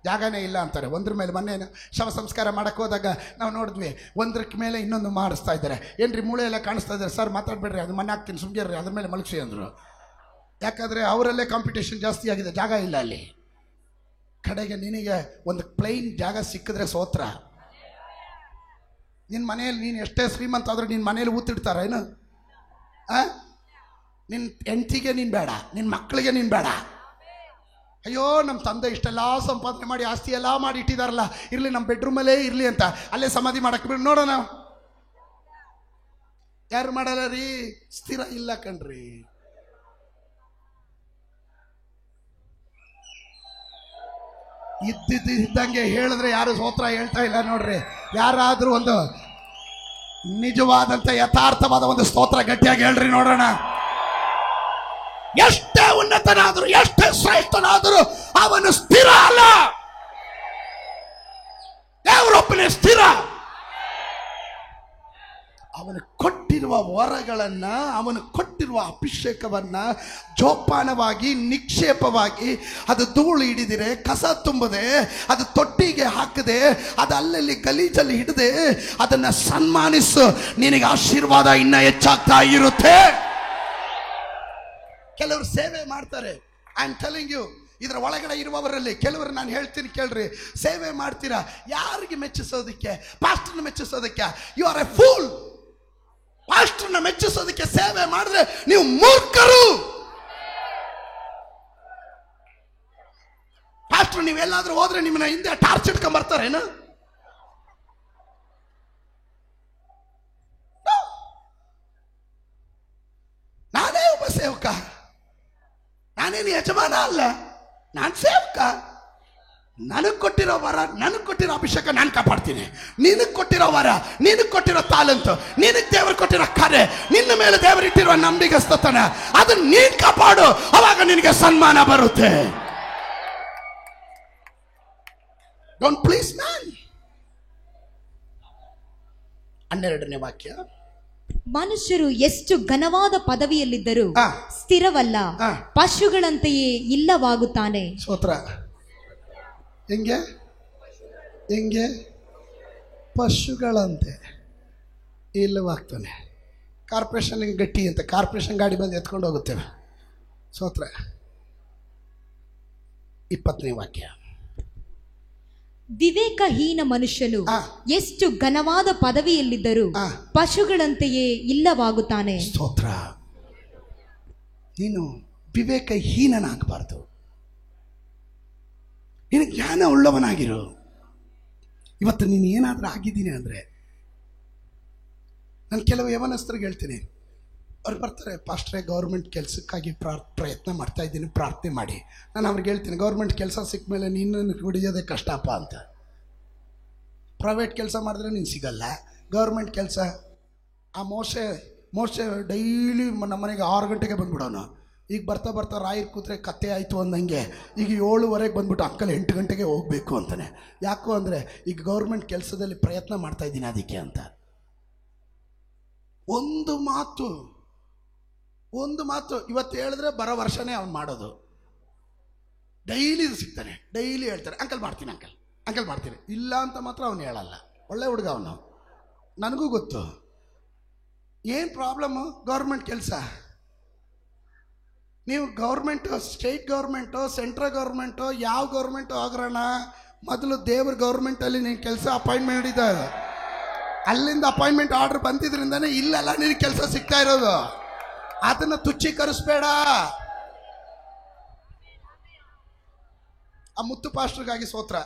ಜಾಗನೇ ಇಲ್ಲ ಅಂತಾರೆ. ಒಂದ್ರ ಮೇಲೆ ಮೊನ್ನೆ ಶವ ಸಂಸ್ಕಾರ ಮಾಡಕ್ಕೆ ಹೋದಾಗ ನಾವು ನೋಡಿದ್ವಿ, ಒಂದಕ್ಕೆ ಮೇಲೆ ಇನ್ನೊಂದು ಮಾಡಿಸ್ತಾ ಇದ್ದಾರೆ. ಏನ್ರಿ ಮೂಳೆ ಎಲ್ಲ ಕಾಣಿಸ್ತಾ ಇದ್ದಾರೆ ಸರ್, ಮಾತಾಡ್ಬೇಡ್ರಿ, ಅದು ಮನೆ ಹಾಕ್ತೀನಿ ಸುಮ್ಗಿರ್ರಿ, ಅದ್ರ ಮೇಲೆ ಮಲಗಿಸಿ ಅಂದರು. ಯಾಕಂದರೆ ಅವರಲ್ಲೇ ಕಾಂಪಿಟೇಷನ್ ಜಾಸ್ತಿ ಆಗಿದೆ, ಜಾಗ ಇಲ್ಲ ಅಲ್ಲಿ. ಕಡೆಗೆ ನಿನಗೆ ಒಂದು ಪ್ಲೈನ್ ಜಾಗ ಸಿಕ್ಕಿದ್ರೆ ಸ್ತೋತ್ರ. ನಿನ್ನ ಮನೆಯಲ್ಲಿ ನೀನು ಎಷ್ಟೇ ಶ್ರೀಮಂತ ಆದರೂ ನಿನ್ನ ಮನೇಲಿ ಊತಿಡ್ತಾರ ಏನು? ನಿನ್ನ ಹೆಂಡತಿಗೆ ನೀನು ಬೇಡ, ನಿನ್ನ ಮಕ್ಕಳಿಗೆ ನೀನು ಬೇಡ. ಅಯ್ಯೋ ನಮ್ಮ ತಂದೆ ಇಷ್ಟೆಲ್ಲ ಸಂಪಾದನೆ ಮಾಡಿ ಆಸ್ತಿ ಎಲ್ಲ ಮಾಡಿ ಇಟ್ಟಿದಾರಲ್ಲ, ಇರಲಿ ನಮ್ಮ ಬೆಡ್ರೂಮಲ್ಲೇ ಇರಲಿ ಅಂತ ಅಲ್ಲೇ ಸಮಾಧಿ ಮಾಡಕ್ಕೆ ಬಿಡು ನೋಡೋಣ. ಯಾರು ಮಾಡಲ್ಲ ರೀ, ಸ್ಥಿರ ಇಲ್ಲ ಕಣ್ರಿ. ಇದ್ದಂಗೆ ಹೇಳಿದ್ರೆ ಯಾರು ಸ್ತೋತ್ರ ಹೇಳ್ತಾ ಇಲ್ಲ ನೋಡ್ರಿ. ಯಾರಾದ್ರೂ ಒಂದು ನಿಜವಾದಂತ ಯಥಾರ್ಥವಾದ ಒಂದು ಸ್ತೋತ್ರ ಗಟ್ಟಿಯಾಗಿ ಹೇಳ್ರಿ ನೋಡೋಣ. ಎಷ್ಟೇ ಉನ್ನತನಾದರೂ, ಎಷ್ಟೇ ಶ್ರೇಷ್ಠನಾದರೂ ಅವನು ಸ್ಥಿರ ಅಲ್ಲ. ದೇವರೊಬ್ಬನೇ ಸ್ಥಿರ. ಅವನು ಕೊಟ್ಟಿರುವ ವರಗಳನ್ನ, ಅವನು ಕೊಟ್ಟಿರುವ ಅಭಿಷೇಕವನ್ನ ಜೋಪಾನವಾಗಿ ನಿಕ್ಷೇಪವಾಗಿ ಅದು ಧೂಳು ಹಿಡಿದಿರೆ, ಕಸ ತುಂಬದೆ, ಅದು ತೊಟ್ಟಿಗೆ ಹಾಕದೆ, ಅದು ಅಲ್ಲಲ್ಲಿ ಗಲೀಜಲ್ಲಿ ಹಿಡದೆ ಅದನ್ನ ಸನ್ಮಾನಿಸು. ನಿನಗೆ ಆಶೀರ್ವಾದ ಇನ್ನ ಹೆಚ್ಚಾಗ್ತಾ ಇರುತ್ತೆ. ಕೆಲವರು ಸೇವೆ ಮಾಡ್ತಾರೆ. ಐ ಆಮ್ ಟೆಲಿಂಗ್ ಯು, ಇದರ ಒಳಗಡೆ ಇರುವವರಲ್ಲಿ ಕೆಲವರು ನಾನು ಹೇಳ್ತೀನಿ ಕೇಳ್ರಿ, ಸೇವೆ ಮಾಡ್ತೀರಾ ಯಾರಿಗೆ ಮೆಚ್ಚಿಸೋದಕ್ಕೆ? ಪಾಸ್ಟರ್ನ ಮೆಚ್ಚಿಸೋದಕ್ಕೆ. You are a fool. ಪಾಸ್ಟರ್ನ ಮೆಚ್ಚಿಸೋದಕ್ಕೆ ಸೇವೆ ಮಾಡಿದ್ರೆ ನೀವು ಮೂರ್ಖರು. ಪಾಸ್ಟರ್ ನೀವೆಲ್ಲಾದ್ರೂ ಹೋದ್ರೆ ನಿಮ್ಮನ್ನ ಹಿಂದೆ ಟಾರ್ಚ್ ಇಟ್ಕೊಂಡ್ ಬರ್ತಾರೇನು? ನಾನೇ ಒಬ್ಬ ಸೇವಕ, ನಾನೇನು ಯಜಮಾನ ಅಲ್ಲ, ನಾನು ಸೇವಕ. ನನಗೆ ಕೊಟ್ಟಿರೋ ವರ, ನನಗೆ ಕೊಟ್ಟಿರೋ ಅಭಿಷೇಕ ನಾನು ಕಾಪಾಡ್ತೀನಿ. ನಿನಗೆ ಕೊಟ್ಟಿರೋ ವರ, ನಿನಗೆ ಕೊಟ್ಟಿರೋ ತಾಲಂತು, ನಿನಗೆ ದೇವರು ಕೊಟ್ಟಿರೋ ಕರೆ, ನಿನ್ನ ಮೇಲೆ ದೇವರು ಇಟ್ಟಿರುವ ನಂಬಿಗಸ್ತತನ, ಅದನ್ನ ನೀನು ಕಾಪಾಡು. ಅವಾಗ ನಿನಗೆ ಸನ್ಮಾನ ಬರುತ್ತೆ. Don't please man. 12ನೇ ವಾಕ್ಯ, ಮನುಷ್ಯರು ಎಷ್ಟು ಘನವಾದ ಪದವಿಯಲ್ಲಿದ್ದರೂ ಆ. ಸ್ಥಿರವಲ್ಲ, ಆ. ಪಶುಗಳಂತೆಯೇ ಇಲ್ಲವಾಗುತ್ತಾನೆ. ಸ್ತೋತ್ರ. ಹೆಂಗೆ ಹೆಂಗೆ? ಪಶುಗಳಂತೆ ಇಲ್ಲವಾಗ್ತಾನೆ. ಕಾರ್ಪೊರೇಷನ್ ಗಟ್ಟಿ ಅಂತ ಕಾರ್ಪೊರೇಷನ್ ಗಾಡಿ ಬಂದು ಎತ್ಕೊಂಡು ಹೋಗುತ್ತೇವೆ. ಸ್ತೋತ್ರ. 20ನೇ ವಾಕ್ಯ, ವಿವೇಕಹೀನ ಮನುಷ್ಯನು ಆ. ಎಷ್ಟು ಘನವಾದ ಪದವಿಯಲ್ಲಿದ್ದರೂ ಆ. ಪಶುಗಳಂತೆಯೇ ಇಲ್ಲವಾಗುತ್ತಾನೆ. ಸ್ತೋತ್ರ. ನೀನು ವಿವೇಕಹೀನನಾಗಬಾರ್ದು. ನೀನು ಜ್ಞಾನ ಉಳ್ಳವನಾಗಿರು. ಇವತ್ತು ನೀನು ಏನಾದರೂ ಆಗಿದ್ದೀನಿ ಅಂದರೆ, ನಾನು ಕೆಲವು ಯವನಸ್ಥರಿಗೆ ಹೇಳ್ತೀನಿ, ಅವ್ರು ಬರ್ತಾರೆ, ಪಾಸ್ಟ್ರೇ ಗೌರ್ಮೆಂಟ್ ಕೆಲಸಕ್ಕಾಗಿ ಪ್ರಯತ್ನ ಮಾಡ್ತಾ ಇದ್ದೀನಿ, ಪ್ರಾರ್ಥನೆ ಮಾಡಿ. ನಾನು ಅವ್ರಿಗೆ ಹೇಳ್ತೀನಿ, ಗೌರ್ಮೆಂಟ್ ಕೆಲಸ ಸಿಕ್ಕ ಮೇಲೆ ನೀನು ಹಿಡಿಯೋದೇ ಕಷ್ಟಪ್ಪ ಅಂತ. ಪ್ರೈವೇಟ್ ಕೆಲಸ ಮಾಡಿದ್ರೆ ನೀನು ಸಿಗಲ್ಲ. ಗೌರ್ಮೆಂಟ್ ಕೆಲಸ, ಆ ಮೋಸೆ ಡೈಲಿ ನಮ್ಮ ಮನೆಗೆ 6 ಗಂಟೆಗೆ ಬಂದ್ಬಿಡೋನು. ಈಗ ಬರ್ತಾ ಬರ್ತಾ ರಾಯರ್ ಕೂತ್ರೆ ಕತ್ತೆ ಆಯಿತು ಅಂದಂಗೆ ಈಗ 7:15 ಬಂದ್ಬಿಟ್ಟು ಅಂಕಲ್ 8 ಗಂಟೆಗೆ ಹೋಗಬೇಕು ಅಂತಾನೆ. ಯಾಕೋ ಅಂದರೆ ಈಗ ಗೌರ್ಮೆಂಟ್ ಕೆಲಸದಲ್ಲಿ ಪ್ರಯತ್ನ ಮಾಡ್ತಾ ಇದ್ದೀನಿ ಅದಕ್ಕೆ ಅಂತ. ಒಂದು ಮಾತು ಇವತ್ತು ಹೇಳಿದ್ರೆ ಬರೋ ವರ್ಷನೇ ಅವ್ನು ಮಾಡೋದು. ಡೈಲಿ ಸಿಗ್ತಾನೆ, ಡೈಲಿ ಹೇಳ್ತಾರೆ ಅಂಕಲ್ ಮಾಡ್ತೀನಿ, ಅಂಕಲ್ ಮಾಡ್ತೀನಿ. ಇಲ್ಲ ಅಂತ ಮಾತ್ರ ಅವನು ಹೇಳಲ್ಲ. ಒಳ್ಳೆ ಹುಡುಗ ಅವನು, ನನಗೂ ಗೊತ್ತು. ಏನು ಪ್ರಾಬ್ಲಮ್ಮು? ಗೌರ್ಮೆಂಟ್ ಕೆಲಸ. ನೀವು government, state government, central government, ಯಾವ ಗೌರ್ಮೆಂಟು ಹೋಗ್ರಣ, ಮೊದಲು ದೇವ್ರ ಗೌರ್ಮೆಂಟಲ್ಲಿ ನೀನು ಕೆಲಸ ಅಪಾಯಿಂಟ್ಮೆಂಟ್ ಇದೆ, ಅಲ್ಲಿಂದ ಅಪಾಯಿಂಟ್ಮೆಂಟ್ ಆರ್ಡರ್ ಬಂದಿದ್ರಿಂದಾನೆ ಇಲ್ಲೆಲ್ಲ ನಿನಗೆ ಕೆಲಸ ಸಿಗ್ತಾ ಇರೋದು. ಅದನ್ನು ತುಚ್ಛೀಕರಿಸ್ಬೇಡ. ಆ ಮುತ್ತು ಪಾಸ್ಟರ್ಗಾಗಿ ಸ್ತೋತ್ರ.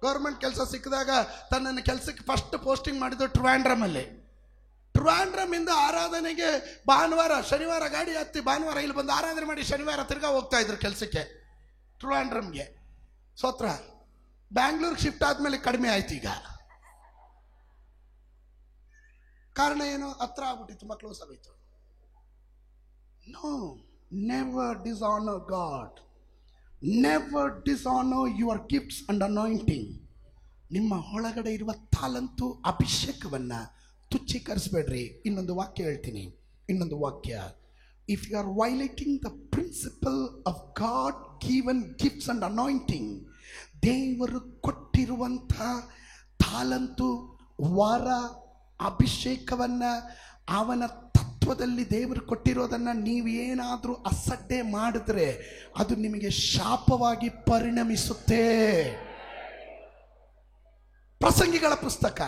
ಗೌರ್ಮೆಂಟ್ ಕೆಲಸ ಸಿಕ್ಕಿದಾಗ ತನ್ನನ್ನು ಕೆಲಸಕ್ಕೆ ಫಸ್ಟ್ ಪೋಸ್ಟಿಂಗ್ ಮಾಡಿದ್ದು ಟ್ರಿವಾಂಡ್ರಮಲ್ಲಿ. ಟ್ರಿವಾಂಡ್ರಮಿಂದ ಆರಾಧನೆಗೆ ಭಾನುವಾರ ಶನಿವಾರ ಗಾಡಿ ಹತ್ತಿ ಭಾನುವಾರ ಇಲ್ಲಿ ಬಂದು ಆರಾಧನೆ ಮಾಡಿ ಶನಿವಾರ ತಿರ್ಗಾ ಹೋಗ್ತಾ ಇದ್ರು ಕೆಲಸಕ್ಕೆ ಟ್ರಿವಾಂಡ್ರಮ್ಗೆ. ಸ್ತೋತ್ರ. ಬ್ಯಾಂಗ್ಳೂರ್ಗೆ ಶಿಫ್ಟ್ ಆದ್ಮೇಲೆ ಕಡಿಮೆ ಆಯ್ತು. ಈಗ ಕಾರಣ ಏನು? ಹತ್ರ ಆಗ್ಬಿಟ್ಟಿತ್ತು, ತುಂಬ ಕ್ಲೋಸ್ ಆಗೋಯ್ತು. No, never dishonour God, never dishonour your gifts and anointing. ನಿಮ್ಮ ಒಳಗಡೆ ಇರುವ ತಾಲಂತು ಅಭಿಷೇಕವನ್ನು ತುಚ್ಛೀಕರಿಸಬೇಡ್ರಿ. ಇನ್ನೊಂದು ವಾಕ್ಯ ಹೇಳ್ತೀನಿ, ಇನ್ನೊಂದು ವಾಕ್ಯ. If you are violating the principle of God given gifts and anointing, ದೇವರು ಕೊಟ್ಟಿರುವಂಥ ತಾಲಂತು, ವರ, ಅಭಿಷೇಕವನ್ನು, ಅವನ ತತ್ವದಲ್ಲಿ ದೇವರು ಕೊಟ್ಟಿರೋದನ್ನು ನೀವೇನಾದರೂ ಅಸಡ್ಡೆ ಮಾಡಿದ್ರೆ ಅದು ನಿಮಗೆ ಶಾಪವಾಗಿ ಪರಿಣಮಿಸುತ್ತೆ. ಪ್ರಸಂಗಿಗಳ ಪುಸ್ತಕ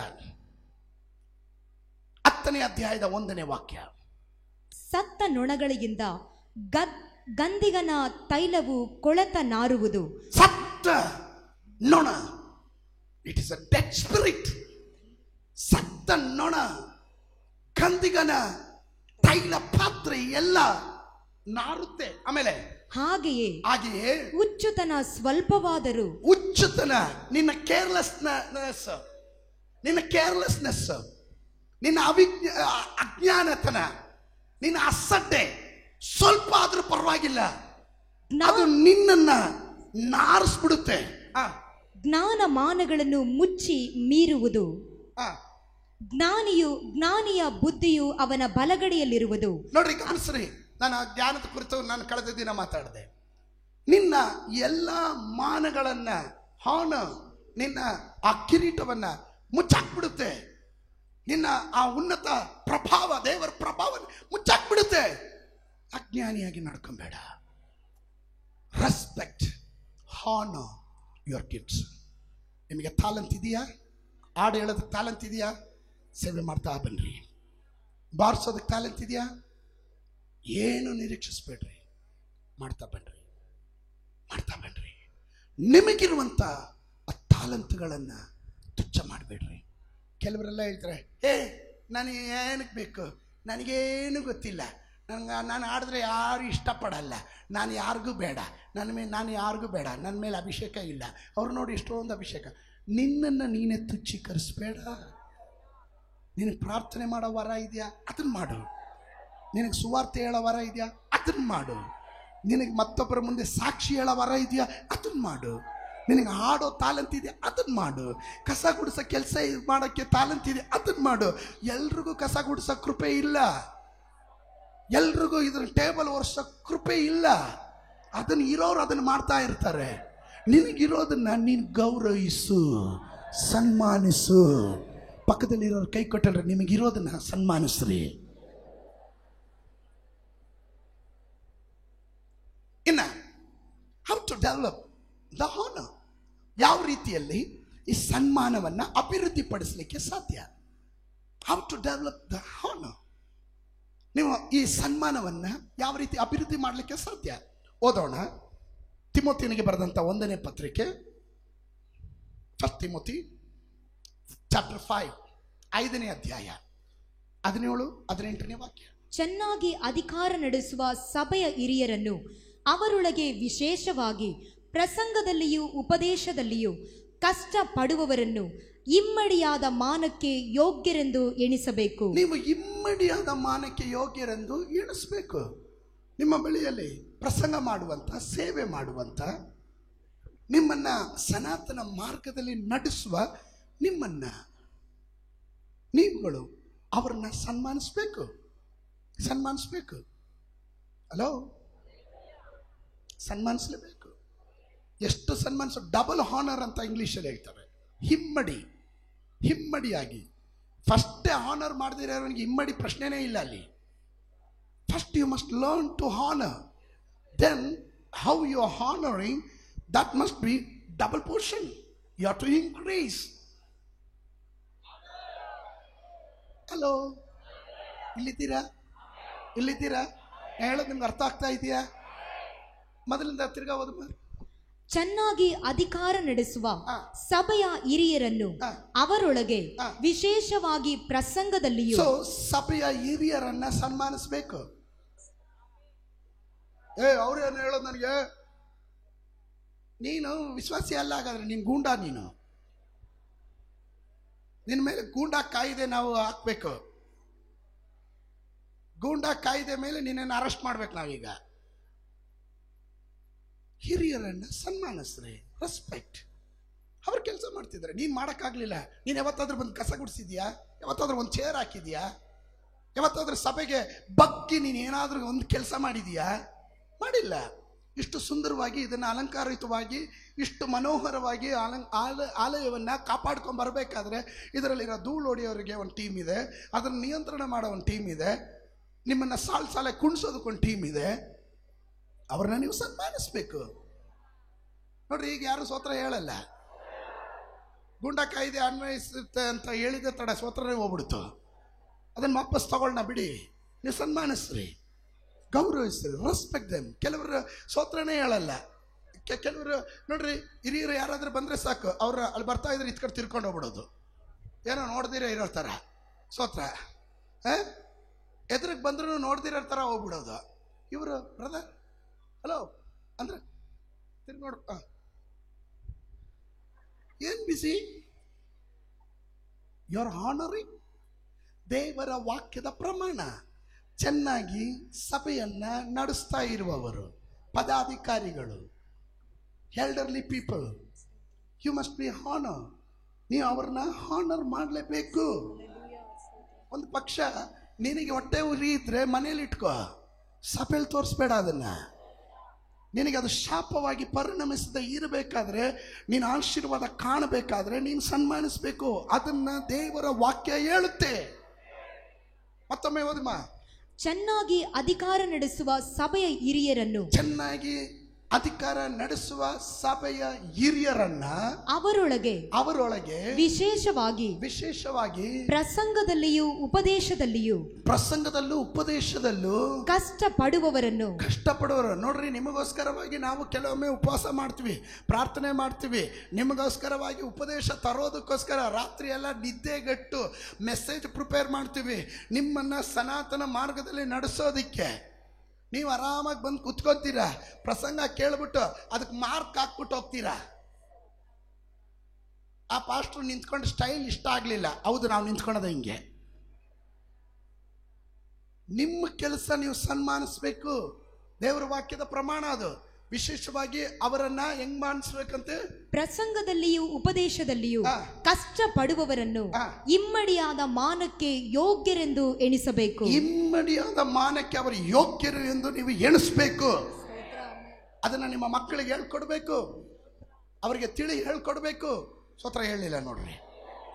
10ನೇ ಅಧ್ಯಾಯದ 1ನೇ ವಾಕ್ಯ. ಸತ್ತ ನೊಣಗಳಿಗಿಂತ ಗಂಧಿಗನ ತೈಲವು ಕೊಳೆತ ನಾರುವುದು. ಸತ್ತ ನೊಣ, it is a dead spirit. ಸತ್ತ ನೊಣ, ಗಂಧಿಗನ ತೈಲ ಪಾತ್ರೆ ಎಲ್ಲ ನಾರುತ್ತೆ. ಆಮೇಲೆ ಹಾಗೆಯೇ ಹುಚ್ಚುತನ ಸ್ವಲ್ಪವಾದರೂ, ಹುಚ್ಚುತನ, ನಿನ್ನ ಕೇರ್ಲೆಸ್ನೆಸ್, ನಿನ್ನ ಅಜ್ಞಾನತನ, ನಿನ್ನ ಅಸಡ್ಡೆ ಸ್ವಲ್ಪ ಆದ್ರೂ ಪರವಾಗಿಲ್ಲ, ಅದು ನಿನ್ನನ್ನ ನಾರಿಸ್ಬಿಡುತ್ತೆ. ಜ್ಞಾನಮಾನಗಳನ್ನು ಮುಚ್ಚಿ ಮೀರುವುದು. ಜ್ಞಾನಿಯ ಬುದ್ಧಿಯು ಅವನ ಬಲಗಡೆಯಲ್ಲಿರುವುದು. ನೋಡ್ರಿ, ಗಮನಿಸ್ರಿ, ನಾನು ಆ ಜ್ಞಾನದ ಕುರಿತು ನಾನು ಕಳೆದ ದಿನ ಮಾತಾಡಿದೆ. ನಿನ್ನ ಎಲ್ಲ ಮಾನಗಳನ್ನ, ಹಾನ, ನಿನ್ನ ಆ ಕಿರೀಟವನ್ನ ಮುಚ್ಚಾಕ್ಬಿಡುತ್ತೆ. ನಿನ್ನ ಆ ಉನ್ನತ ಪ್ರಭಾವ, ದೇವರ ಪ್ರಭಾವ ಮುಚ್ಚಾಕ್ಬಿಡುತ್ತೆ. ಅಜ್ಞಾನಿಯಾಗಿ ನಡ್ಕೊಂಬೇಡ. Respect, honour your kids. ನಿಮಗೆ ತಾಲಂತ್ ಇದೆಯಾ? ಹಾಡು ಹೇಳೋದಕ್ಕೆ ತಾಲಂತ್ ಇದೆಯಾ? ಸೇವೆ ಮಾಡ್ತಾ ಬನ್ರಿ. ಬಾರಿಸೋದಕ್ಕೆ ತಾಲಂತ್ ಇದೆಯಾ? ಏನು ನಿರೀಕ್ಷಿಸ್ಬೇಡ್ರಿ, ಮಾಡ್ತಾ ಬನ್ರಿ. ನಿಮಗಿರುವಂಥ ಆ ತಾಲಂತುಗಳನ್ನು ತುಚ್ಛ ಮಾಡಬೇಡ್ರಿ. ಕೆಲವರೆಲ್ಲ ಹೇಳ್ತಾರೆ, ನನಗೆ ಏನಕ್ಕೆ ಬೇಕು, ನನಗೇನು ಗೊತ್ತಿಲ್ಲ, ನಾನು ಆಡಿದ್ರೆ ಯಾರು ಇಷ್ಟಪಡಲ್ಲ, ನಾನು ಯಾರಿಗೂ ಬೇಡ, ನಾನು ಯಾರಿಗೂ ಬೇಡ, ನನ್ನ ಮೇಲೆ ಅಭಿಷೇಕ ಇಲ್ಲ. ಅವ್ರು ನೋಡಿ ಎಷ್ಟೊಂದು ಅಭಿಷೇಕ. ನಿನ್ನನ್ನು ನೀನೇ ತುಚ್ಛೀಕರಿಸಬೇಡ. ನಿನಗೆ ಪ್ರಾರ್ಥನೆ ಮಾಡೋ ವರ ಇದೆಯಾ? ಅದನ್ನು ಮಾಡು. ನಿನಗೆ ಸುವಾರ್ತೆ ಹೇಳೋ ವರ ಇದೆಯಾ? ಅದನ್ನು ಮಾಡು. ನಿನಗೆ ಮತ್ತೊಬ್ಬರ ಮುಂದೆ ಸಾಕ್ಷಿ ಹೇಳೋ ವರ ಇದೆಯಾ? ಅದನ್ನು ಮಾಡು. ನಿನಗೆ ಹಾಡೋ ತಾಲಂತ್ ಇದೆಯಾ? ಅದನ್ನು ಮಾಡು. ಕಸ ಗುಡಿಸೋ ಕೆಲಸ ಮಾಡೋಕ್ಕೆ ತಾಲಂತ್ ಇದೆ, ಅದನ್ನು ಮಾಡು. ಎಲ್ರಿಗೂ ಕಸ ಗುಡಿಸೋ ಕೃಪೆ ಇಲ್ಲ. ಎಲ್ರಿಗೂ ಇದ್ರ ಟೇಬಲ್ ಒರೆಸೋ ಕೃಪೆ ಇಲ್ಲ. ಅದನ್ನು ಇರೋರು ಅದನ್ನು ಮಾಡ್ತಾ ಇರ್ತಾರೆ. ನಿನಗಿರೋದನ್ನ ನೀನು ಗೌರವಿಸು, ಸನ್ಮಾನಿಸು. ಪಕ್ಕದಲ್ಲಿರೋರು ಕೈ ಕೊಟ್ಟಲ್ರಿ, ನಿಮಗಿರೋದನ್ನ ಸನ್ಮಾನಿಸ್ರಿ. ಇನ್ನು how to develop the honour, ಯಾವ ರೀತಿಯಲ್ಲಿ ಈ ಸನ್ಮಾನವನ್ನು ಅಭಿವೃದ್ಧಿಪಡಿಸಲಿಕ್ಕೆ ಸಾಧ್ಯ? How to develop the honour. ನೀವು ಈ ಸನ್ಮಾನವನ್ನು ಯಾವ ರೀತಿ ಅಭಿವೃದ್ಧಿ ಮಾಡಲಿಕ್ಕೆ ಸಾಧ್ಯ? ಓದೋಣ. ತಿಮೋತಿಯನಿಗೆ ಬರೆದಂಥ 1ನೇ ಪತ್ರಿಕೆ, ಫಸ್ಟ್ ತಿಮೋತಿ ಚಾಪ್ಟರ್ 5, 5ನೇ ಅಧ್ಯಾಯ 17-18ನೇ ವಾಕ್ಯ. ಚೆನ್ನಾಗಿ ಅಧಿಕಾರ ನಡೆಸುವ ಸಭೆಯ ಹಿರಿಯರನ್ನು, ಅವರೊಳಗೆ ವಿಶೇಷವಾಗಿ ಪ್ರಸಂಗದಲ್ಲಿಯೂ ಉಪದೇಶದಲ್ಲಿಯೂ ಕಷ್ಟ ಪಡುವವರನ್ನು ಇಮ್ಮಡಿಯಾದ ಮಾನಕ್ಕೆ ಯೋಗ್ಯರೆಂದು ಎಣಿಸಬೇಕು. ನೀವು ಇಮ್ಮಡಿಯಾದ ಮಾನಕ್ಕೆ ಯೋಗ್ಯರೆಂದು ಎಣಿಸಬೇಕು. ನಿಮ್ಮ ಬಳಿಯಲ್ಲಿ ಪ್ರಸಂಗ ಮಾಡುವಂಥ, ಸೇವೆ ಮಾಡುವಂಥ, ನಿಮ್ಮನ್ನ ಸನಾತನ ಮಾರ್ಗದಲ್ಲಿ ನಡೆಸುವ ನಿಮ್ಮನ್ನ ನೀವುಗಳು ಅವ್ರನ್ನ ಸನ್ಮಾನಿಸ್ಬೇಕು. ಹಲೋ, ಸನ್ಮಾನಿಸಲೇಬೇಕು. ಎಷ್ಟು ಸನ್ಮಾನಿಸೋ? ಡಬಲ್ ಹಾನರ್ ಅಂತ ಇಂಗ್ಲೀಷಲ್ಲಿ ಹೇಳ್ತಾರೆ. ಹಿಮ್ಮಡಿಯಾಗಿ ಫಸ್ಟೇ ಹಾನರ್ ಮಾಡದಿರೋ ಅವನಿಗೆ ಇಮ್ಮಡಿ ಪ್ರಶ್ನೆನೇ ಇಲ್ಲ ಅಲ್ಲಿ. First you must learn to honour, then how you are honouring, that must be double portion. You are to increase. Hello, ಇಲ್ಲಿದ್ದೀರಾ? ಹೇಳೋದು ನಿಮ್ಗೆ ಅರ್ಥ ಆಗ್ತಾ ಇದೆಯಾ? ಮೊದಲಿಂದ ತಿರ್ಗಾ ಓದು. ಚೆನ್ನಾಗಿ ಅಧಿಕಾರ ನಡೆಸುವ ಸಭೆಯ ಹಿರಿಯರನ್ನು, ಅವರೊಳಗೆ ವಿಶೇಷವಾಗಿ ಪ್ರಸಂಗದಲ್ಲಿಯೂ. ಸಭೆಯ ಹಿರಿಯರನ್ನ ಸನ್ಮಾನಿಸಬೇಕು. ಅವ್ರೇನು ಹೇಳೋದು ನನಗೆ, ನೀನು ವಿಶ್ವಾಸಿ ಅಲ್ಲ, ಹಾಗಾದ್ರೆ ನೀನು ಗೂಂಡಾ. ನಿನ್ನ ಮೇಲೆ ಗೂಂಡಾ ಕಾಯ್ದೆ ನಾವು ಹಾಕ್ಬೇಕು. ಗೂಂಡಾ ಕಾಯ್ದೆ ಮೇಲೆ ನಿನ್ನನ್ನು ಅರೆಸ್ಟ್ ಮಾಡ್ಬೇಕು ನಾವೀಗ. ಹಿರಿಯರನ್ನ ಸನ್ಮಾನಿಸ್ರಿ, ರೆಸ್ಪೆಕ್ಟ್. ಅವ್ರು ಕೆಲಸ ಮಾಡ್ತಿದ್ದಾರೆ, ನೀನು ಮಾಡೋಕ್ಕಾಗಲಿಲ್ಲ. ನೀನು ಯಾವತ್ತಾದ್ರೂ ಬಂದು ಕಸ ಗುಡಿಸಿದ್ಯಾ? ಯಾವತ್ತಾದ್ರೂ ಒಂದು ಚೇರ್ ಹಾಕಿದ್ಯಾ? ಯಾವತ್ತಾದ್ರೂ ಸಭೆಗೆ ಬಗ್ಗಿ ನೀನು ಏನಾದರೂ ಒಂದು ಕೆಲಸ ಮಾಡಿದೀಯಾ? ಮಾಡಿಲ್ಲ. ಇಷ್ಟು ಸುಂದರವಾಗಿ ಇದನ್ನು ಅಲಂಕಾರಿತವಾಗಿ, ಇಷ್ಟು ಮನೋಹರವಾಗಿ ಆಲಯವನ್ನು ಕಾಪಾಡ್ಕೊಂಡು ಬರಬೇಕಾದ್ರೆ ಇದರಲ್ಲಿರೋ ಧೂಳು ಹೊಡೆಯೋರಿಗೆ ಒಂದು ಟೀಮ್ ಇದೆ, ಅದನ್ನು ನಿಯಂತ್ರಣ ಮಾಡೋ ಒಂದು ಟೀಮ್ ಇದೆ, ನಿಮ್ಮನ್ನು ಸಾಲ ಕುಣಿಸೋದಕ್ಕೊಂದು ಟೀಮ್ ಇದೆ. ಅವ್ರನ್ನ ನೀವು ಸನ್ಮಾನಿಸ್ಬೇಕು. ನೋಡ್ರಿ, ಈಗ ಯಾರು ಸ್ತೋತ್ರ ಹೇಳಲ್ಲ. ಗೂಂಡಾ ಕಾಯ್ದೆ ಅನ್ವಯಿಸುತ್ತೆ ಅಂತ ಹೇಳಿದ ತಡ ಸ್ತೋತ್ರನೇ ಹೋಗ್ಬಿಡ್ತು. ಅದನ್ನು ವಾಪಸ್ ತಗೊಳ್ಳೋಣ ಬಿಡಿ. ನೀವು ಸನ್ಮಾನಿಸ್ರಿ, ಗೌರವಿಸ್ರಿ, ರೆಸ್ಪೆಕ್ಟ್ ದೆಮ್. ಕೆಲವರು ಸ್ತೋತ್ರನೇ ಹೇಳಲ್ಲ. ಕೆಲವರು ನೋಡ್ರಿ, ಹಿರಿಯರು ಯಾರಾದ್ರೂ ಬಂದರೆ ಸಾಕು, ಅವ್ರು ಅಲ್ಲಿ ಬರ್ತಾ ಇದ್ರೆ ಇತ್ ಕಡೆ ತಿರ್ಕೊಂಡು ಹೋಗ್ಬಿಡೋದು, ಏನೋ ನೋಡ್ದಿರ ಇರೋ ಥರ. ಸ್ತೋತ್ರ ಎದುರಿಗೆ ಬಂದ್ರೂ ನೋಡ್ದಿರೋ ಥರ ಹೋಗ್ಬಿಡೋದು. ಇವರು ಬ್ರದರ್ ಹಲೋ ಅಂದ್ರೆ ತಿರ್ಗಿ ನೋಡು, ಏನ್ ಬಿಸಿ? Your honouring. ದೇವರ ವಾಕ್ಯದ ಪ್ರಮಾಣ. ಚೆನ್ನಾಗಿ ಸಭೆಯನ್ನ ನಡೆಸ್ತಾ ಇರುವವರು, ಪದಾಧಿಕಾರಿಗಳು, elderly people, you must be honour. ನೀವು ಅವ್ರನ್ನ ಹಾನರ್ ಮಾಡಲೇಬೇಕು. ಒಂದು ಪಕ್ಷ ನಿನಗೆ ಹೊಟ್ಟೆ ಉರಿ ಇದ್ರೆ ಮನೇಲಿ ಇಟ್ಕೋ, ಸಭೆಯಲ್ಲಿ ತೋರಿಸ್ಬೇಡ ಅದನ್ನ. ನಿನಗೆ ಅದು ಶಾಪವಾಗಿ ಪರಿಣಮಿಸದೆ ಇರಬೇಕಾದ್ರೆ, ನೀನು ಆಶೀರ್ವಾದ ಕಾಣಬೇಕಾದ್ರೆ ನೀನು ಸನ್ಮಾನಿಸಬೇಕು. ಅದನ್ನ ದೇವರ ವಾಕ್ಯ ಹೇಳುತ್ತೆ. ಮತ್ತೊಮ್ಮೆ ಓದಮ್ಮ. ಚೆನ್ನಾಗಿ ಅಧಿಕಾರ ನಡೆಸುವ ಸಭೆಯ ಹಿರಿಯರನ್ನು, ಚೆನ್ನಾಗಿ ಅಧಿಕಾರ ನಡೆಸುವ ಸಭೆಯ ಹಿರಿಯರನ್ನ ಅವರೊಳಗೆ ವಿಶೇಷವಾಗಿ ಪ್ರಸಂಗದಲ್ಲಿಯೂ ಉಪದೇಶದಲ್ಲೂ ಕಷ್ಟಪಡುವವರು. ನೋಡ್ರಿ, ನಿಮಗೋಸ್ಕರವಾಗಿ ನಾವು ಕೆಲವೊಮ್ಮೆ ಉಪವಾಸ ಮಾಡ್ತೀವಿ, ಪ್ರಾರ್ಥನೆ ಮಾಡ್ತೀವಿ, ನಿಮಗೋಸ್ಕರವಾಗಿ ಉಪದೇಶ ತರೋದಕ್ಕೋಸ್ಕರ ರಾತ್ರಿ ಎಲ್ಲ ನಿದ್ದೆಗೆಟ್ಟು ಮೆಸೇಜ್ ಪ್ರಿಪೇರ್ ಮಾಡ್ತೀವಿ, ನಿಮ್ಮನ್ನ ಸನಾತನ ಮಾರ್ಗದಲ್ಲಿ ನಡೆಸೋದಿಕ್ಕೆ. ನೀವು ಆರಾಮಾಗಿ ಬಂದು ಕುತ್ಕೊತೀರಾ, ಪ್ರಸಂಗ ಕೇಳ್ಬಿಟ್ಟು ಅದಕ್ಕೆ ಮಾರ್ಕ್ ಹಾಕ್ಬಿಟ್ಟು ಹೋಗ್ತೀರಾ. ಆ ಪಾಸ್ಟ್ರು ನಿಂತ್ಕೊಂಡು ಸ್ಟೈಲ್ ಇಷ್ಟ ಆಗಲಿಲ್ಲ, ಹೌದು ನಾವು ನಿಂತ್ಕೊಳ್ಳೋದು ಹಿಂಗೆ. ನಿಮ್ಮ ಕೆಲಸ ನೀವು ಸನ್ಮಾನಿಸ್ಬೇಕು. ದೇವರ ವಾಕ್ಯದ ಪ್ರಮಾಣ ಅದು. ವಿಶೇಷವಾಗಿ ಅವರನ್ನ ಹೆಂಗ್ ಮಾನಿಸ್ಬೇಕಂತೆ? ಪ್ರಸಂಗದಲ್ಲಿಯೂ ಉಪದೇಶದಲ್ಲಿಯೂ ಕಷ್ಟಪಡುವವರನ್ನು ಇಮ್ಮಡಿಯಾದ ಮಾನಕ್ಕೆ ಯೋಗ್ಯರೆಂದು ಎಣಿಸಬೇಕು. ಇಮ್ಮಡಿಯಾದ ಮಾನಕ್ಕೆ ಅವರು ಯೋಗ್ಯರು ಎಂದು ನೀವು ಎಣಿಸ್ಬೇಕು. ಅದನ್ನ ನಿಮ್ಮ ಮಕ್ಕಳಿಗೆ ಹೇಳ್ಕೊಡ್ಬೇಕು, ಅವರಿಗೆ ತಿಳಿ ಹೇಳ್ಕೊಡ್ಬೇಕು. ಸ್ತೋತ್ರ ಹೇಳಲಿಲ್ಲ ನೋಡ್ರಿ,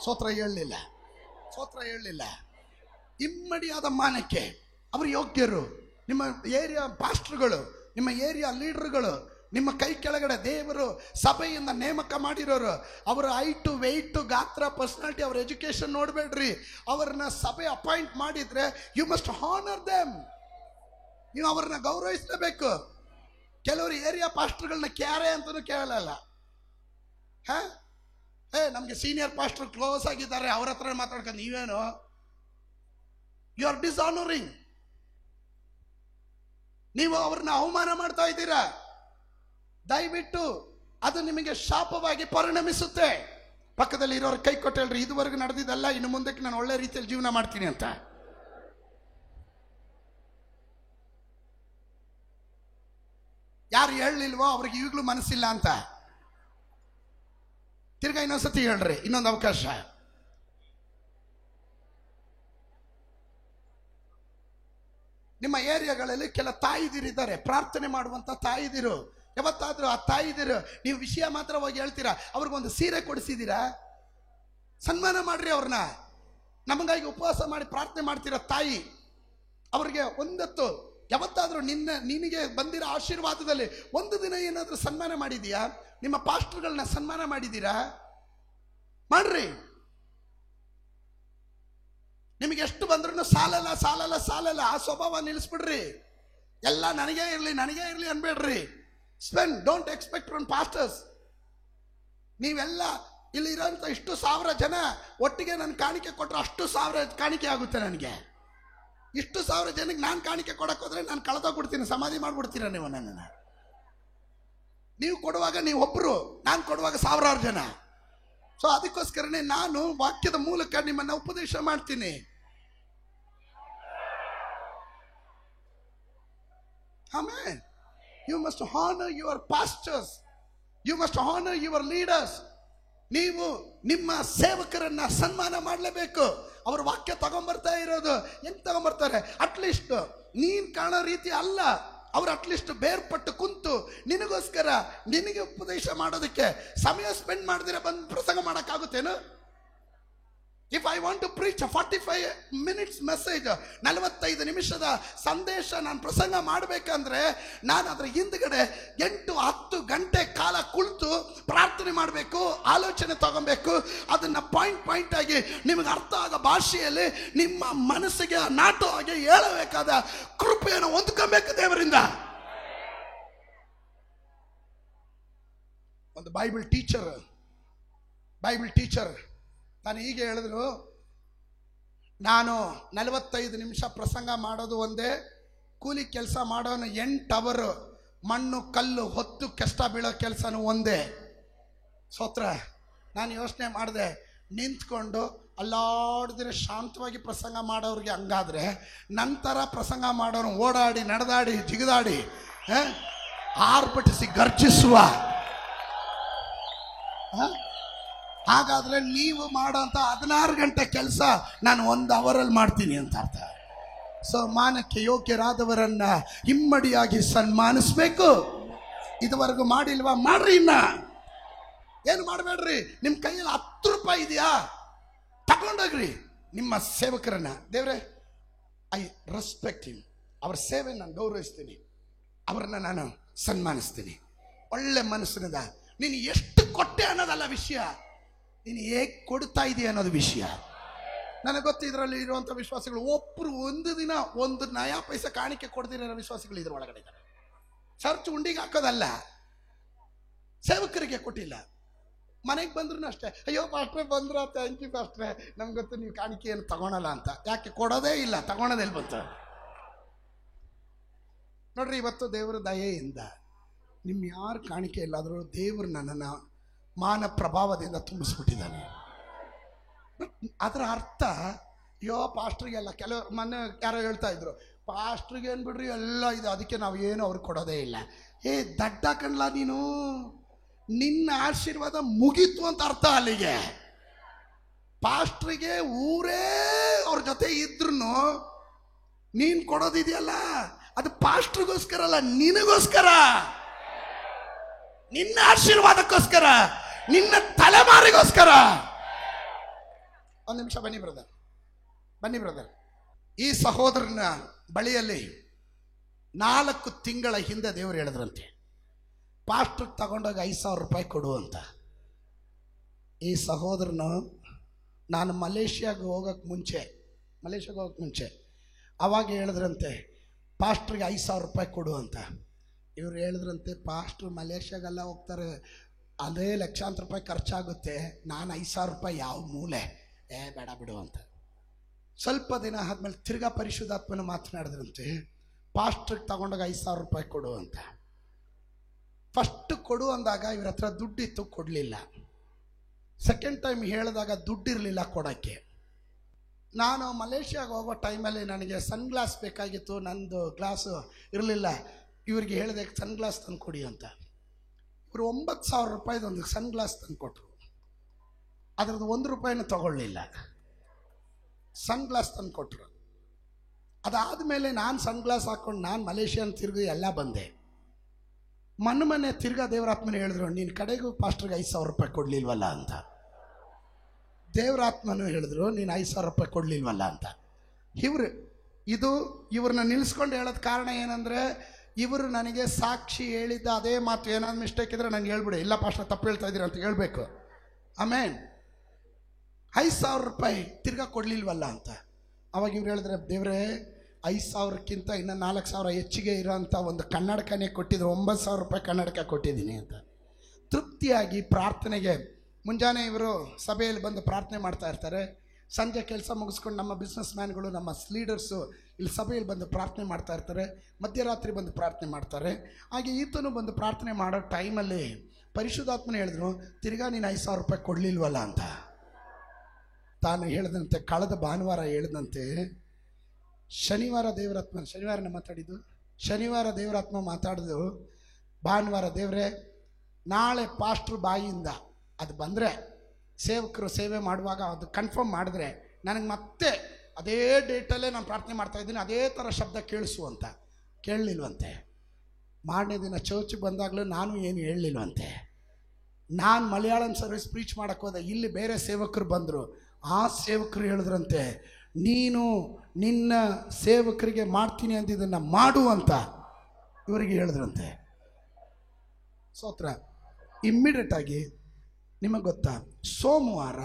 ಸ್ತೋತ್ರ ಹೇಳಲಿಲ್ಲ. ಇಮ್ಮಡಿಯಾದ ಮಾನಕ್ಕೆ ಅವರು ಯೋಗ್ಯರು. ನಿಮ್ಮ ಏರಿಯಾ ಪಾಸ್ಟರ್ಗಳು, ನಿಮ್ಮ ಏರಿಯಾ ಲೀಡರ್ಗಳು, ನಿಮ್ಮ ಕೈ ಕೆಳಗಡೆ ದೇವರು ಸಭೆಯಿಂದ ನೇಮಕ ಮಾಡಿರೋರು, ಅವರ ಹೈಟು, ವೆಯ್ಟು, ಗಾತ್ರ, ಪರ್ಸನಾಲಿಟಿ, ಅವರ ಎಜುಕೇಶನ್ ನೋಡಬೇಡ್ರಿ. ಅವರನ್ನ ಸಭೆ ಅಪಾಯಿಂಟ್ ಮಾಡಿದ್ರೆ ಯು ಮಸ್ಟ್ ಹಾನರ್ ದೆಮ್. ನೀವು ಅವ್ರನ್ನ ಗೌರವಿಸಲೇಬೇಕು. ಕೆಲವರು ಏರಿಯಾ ಪಾಸ್ಟರ್ಗಳನ್ನ ಕ್ಯಾರೆ ಅಂತಲೂ ಕೇಳಲ್ಲ. ನಮಗೆ ಸೀನಿಯರ್ ಪಾಸ್ಟರ್ ಕ್ಲೋಸ್ ಆಗಿದ್ದಾರೆ, ಅವ್ರ ಹತ್ರ ಮಾತಾಡ್ಕೊಂಡು ನೀವೇನು, ಯು ಆರ್ ಡಿಸ್ಆನರಿಂಗ್. ನೀವು ಅವ್ರನ್ನ ಅವಮಾನ ಮಾಡ್ತಾ ಇದ್ದೀರಾ. ದಯವಿಟ್ಟು ಅದು ನಿಮಗೆ ಶಾಪವಾಗಿ ಪರಿಣಮಿಸುತ್ತೆ. ಪಕ್ಕದಲ್ಲಿ ಇರೋರು ಕೈ ಕೊಟ್ಟು ಹೇಳ್ರಿ, ಇದುವರೆಗೂ ನಡೆದಿದ್ದಲ್ಲ, ಇನ್ನು ಮುಂದಕ್ಕೆ ನಾನು ಒಳ್ಳೆ ರೀತಿಯಲ್ಲಿ ಜೀವನ ಮಾಡ್ತೀನಿ ಅಂತ. ಯಾರು ಹೇಳಲಿಲ್ವೋ ಅವ್ರಿಗೆ ಈಗಲೂ ಮನಸ್ಸಿಲ್ಲ ಅಂತ. ತಿರ್ಗಾ ಇನ್ನೊಂದ್ಸತಿ ಹೇಳ್ರಿ, ಇನ್ನೊಂದು ಅವಕಾಶ. ನಿಮ್ಮ ಏರಿಯಾಗಳಲ್ಲಿ ಕೆಲ ತಾಯಿದಿರಿದ್ದಾರೆ, ಪ್ರಾರ್ಥನೆ ಮಾಡುವಂತ ತಾಯಿದಿರು. ಯಾವತ್ತಾದ್ರೂ ಆ ತಾಯಿದಿರು ನೀವು ವಿಷಯ ಮಾತ್ರ ಹೋಗಿ ಹೇಳ್ತೀರಾ, ಅವ್ರಿಗೊಂದು ಸೀರೆ ಕೊಡಿಸಿದ್ದೀರಾ? ಸನ್ಮಾನ ಮಾಡ್ರಿ ಅವ್ರನ್ನ. ನಮಗಾಗಿ ಉಪವಾಸ ಮಾಡಿ ಪ್ರಾರ್ಥನೆ ಮಾಡ್ತೀರಾ ತಾಯಿ, ಅವ್ರಿಗೆ ಒಂದತ್ತು ಯಾವತ್ತಾದ್ರೂ ನಿನಗೆ ಬಂದಿರೋ ಆಶೀರ್ವಾದದಲ್ಲಿ ಒಂದು ದಿನ ಏನಾದರೂ ಸನ್ಮಾನ ಮಾಡಿದೀಯಾ? ನಿಮ್ಮ ಪಾಸ್ಟರ್ಗಳನ್ನ ಸನ್ಮಾನ ಮಾಡಿದ್ದೀರಾ? ಮಾಡ್ರಿ. ನಿಮಗೆ ಎಷ್ಟು ಬಂದ್ರೂ ಸಾಲಲ್ಲ. ಆ ಸ್ವಭಾವ ನಿಲ್ಲಿಸ್ಬಿಡ್ರಿ. ಎಲ್ಲ ನನಗೇ ಇರಲಿ ಅನ್ಬೇಡ್ರಿ. Spend, don't expect from pastors. ನೀವೆಲ್ಲ ಇಲ್ಲಿ ಇರೋಂಥ ಇಷ್ಟು 1000 ಜನ ಒಟ್ಟಿಗೆ ನನ್ನ ಕಾಣಿಕೆ ಕೊಟ್ಟರೆ ಅಷ್ಟು 1000 ಕಾಣಿಕೆ ಆಗುತ್ತೆ ನನಗೆ. ಇಷ್ಟು 1000 ಜನಕ್ಕೆ ನಾನು ಕಾಣಿಕೆ ಕೊಡಕ್ಕೆ ಹೋದ್ರೆ ನಾನು ಕಳೆದೋಗ್ಬಿಡ್ತೀನಿ, ಸಮಾಧಿ ಮಾಡ್ಬಿಡ್ತೀರ ನೀವು ನನ್ನನ್ನು. ನೀವು ಕೊಡುವಾಗ ನೀವು ಒಬ್ಬರು, ನಾನು ಕೊಡುವಾಗ 1000 ಜನ. ಸೊ ಅದಕ್ಕೋಸ್ಕರನೇ ನಾನು ವಾಕ್ಯದ ಮೂಲಕ ನಿಮ್ಮನ್ನ ಉಪದೇಶ ಮಾಡ್ತೀನಿ. Amen. You must honor your pastors. You must honor your leaders. ನೀವು ನಿಮ್ಮ ಸೇವಕರನ್ನ ಸನ್ಮಾನ ಮಾಡಲೇಬೇಕು. ಅವ್ರ ವಾಕ್ಯ ತಗೊಂಡ್ಬರ್ತಾ ಇರೋದು ಹೆಂಗ್ ತಗೊಂಡ್ಬರ್ತಾರೆ? ಅಟ್ಲೀಸ್ಟ್ ನೀನ್ ಕಾಣೋ ರೀತಿ ಅಲ್ಲ, ಅವ್ರು ಅಟ್ಲೀಸ್ಟ್ ಬೇರ್ಪಟ್ಟು ಕುಂತು ನಿನಗೋಸ್ಕರ ನಿನಗೆ ಉಪದೇಶ ಮಾಡೋದಕ್ಕೆ ಸಮಯ ಸ್ಪೆಂಡ್ ಮಾಡಿದ್ರೆ ಬಂದು ಪ್ರಸಂಗ ಮಾಡೋಕ್ಕಾಗುತ್ತೇನು? If I want to preach a 45 minutes message, 45 ನಿಮಿಷದ ಸಂದೇಶ ನಾನು ಪ್ರಸಂಗ ಮಾಡಬೇಕಂದ್ರೆ ನಾನು ಅದರ ಹಿಂದ್ಗಡೆ 8-10 ಗಂಟೆ ಕಾಲ ಕುಳಿತು ಪ್ರಾರ್ಥನೆ ಮಾಡಬೇಕು, ಆಲೋಚನೆ ತಗೊಬೇಕು. ಅದನ್ನ ಪಾಯಿಂಟ್ ಆಗಿ ನಿಮಗೆ ಅರ್ಥ ಆಗೋ ಭಾಷೆಯಲ್ಲಿ ನಿಮ್ಮ ಮನಸ್ಸಿಗೆ ನಾಟೋ ಹಾಗೆ ಹೇಳಬೇಕಾದ ಕೃಪೆಯನ್ನು ಹೊಂದ್ಕೊಬೇಕು ದೇವರಿಂದ. ಒಂದು ಬೈಬಲ್ ಟೀಚರ್ ನಾನು ಹೀಗೆ ಹೇಳಿದ್ರು, ನಾನು 45 ನಿಮಿಷ ಪ್ರಸಂಗ ಮಾಡೋದು ಒಂದೇ, ಕೂಲಿ ಕೆಲಸ ಮಾಡೋನು 8 ಅವರ್ ಮಣ್ಣು ಕಲ್ಲು ಹೊತ್ತು ಕಷ್ಟ ಬೀಳೋ ಕೆಲಸನೂ ಒಂದೇ. ಸ್ತೋತ್ರ. ನಾನು ಯೋಚನೆ ಮಾಡಿದೆ, ನಿಂತ್ಕೊಂಡು ಅಲ್ಲಾಡಿದ್ರೆ ಶಾಂತವಾಗಿ ಪ್ರಸಂಗ ಮಾಡೋರಿಗೆ ಹಂಗಾದ್ರೆ, ನಂತರ ಪ್ರಸಂಗ ಮಾಡೋನು ಓಡಾಡಿ ನಡೆದಾಡಿ ಜಿಗಿದಾಡಿ ಆರ್ಭಟಿಸಿ ಗರ್ಜಿಸುವ ಹಾಗಾದ್ರೆ ನೀವು ಮಾಡೋಂಥ 16 ಗಂಟೆ ಕೆಲಸ ನಾನು 1 ಅವರಲ್ಲಿ ಮಾಡ್ತೀನಿ ಅಂತ ಅರ್ಥ. ಸೊ ಮಾನಕ್ಕೆ ಯೋಗ್ಯರಾದವರನ್ನ ಹಿಮ್ಮಡಿಯಾಗಿ ಸನ್ಮಾನಿಸ್ಬೇಕು. ಇದುವರೆಗೂ ಮಾಡಿಲ್ವಾ? ಮಾಡ್ರಿ. ಇನ್ನ ಏನು ಮಾಡಬೇಡ್ರಿ. ನಿಮ್ಮ ಕೈಯಲ್ಲಿ 10 ರೂಪಾಯಿ ಇದೆಯಾ, ತಗೊಂಡೋಗ್ರಿ. ನಿಮ್ಮ ಸೇವಕರನ್ನ, ದೇವ್ರೆ ಐ ರೆಸ್ಪೆಕ್ಟ್ ಹಿಮ್, ಅವ್ರ ಸೇವೆ ನಾನು ಗೌರವಿಸ್ತೀನಿ, ಅವ್ರನ್ನ ನಾನು ಸನ್ಮಾನಿಸ್ತೀನಿ. ಒಳ್ಳೆ ಮನಸ್ಸಿನಿಂದ ನೀನು ಎಷ್ಟು ಕೊಟ್ಟೆ ಅನ್ನೋದಲ್ಲ ವಿಷಯ, ನೀನು ಹೇಗೆ ಕೊಡ್ತಾ ಇದೆಯಾ ಅನ್ನೋದು ವಿಷಯ. ನನಗೆ ಗೊತ್ತು ಇದರಲ್ಲಿ ಇರುವಂಥ ವಿಶ್ವಾಸಿಗಳು ಒಬ್ಬರು ಒಂದು ದಿನ 1 ನಯಾ ಪೈಸೆ ಕಾಣಿಕೆ ಕೊಡ್ದಿರೋ ವಿಶ್ವಾಸಿಗಳು ಇದ್ರ ಒಳಗಡೆ ಇದ್ದಾರೆ. ಚರ್ಚ್ ಉಂಡಿಗೆ ಹಾಕೋದಲ್ಲ, ಸೇವಕರಿಗೆ ಕೊಟ್ಟಿಲ್ಲ. ಮನೆಗೆ ಬಂದ್ರು ಅಷ್ಟೇ, ಅಯ್ಯೋ ಪಾಸ್ಟ್ರೆ ಬಂದ್ರ, ಥ್ಯಾಂಕ್ ಯು ಪಾಸ್ಟ್ರೆ, ನಮ್ಗೆ ಗೊತ್ತು ನೀವು ಕಾಣಿಕೆ ಏನು ತಗೊಳಲ್ಲ ಅಂತ. ಯಾಕೆ ಕೊಡೋದೇ ಇಲ್ಲ, ತಗೊಳೋದೆಲ್ಲಿ ಬಂತು ನೋಡ್ರಿ. ಇವತ್ತು ದೇವರ ದಯೆಯಿಂದ ನಿಮ್ಮ ಯಾರು ಕಾಣಿಕೆ ಇಲ್ಲಾದರೂ ದೇವರು ನನ್ನನ್ನು ಮಾನ ಪ್ರಭಾವದಿಂದ ತುಂಬಿಸ್ಬಿಟ್ಟಿದ್ದಾನೆ. ಅದರ ಅರ್ಥ ಅಯ್ಯೋ ಪಾಸ್ಟ್ರಿಗೆಲ್ಲ, ಕೆಲವರು ಮೊನ್ನೆ ಯಾರೋ ಹೇಳ್ತಾ ಇದ್ರು, ಪಾಸ್ಟ್ರಿಗೆ ಏನು ಬಿಡ್ರಿ ಎಲ್ಲ ಇದು, ಅದಕ್ಕೆ ನಾವು ಏನು ಅವ್ರಿಗೆ ಕೊಡೋದೇ ಇಲ್ಲ. ದಡ್ಡ ಕಣ್ಲ ನೀನು, ನಿನ್ನ ಆಶೀರ್ವಾದ ಮುಗೀತು ಅಂತ ಅರ್ಥ ಅಲ್ಲಿಗೆ. ಪಾಸ್ಟ್ರಿಗೆ ಊರೇ ಅವ್ರ ಜೊತೆ ಇದ್ರು ನೀನು ಕೊಡೋದಿದೆಯಲ್ಲ, ಅದು ಪಾಸ್ಟ್ರಿಗೋಸ್ಕರ ಅಲ್ಲ, ನಿನಗೋಸ್ಕರ, ನಿನ್ನ ಆಶೀರ್ವಾದಕ್ಕೋಸ್ಕರ, ನಿನ್ನ ತಲೆಮಾರಿಗೋಸ್ಕರ. ಒಂದು ನಿಮಿಷ ಬನ್ನಿ ಬ್ರದರ್, ಬನ್ನಿ ಬ್ರದರ್. ಈ ಸಹೋದರನ ಬಳಿಯಲ್ಲಿ 4 ತಿಂಗಳ ಹಿಂದೆ ದೇವರು ಹೇಳಿದ್ರಂತೆ, ಪಾಸ್ಟ್ರಿಗೆ ತಗೊಂಡೋಗಿ 5,000 ರೂಪಾಯಿ ಕೊಡು ಅಂತ. ಈ ಸಹೋದರನು ನಾನು ಮಲೇಷ್ಯಾಗೆ ಹೋಗೋಕ್ಕೆ ಮುಂಚೆ ಅವಾಗ ಹೇಳಿದ್ರಂತೆ ಪಾಸ್ಟ್ರಿಗೆ 5,000 ರೂಪಾಯಿ ಕೊಡು ಅಂತ. ಇವ್ರು ಹೇಳಿದ್ರಂತೆ, ಪಾಸ್ಟ್ರು ಮಲೇಷ್ಯಾಗೆಲ್ಲ ಹೋಗ್ತಾರೆ, ಅದೇ ಲಕ್ಷಾಂತರ ರೂಪಾಯಿ ಖರ್ಚಾಗುತ್ತೆ, ನಾನು 5,000 ರೂಪಾಯಿ ಯಾವ ಮೂಲೆ, ಬೇಡ ಬಿಡು ಅಂತ. ಸ್ವಲ್ಪ ದಿನ ಆದಮೇಲೆ ತಿರ್ಗಾ ಪರಿಶುದ್ಧಾತ್ಮನ ಮಾತನಾಡಿದ್ರಂತೆ, ಪಾಸ್ಟ್ರಿಗೆ ತಗೊಂಡೋಗಿ 5,000 ರೂಪಾಯಿ ಕೊಡು ಅಂತ. ಫಸ್ಟ್ ಕೊಡು ಅಂದಾಗ ಇವ್ರ ಹತ್ರ ದುಡ್ಡಿತ್ತು, ಕೊಡಲಿಲ್ಲ. ಸೆಕೆಂಡ್ ಟೈಮ್ ಹೇಳಿದಾಗ ದುಡ್ಡಿರಲಿಲ್ಲ ಕೊಡೋಕ್ಕೆ. ನಾನು ಮಲೇಷ್ಯಾಗೆ ಹೋಗೋ ಟೈಮಲ್ಲಿ ನನಗೆ ಸನ್ ಗ್ಲಾಸ್ ಬೇಕಾಗಿತ್ತು, ನಂದು ಗ್ಲಾಸು ಇರಲಿಲ್ಲ. ಇವ್ರಿಗೆ ಹೇಳಿದೆ ಸನ್ ಗ್ಲಾಸ್ ತಂದು ಕೊಡಿ ಅಂತ. ಇವರು 9,000 ರೂಪಾಯಿದೊಂದು ಸನ್ ಗ್ಲಾಸ್ ತಂದು ಕೊಟ್ಟರು. ಅದರದ್ದು 1 ರೂಪಾಯಿನೂ ತಗೊಳ್ಳಿಲ್ಲ, ಸನ್ ಗ್ಲಾಸ್ ತಂದು ಕೊಟ್ಟರು. ಅದಾದಮೇಲೆ ನಾನು ಸನ್ ಗ್ಲಾಸ್ ಹಾಕ್ಕೊಂಡು ನಾನು ಮಲೇಷ್ಯಾನ ತಿರುಗಿ ಎಲ್ಲ ಬಂದೆ. ಮೊನ್ನೆ ತಿರ್ಗಾ ದೇವರಾತ್ಮನ ಹೇಳಿದ್ರು, ನೀನು ಕಡೆಗೂ ಪಾಸ್ಟ್ರಿಗೆ 5,000 ರೂಪಾಯಿ ಕೊಡಲಿಲ್ವಲ್ಲ ಅಂತ. ದೇವರಾತ್ಮನು ಹೇಳಿದ್ರು, ನೀನು 5,000 ರೂಪಾಯಿ ಕೊಡಲಿಲ್ವಲ್ಲ ಅಂತ. ಇವ್ರನ್ನ ನಿಲ್ಲಿಸ್ಕೊಂಡು ಹೇಳೋದು ಕಾರಣ ಏನಂದರೆ, ಇವರು ನನಗೆ ಸಾಕ್ಷಿ ಹೇಳಿದ್ದ ಅದೇ ಮಾತು. ಏನಾದ್ರು ಮಿಸ್ಟೇಕ್ ಇದ್ರೆ ನನಗೆ ಹೇಳ್ಬಿಡಿ, ಇಲ್ಲ ಪಾಸ್ಟರ್ ತಪ್ಪು ಹೇಳ್ತಾ ಇದ್ದೀರ ಅಂತ ಹೇಳ್ಬೇಕು. ಆಮೇನ್. 5,000 ರೂಪಾಯಿ ತಿರ್ಗಾ ಕೊಡಲಿಲ್ವಲ್ಲ ಅಂತ. ಅವಾಗ ಇವ್ರು ಹೇಳಿದ್ರೆ, ದೇವರೇ 5,000ಕ್ಕಿಂತ ಇನ್ನು 4,000 ಹೆಚ್ಚಿಗೆ ಇರೋಂಥ ಒಂದು ಕನ್ನಡಕನೇ ಕೊಟ್ಟಿದ್ರು, 9,000 ರೂಪಾಯಿ ಕನ್ನಡಕ ಕೊಟ್ಟಿದ್ದೀನಿ ಅಂತ. ತೃಪ್ತಿಯಾಗಿ ಪ್ರಾರ್ಥನೆಗೆ ಮುಂಜಾನೆ ಇವರು ಸಭೆಯಲ್ಲಿ ಬಂದು ಪ್ರಾರ್ಥನೆ ಮಾಡ್ತಾ ಇರ್ತಾರೆ. ಸಂಜೆ ಕೆಲಸ ಮುಗಿಸ್ಕೊಂಡು ನಮ್ಮ ಬಿಸ್ನೆಸ್ ಮ್ಯಾನ್ಗಳು, ನಮ್ಮ ಲೀಡರ್ಸು ಇಲ್ಲಿ ಸಭೆಯಲ್ಲಿ ಬಂದು ಪ್ರಾರ್ಥನೆ ಮಾಡ್ತಾ ಇರ್ತಾರೆ. ಮಧ್ಯರಾತ್ರಿ ಬಂದು ಪ್ರಾರ್ಥನೆ ಮಾಡ್ತಾರೆ. ಹಾಗೆ ಈತನು ಬಂದು ಪ್ರಾರ್ಥನೆ ಮಾಡೋ ಟೈಮಲ್ಲಿ ಪರಿಶುದ್ಧಾತ್ಮನ ಹೇಳಿದ್ರು, ತಿರ್ಗಾ ನೀನು 5,000 ರೂಪಾಯಿ ಕೊಡಲಿಲ್ವಲ್ಲ ಅಂತ. ತಾನು ಹೇಳಿದಂತೆ ಕಳೆದ ಭಾನುವಾರ ಹೇಳಿದಂತೆ ಶನಿವಾರ ದೇವರಾತ್ಮ ಮಾತಾಡಿದ್ದು, ಭಾನುವಾರ ದೇವರೇ ನಾಳೆ ಪಾಸ್ಟ್ರು ಬಾಯಿಯಿಂದ ಅದು ಬಂದರೆ, ಸೇವಕರು ಸೇವೆ ಮಾಡುವಾಗ ಅದು ಕನ್ಫರ್ಮ್ ಮಾಡಿದ್ರೆ ನನಗೆ ಮತ್ತೆ ಅದೇ ಡೇಟಲ್ಲೇ ನಾನು ಪ್ರಾರ್ಥನೆ ಮಾಡ್ತಾಯಿದ್ದೀನಿ, ಅದೇ ಥರ ಶಬ್ದ ಕೇಳಿಸು ಅಂತ. ಕೇಳಲಿಲ್ವಂತೆ. ಮಾರನೇ ದಿನ ಚರ್ಚಿಗೆ ಬಂದಾಗಲೂ ನಾನು ಏನು ಹೇಳಲಿಲ್ವಂತೆ. ನಾನು ಮಲಯಾಳಂ ಸರ್ವಿಸ್ ಪ್ರೀಚ್ ಮಾಡೋಕ್ಕೆ ಹೋದೆ, ಇಲ್ಲಿ ಬೇರೆ ಸೇವಕರು ಬಂದರು. ಆ ಸೇವಕರು ಹೇಳಿದ್ರಂತೆ, ನೀನು ನಿನ್ನ ಸೇವಕರಿಗೆ ಮಾಡ್ತೀನಿ ಅಂದಿದ್ದನ್ನು ಮಾಡು ಅಂತ ಇವರಿಗೆ ಹೇಳಿದ್ರಂತೆ. ಸ್ತೋತ್ರ. ಇಮ್ಮಿಡಿಯೇಟಾಗಿ ನಿಮಗೆ ಗೊತ್ತಾ, ಸೋಮವಾರ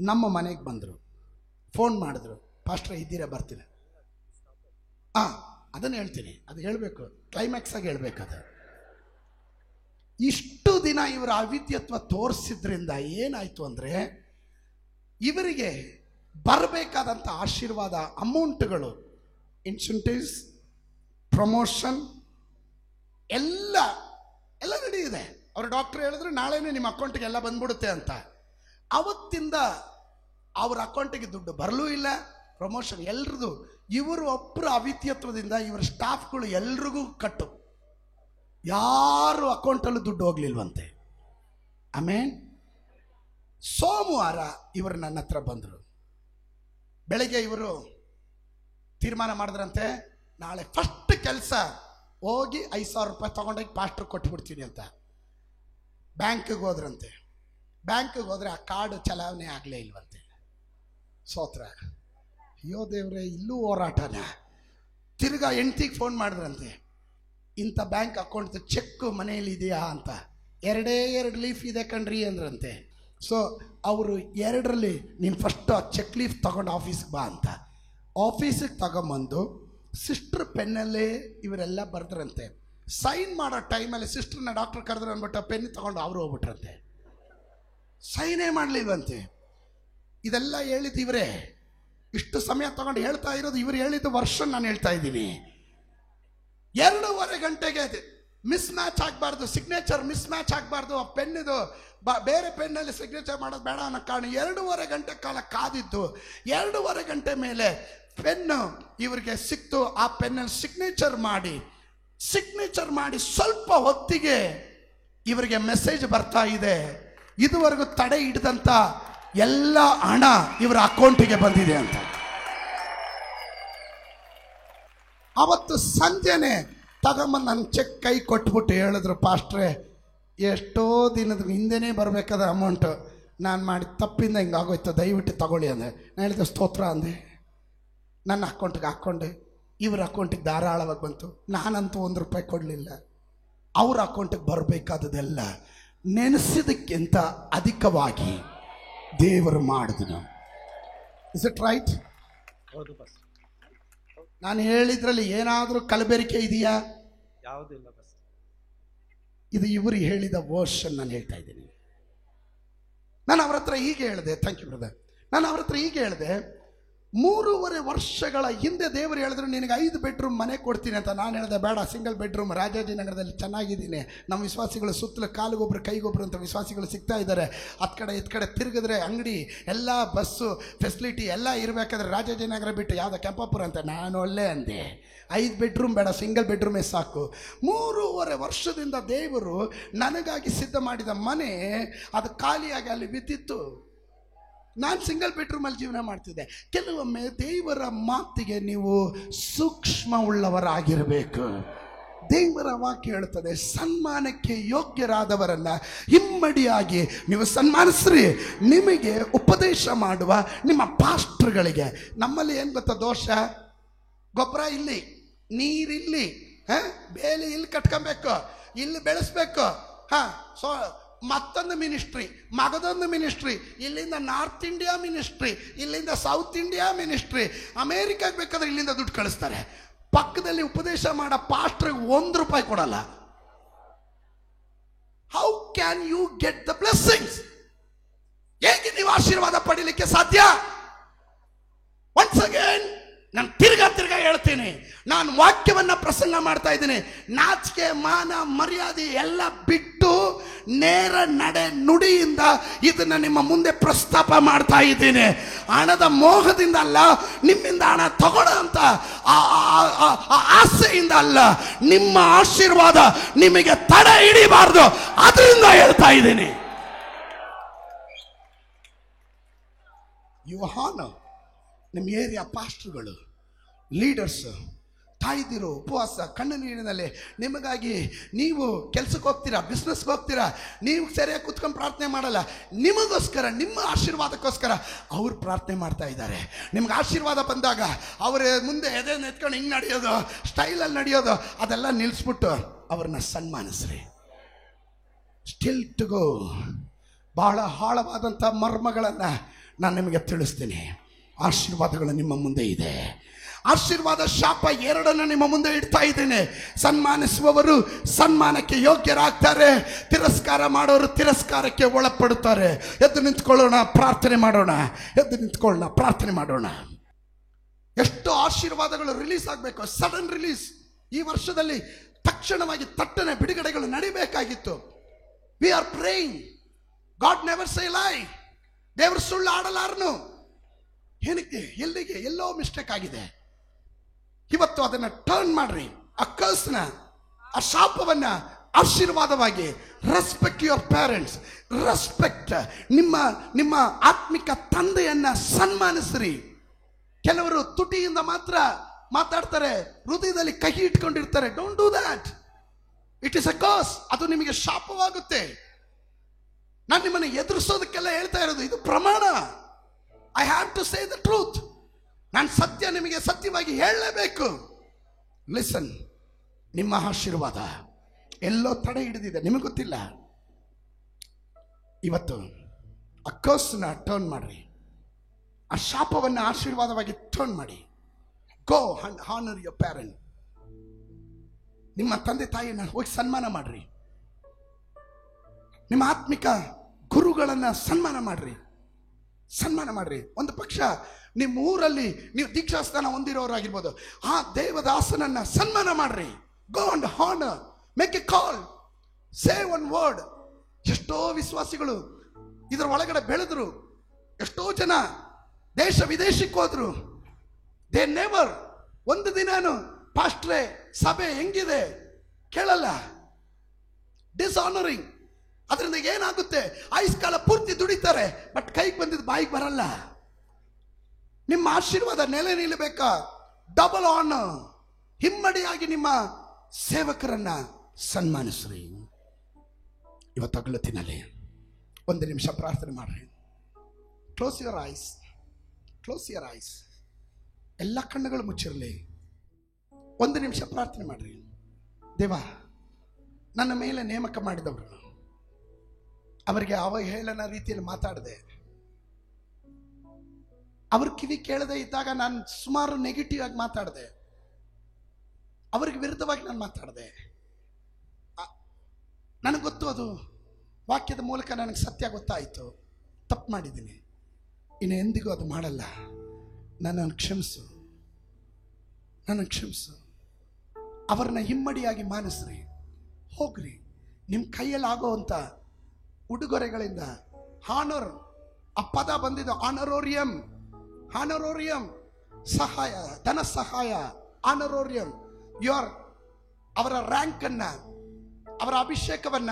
ನಮ್ಮ ಮನೆಗೆ ಬಂದರು, ಫೋನ್ ಮಾಡಿದ್ರು, ಪಾಸ್ಟ್ರ ಇದ್ದೀರಾ, ಬರ್ತೀನಿ. ಅದನ್ನು ಹೇಳ್ತೀನಿ, ಅದು ಹೇಳಬೇಕು, ಕ್ಲೈಮ್ಯಾಕ್ಸಾಗಿ ಹೇಳ್ಬೇಕದು. ಇಷ್ಟು ದಿನ ಇವರ ಅವಿದ್ಯತ್ವ ತೋರಿಸಿದ್ರಿಂದ ಏನಾಯಿತು ಅಂದರೆ, ಇವರಿಗೆ ಬರಬೇಕಾದಂಥ ಆಶೀರ್ವಾದ ಅಮೌಂಟ್ಗಳು, ಇನ್ಸೆಂಟಿವ್ಸ್, ಪ್ರಮೋಷನ್ ಎಲ್ಲ ನಡೆಯಿದೆ. ಅವ್ರ ಡಾಕ್ಟ್ರ್ ಹೇಳಿದ್ರು ನಾಳೆನೇ ನಿಮ್ಮ ಅಕೌಂಟಿಗೆ ಎಲ್ಲ ಬಂದ್ಬಿಡುತ್ತೆ ಅಂತ. ಅವತ್ತಿಂದ ಅವ್ರ ಅಕೌಂಟಿಗೆ ದುಡ್ಡು ಬರಲೂ ಇಲ್ಲ, ಪ್ರಮೋಷನ್ ಎಲ್ರದು. ಇವರು ಒಬ್ಬರು ಅವಿದ್ಯತ್ವದಿಂದ ಇವರ ಸ್ಟಾಫ್ಗಳು ಎಲ್ರಿಗೂ ಕಟ್ಟು, ಯಾರು ಅಕೌಂಟಲ್ಲೂ ದುಡ್ಡು ಹೋಗ್ಲಿಲ್ವಂತೆ. ಆಮೇನ್. ಸೋಮವಾರ ಇವರು ನನ್ನ ಹತ್ರ ಬಂದರು. ಬೆಳಗ್ಗೆ ಇವರು ತೀರ್ಮಾನ ಮಾಡಿದ್ರಂತೆ, ನಾಳೆ ಫಸ್ಟ್ ಕೆಲಸ ಹೋಗಿ 5,000 ರೂಪಾಯಿ ತೊಗೊಂಡೋಗಿ ಪಾಸ್ಟ್ರ್ ಕೊಟ್ಬಿಡ್ತೀನಿ ಅಂತ. ಬ್ಯಾಂಕಿಗೆ ಹೋದ್ರಂತೆ. ಬ್ಯಾಂಕಿಗೆ ಹೋದರೆ ಆ ಕಾರ್ಡ್ ಚಲಾವಣೆ ಆಗಲೇ ಇಲ್ವಂತೆ. ಸೋತ್ರ. ಅಯ್ಯೋ ದೇವ್ರೆ, ಇಲ್ಲೂ ಹೋರಾಟನ. ತಿರ್ಗಾ ಹೆಂಡ್ತಿಗೆ ಫೋನ್ ಮಾಡಿದ್ರಂತೆ, ಇಂಥ ಬ್ಯಾಂಕ್ ಅಕೌಂಟ್ ಚೆಕ್ ಮನೆಯಲ್ಲಿ ಇದೆಯಾ ಅಂತ. 2 ಲೀಫ್ ಇದೆ ಕಣ್ರಿ ಅಂದ್ರಂತೆ. ಸೊ ಅವರು 2ರಲ್ಲಿ ನೀನು ಫಸ್ಟ್ ಆ ಚೆಕ್ ಲೀಫ್ ತಗೊಂಡು ಆಫೀಸ್ಗೆ ಬಾ ಅಂತ. ಆಫೀಸಿಗೆ ತಗೊಂಬಂದು ಸಿಸ್ಟ್ರ್ ಪೆನ್ನಲ್ಲೇ ಇವರೆಲ್ಲ ಬರೆದ್ರಂತೆ. ಸೈನ್ ಮಾಡೋ ಟೈಮಲ್ಲಿ ಸಿಸ್ಟ್ರನ್ನ ಡಾಕ್ಟರ್ ಕರೆದ್ರು ಅಂದ್ಬಿಟ್ಟು ಪೆನ್ ತಗೊಂಡು ಅವರು ಹೋಗ್ಬಿಟ್ರಂತೆ. ಸೈನೇ ಮಾಡಲಿಲ್ವಂತೆ. ಇದೆಲ್ಲ ಹೇಳಿದ್ದು ಇವರೇ. ಇಷ್ಟು ಸಮಯ ತಗೊಂಡು ಹೇಳ್ತಾ ಇರೋದು ಇವರು ಹೇಳಿದ್ದು ವರ್ಷ ನಾನು ಹೇಳ್ತಾ ಇದ್ದೀನಿ. 2.5 ಗಂಟೆಗೆ ಮಿಸ್ ಮ್ಯಾಚ್ ಆಗಬಾರ್ದು, ಸಿಗ್ನೇಚರ್ ಮಿಸ್ ಮ್ಯಾಚ್ ಆಗಬಾರ್ದು. ಆ ಪೆನ್ನಿದು ಬೇರೆ ಪೆನ್ನಲ್ಲಿ ಸಿಗ್ನೇಚರ್ ಮಾಡೋದು ಬೇಡ ಅನ್ನೋ ಕಾರಣ 2.5 ಗಂಟೆ ಕಾಲ ಕಾದಿದ್ದು. 2.5 ಗಂಟೆ ಮೇಲೆ ಪೆನ್ನು ಇವರಿಗೆ ಸಿಕ್ತು. ಆ ಪೆನ್ನಲ್ಲಿ ಸಿಗ್ನೇಚರ್ ಮಾಡಿ ಸ್ವಲ್ಪ ಹೊತ್ತಿಗೆ ಇವರಿಗೆ ಮೆಸೇಜ್ ಬರ್ತಾ ಇದೆ, ಇದುವರೆಗೂ ತಡೆ ಹಿಡಿದಂತ ಎಲ್ಲ ಹಣ ಇವರ ಅಕೌಂಟಿಗೆ ಬಂದಿದೆ ಅಂತ. ಅವತ್ತು ಸಂಜೆನೆ ತಗೊಂಬಂದು ನನ್ನ ಚೆಕ್ ಕೈ ಕೊಟ್ಬಿಟ್ಟು ಹೇಳಿದ್ರು, ಪಾಸ್ಟ್ರೆ ಎಷ್ಟೋ ದಿನದ ಹಿಂದೆನೇ ಬರಬೇಕಾದ ಅಮೌಂಟು ನಾನು ಮಾಡಿ ತಪ್ಪಿಂದ ಹಿಂಗಾಗೋಯ್ತು, ದಯವಿಟ್ಟು ತಗೊಳ್ಳಿ ಅಂದೆ. ನಾನು ಹೇಳಿದೆ ಸ್ತೋತ್ರ ಅಂದೆ. ನನ್ನ ಅಕೌಂಟಿಗೆ ಹಾಕ್ಕೊಂಡೆ. ಇವ್ರ ಅಕೌಂಟಿಗೆ ಧಾರಾಳವಾಗಿ ಬಂತು. ನಾನಂತೂ 1 ರೂಪಾಯಿ ಕೊಡಲಿಲ್ಲ. ಅವ್ರ ಅಕೌಂಟಿಗೆ ಬರಬೇಕಾದದೆಲ್ಲ ನೆನೆಸಿದಕ್ಕಿಂತ ಅಧಿಕವಾಗಿ ದೇವರು ಮಾಡಿದನು. Is it right? ಹೌದು ಬಸ್. ನಾನು ಹೇಳಿದ್ರಲ್ಲಿ ಏನಾದರೂ ಕಲಬೆರಿಕೆ ಇದೆಯಾ? ಯಾವುದಿಲ್ಲ ಬಸ್. ಇದು ಇವರು ಹೇಳಿದ ವರ್ಷನ್ ನಾನು ಹೇಳ್ತಾ ಇದ್ದೀನಿ. ನಾನು ಅವ್ರ ಹತ್ರ ಹೀಗೆ ಹೇಳಿದೆ. Thank you brother. ನಾನು ಅವ್ರ ಹತ್ರ ಹೀಗೆ ಹೇಳಿದೆ, 3.5 ವರ್ಷಗಳ ಹಿಂದೆ ದೇವರು ಹೇಳಿದ್ರು ನಿನಗೆ 5 ಬೆಡ್ರೂಮ್ ಮನೆ ಕೊಡ್ತೀನಿ ಅಂತ. ನಾನು ಹೇಳಿದೆ ಬೇಡ, ಸಿಂಗಲ್ ಬೆಡ್ರೂಮ್ ರಾಜಾಜಿನಗರದಲ್ಲಿ ಚೆನ್ನಾಗಿದ್ದೀನಿ. ನಮ್ಮ ವಿಶ್ವಾಸಿಗಳು ಸುತ್ತಲೂ ಕಾಲಿಗೊಬ್ರು ಕೈಗೊಬ್ರು ಅಂತ ವಿಶ್ವಾಸಿಗಳು ಸಿಗ್ತಾ ಇದ್ದಾರೆ. ಹತ್ತು ಕಡೆ ಇತ್ತು ಕಡೆ ತಿರುಗಿದ್ರೆ ಅಂಗಡಿ ಎಲ್ಲ ಬಸ್ಸು ಫೆಸಿಲಿಟಿ ಎಲ್ಲ ಇರಬೇಕಾದ್ರೆ ರಾಜಾಜಿನಗರ ಬಿಟ್ಟು ಯಾವುದೋ ಕೆಂಪಾಪುರ ಅಂತ. ನಾನು ಒಳ್ಳೆ ಅಂದೆ, 5 ಬೆಡ್ರೂಮ್ ಬೇಡ, ಸಿಂಗಲ್ ಬೆಡ್ರೂಮೇ ಸಾಕು. 3.5 ವರ್ಷದಿಂದ ದೇವರು ನನಗಾಗಿ ಸಿದ್ಧ ಮಾಡಿದ ಮನೆ ಅದು ಖಾಲಿಯಾಗಿ ಅಲ್ಲಿ ಬಿದ್ದಿತ್ತು. ನಾನು ಸಿಂಗಲ್ ಬೆಡ್ರೂಮಲ್ಲಿ ಜೀವನ ಮಾಡ್ತಿದ್ದೆ. ಕೆಲವೊಮ್ಮೆ ದೇವರ ಮಾತಿಗೆ ನೀವು ಸೂಕ್ಷ್ಮ ಉಳ್ಳವರಾಗಿರಬೇಕು. ದೇವರ ವಾಕ್ಯ ಹೇಳುತ್ತದೆ, ಸನ್ಮಾನಕ್ಕೆ ಯೋಗ್ಯರಾದವರನ್ನ ಹಿಮ್ಮಡಿಯಾಗಿ ನೀವು ಸನ್ಮಾನಿಸ್ರಿ. ನಿಮಗೆ ಉಪದೇಶ ಮಾಡುವ ನಿಮ್ಮ ಪಾಸ್ಟರ್ಗಳಿಗೆ. ನಮ್ಮಲ್ಲಿ ಏನು ಗೊತ್ತಾ ದೋಷ? ಗೊಬ್ಬರ ಇಲ್ಲಿ, ನೀರಿಲ್ಲಿ, ಬೇಲಿ ಇಲ್ಲಿ ಕಟ್ಕೊಬೇಕು, ಇಲ್ಲಿ ಬೆಳೆಸ್ಬೇಕು. ಸೊ ಮತ್ತೊಂದು ಮಿನಿಸ್ಟ್ರಿ, ಮಗದೊಂದು ಮಿನಿಸ್ಟ್ರಿ, ಇಲ್ಲಿಂದ ನಾರ್ತ್ ಇಂಡಿಯಾ ಮಿನಿಸ್ಟ್ರಿ, ಇಲ್ಲಿಂದ ಸೌತ್ ಇಂಡಿಯಾ ಮಿನಿಸ್ಟ್ರಿ. ಅಮೇರಿಕಾಗೆ ಬೇಕಾದ್ರೆ ಇಲ್ಲಿಂದ ದುಡ್ಡು ಕಳಿಸ್ತಾರೆ. ಪಕ್ಕದಲ್ಲಿ ಉಪದೇಶ ಮಾಡೋ ಪಾಸ್ಟ್ರಿಗೆ 1 ರೂಪಾಯಿ ಕೊಡಲ್ಲ. How can you get the blessings? ಹೇಗೆ ನೀವು ಆಶೀರ್ವಾದ ಪಡೀಲಿಕ್ಕೆ ಸಾಧ್ಯ? ಒನ್ಸ್ ಅಗೇನ್ ನಾನು ತಿರ್ಗಾ ಹೇಳ್ತೀನಿ, ನಾನು ವಾಕ್ಯವನ್ನ ಪ್ರಸಂಗ ಮಾಡ್ತಾ ಇದ್ದೀನಿ. ನಾಚಿಕೆ ಮಾನ ಮರ್ಯಾದೆ ಎಲ್ಲ ಬಿಟ್ಟು ನೇರ ನಡೆ ನುಡಿಯಿಂದ ಇದನ್ನ ನಿಮ್ಮ ಮುಂದೆ ಪ್ರಸ್ತಾಪ ಮಾಡ್ತಾ ಇದ್ದೀನಿ. ಹಣದ ಮೋಹದಿಂದ ಅಲ್ಲ, ನಿಮ್ಮಿಂದ ಹಣ ತಗೊಳ್ಳೋ ಅಂತ ಆಸೆಯಿಂದ ಅಲ್ಲ. ನಿಮ್ಮ ಆಶೀರ್ವಾದ ನಿಮಗೆ ತಡೆ ಹಿಡಿಬಾರ್ದು, ಅದರಿಂದ ಹೇಳ್ತಾ ಇದ್ದೀನಿ. ಯುವಹಾನ ನಿಮ್ಮ ಏರಿಯಾ ಪಾಸ್ಟರ್ಗಳು, ಲೀಡರ್ಸ್, ತಾಯ್ದಿರು ಉಪವಾಸ ಕಣ್ಣು ನೀರಿನಲ್ಲಿ ನಿಮಗಾಗಿ ನೀವು ಕೆಲಸಕ್ಕೆ ಹೋಗ್ತೀರಾ, ಬಿಸ್ನೆಸ್ಗೆ ಹೋಗ್ತೀರಾ, ನೀವು ಸರಿಯಾಗಿ ಕುತ್ಕೊಂಡು ಪ್ರಾರ್ಥನೆ ಮಾಡಲ್ಲ. ನಿಮಗೋಸ್ಕರ, ನಿಮ್ಮ ಆಶೀರ್ವಾದಕ್ಕೋಸ್ಕರ ಅವ್ರು ಪ್ರಾರ್ಥನೆ ಮಾಡ್ತಾ ಇದ್ದಾರೆ. ನಿಮ್ಗೆ ಆಶೀರ್ವಾದ ಬಂದಾಗ ಅವ್ರ ಮುಂದೆ ಎದೆ ನೆತ್ಕೊಂಡು ಹಿಂಗೆ ನಡೆಯೋದು, ಸ್ಟೈಲಲ್ಲಿ ನಡೆಯೋದು, ಅದೆಲ್ಲ ನಿಲ್ಲಿಸ್ಬಿಟ್ಟು ಅವ್ರನ್ನ ಸನ್ಮಾನಿಸ್ರಿ. Still to go. ಬಹಳ ಆಳವಾದಂಥ ಮರ್ಮಗಳನ್ನು ನಾನು ನಿಮಗೆ ತಿಳಿಸ್ತೀನಿ. ಆಶೀರ್ವಾದಗಳು ನಿಮ್ಮ ಮುಂದೆ ಇದೆ. ಆಶೀರ್ವಾದ ಶಾಪ 2 ನಿಮ್ಮ ಮುಂದೆ ಇಡ್ತಾ ಇದ್ದೇನೆ. ಸನ್ಮಾನಿಸುವವರು ಸನ್ಮಾನಕ್ಕೆ ಯೋಗ್ಯರಾಗ್ತಾರೆ, ತಿರಸ್ಕಾರ ಮಾಡೋರು ತಿರಸ್ಕಾರಕ್ಕೆ ಒಳಪಡುತ್ತಾರೆ. ಎದ್ದು ನಿಂತ್ಕೊಳ್ಳೋಣ, ಪ್ರಾರ್ಥನೆ ಮಾಡೋಣ. ಎದ್ದು ನಿಂತ್ಕೊಳ್ಳೋಣ, ಪ್ರಾರ್ಥನೆ ಮಾಡೋಣ. ಎಷ್ಟು ಆಶೀರ್ವಾದಗಳು ರಿಲೀಸ್ ಆಗಬೇಕು, ಸಡನ್ ರಿಲೀಸ್. ಈ ವರ್ಷದಲ್ಲಿ ತಕ್ಷಣವಾಗಿ ತಟ್ಟನೆ ಬಿಡುಗಡೆಗಳು ನಡಿಬೇಕಾಗಿತ್ತು. We are praying. God never say lie. ದೇವರು ಸುಳ್ಳು ಆಡಲಾರನು. ಏನಕ್ಕೆ? ಎಲ್ಲಿಗೆ? ಎಲ್ಲೋ ಮಿಸ್ಟೇಕ್ ಆಗಿದೆ. ಇವತ್ತು ಅದನ್ನ ಟರ್ನ್ ಮಾಡ್ರಿ. ಆ ಕರ್ಸ್ನ, ಆ ಶಾಪವನ್ನ ಆಶೀರ್ವಾದವಾಗಿ. ರೆಸ್ಪೆಕ್ಟ್ ಯುವರ್ ಪೇರೆಂಟ್ಸ್, ರೆಸ್ಪೆಕ್ಟ್ ನಿಮ್ಮ ಆತ್ಮಿಕ ತಂದೆಯನ್ನ ಸನ್ಮಾನಿಸ್ರಿ. ಕೆಲವರು ತುಟಿಯಿಂದ ಮಾತ್ರ ಮಾತಾಡ್ತಾರೆ, ಹೃದಯದಲ್ಲಿ ಕಹಿ ಇಟ್ಕೊಂಡಿರ್ತಾರೆ. Don't do that. It is a curse. ಅದು ನಿಮಗೆ ಶಾಪವಾಗುತ್ತೆ. ನಾನು ನಿಮ್ಮನ್ನು ಎದುರಿಸೋದಕ್ಕೆಲ್ಲ ಹೇಳ್ತಾ ಇರೋದು, ಇದು ಪ್ರಮಾಣ. I have to say the truth. ನಾನು ಸತ್ಯ ನಿಮಗೆ ಸತ್ಯವಾಗಿ ಹೇಳಲೇಬೇಕು. ಲಿಸನ್, ನಿಮ್ಮ ಆಶೀರ್ವಾದ ಎಲ್ಲೋ ತಡೆ ಹಿಡಿದಿದೆ, ನಿಮಗೆ ಗೊತ್ತಿಲ್ಲ. ಇವತ್ತು ಆ ಕರ್ಸ್ನ ಟರ್ನ್ ಮಾಡ್ರಿ, ಆ ಶಾಪವನ್ನು ಆಶೀರ್ವಾದವಾಗಿ ಟರ್ನ್ ಮಾಡಿ. Go and honour your parent. ನಿಮ್ಮ ತಂದೆ ತಾಯಿಯನ್ನು ಹೋಗಿ ಸನ್ಮಾನ ಮಾಡ್ರಿ. ನಿಮ್ಮ ಆತ್ಮಿಕ ಗುರುಗಳನ್ನ ಸನ್ಮಾನ ಮಾಡ್ರಿ, ಸನ್ಮಾನ ಮಾಡ್ರಿ. ಒಂದು ಪಕ್ಷ ನಿಮ್ಮ ಊರಲ್ಲಿ ನೀವು ದೀಕ್ಷಾಸ್ಥಾನ ಹೊಂದಿರೋರಾಗಿರ್ಬೋದು, ಆ ದೇವದಾಸನನ್ನ ಸನ್ಮಾನ ಮಾಡ್ರಿ. Go and honour, make A call, say one word. ಎಷ್ಟೋ ವಿಶ್ವಾಸಿಗಳು ಇದರ ಒಳಗಡೆ ಬೆಳೆದ್ರು, ಎಷ್ಟೋ ಜನ ದೇಶ ವಿದೇಶಕ್ಕೆ ಹೋದ್ರು. ದೇ ನೆವರ್ ಒಂದು ದಿನಾನು ಪಾಸ್ಟ್ರೇ ಸಭೆ ಹೆಂಗಿದೆ ಕೇಳಲ್ಲ. ಡಿಸ್ಆನರಿಂಗ್. ಅದರಿಂದ ಏನಾಗುತ್ತೆ, ಆಯುಷ್ಕಾಲ ಪೂರ್ತಿ ದುಡಿತಾರೆ, ಬಟ್ ಕೈಗೆ ಬಂದಿದ್ದು ಬಾಯಿಗೆ ಬರಲ್ಲ. ನಿಮ್ಮ ಆಶೀರ್ವಾದ ನೆಲೆ ನಿಲ್ಲಬೇಕಾ? ಡಬಲ್ ಆನರ್, ಹಿಮ್ಮಡಿಯಾಗಿ ನಿಮ್ಮ ಸೇವಕರನ್ನ ಸನ್ಮಾನಿಸ್ರಿ. ಇವತ್ತು ಹಗಲೊತ್ತಿನಲ್ಲಿ ಒಂದು ನಿಮಿಷ ಪ್ರಾರ್ಥನೆ ಮಾಡ್ರಿ. Close your eyes, close your eyes. ಎಲ್ಲ ಕಣ್ಣುಗಳು ಮುಚ್ಚಿರಲಿ. ಒಂದು ನಿಮಿಷ ಪ್ರಾರ್ಥನೆ ಮಾಡ್ರಿ. ದೇವ, ನನ್ನ ಮೇಲೆ ನೇಮಕ ಮಾಡಿದವರು, ಅವರಿಗೆ ಅವಹೇಳನ ರೀತಿಯಲ್ಲಿ ಮಾತಾಡಿದೆ. ಅವ್ರ ಕಿವಿ ಕೇಳದೆ ಇದ್ದಾಗ ನಾನು ಸುಮಾರು ನೆಗೆಟಿವ್ ಆಗಿ ಮಾತಾಡಿದೆ, ಅವ್ರಿಗೆ ವಿರುದ್ಧವಾಗಿ ನಾನು ಮಾತಾಡಿದೆ. ನನಗೆ ಗೊತ್ತು, ಅದು ವಾಕ್ಯದ ಮೂಲಕ ನನಗೆ ಸತ್ಯ ಗೊತ್ತಾಯಿತು. ತಪ್ಪು ಮಾಡಿದ್ದೀನಿ, ಇನ್ನು ಎಂದಿಗೂ ಅದು ಮಾಡಲ್ಲ. ನನ್ನನ್ನು ಕ್ಷಮಿಸು, ನನ್ನನ್ನು ಕ್ಷಮಿಸು. ಅವರನ್ನ ಹಿಮ್ಮಡಿಯಾಗಿ ಮಾನಿಸ್ರಿ. ಹೋಗ್ರಿ, ನಿಮ್ಮ ಕೈಯಲ್ಲಿ ಆಗೋವಂಥ ಉಡುಗೊರೆಗಳಿಂದ ಹಾನರ್, ಆ ಪದ ಬಂದಿದ್ದು ಆನರೋರಿಯಂ. ಆನರೋರಿಯಂ ಸಹಾಯ, ಧನ ಸಹಾಯ, ಆನರೋರಿಯಂ. ಅವರ ರ್ಯಾಂಕ್ ಅನ್ನ, ಅವರ ಅಭಿಷೇಕವನ್ನ,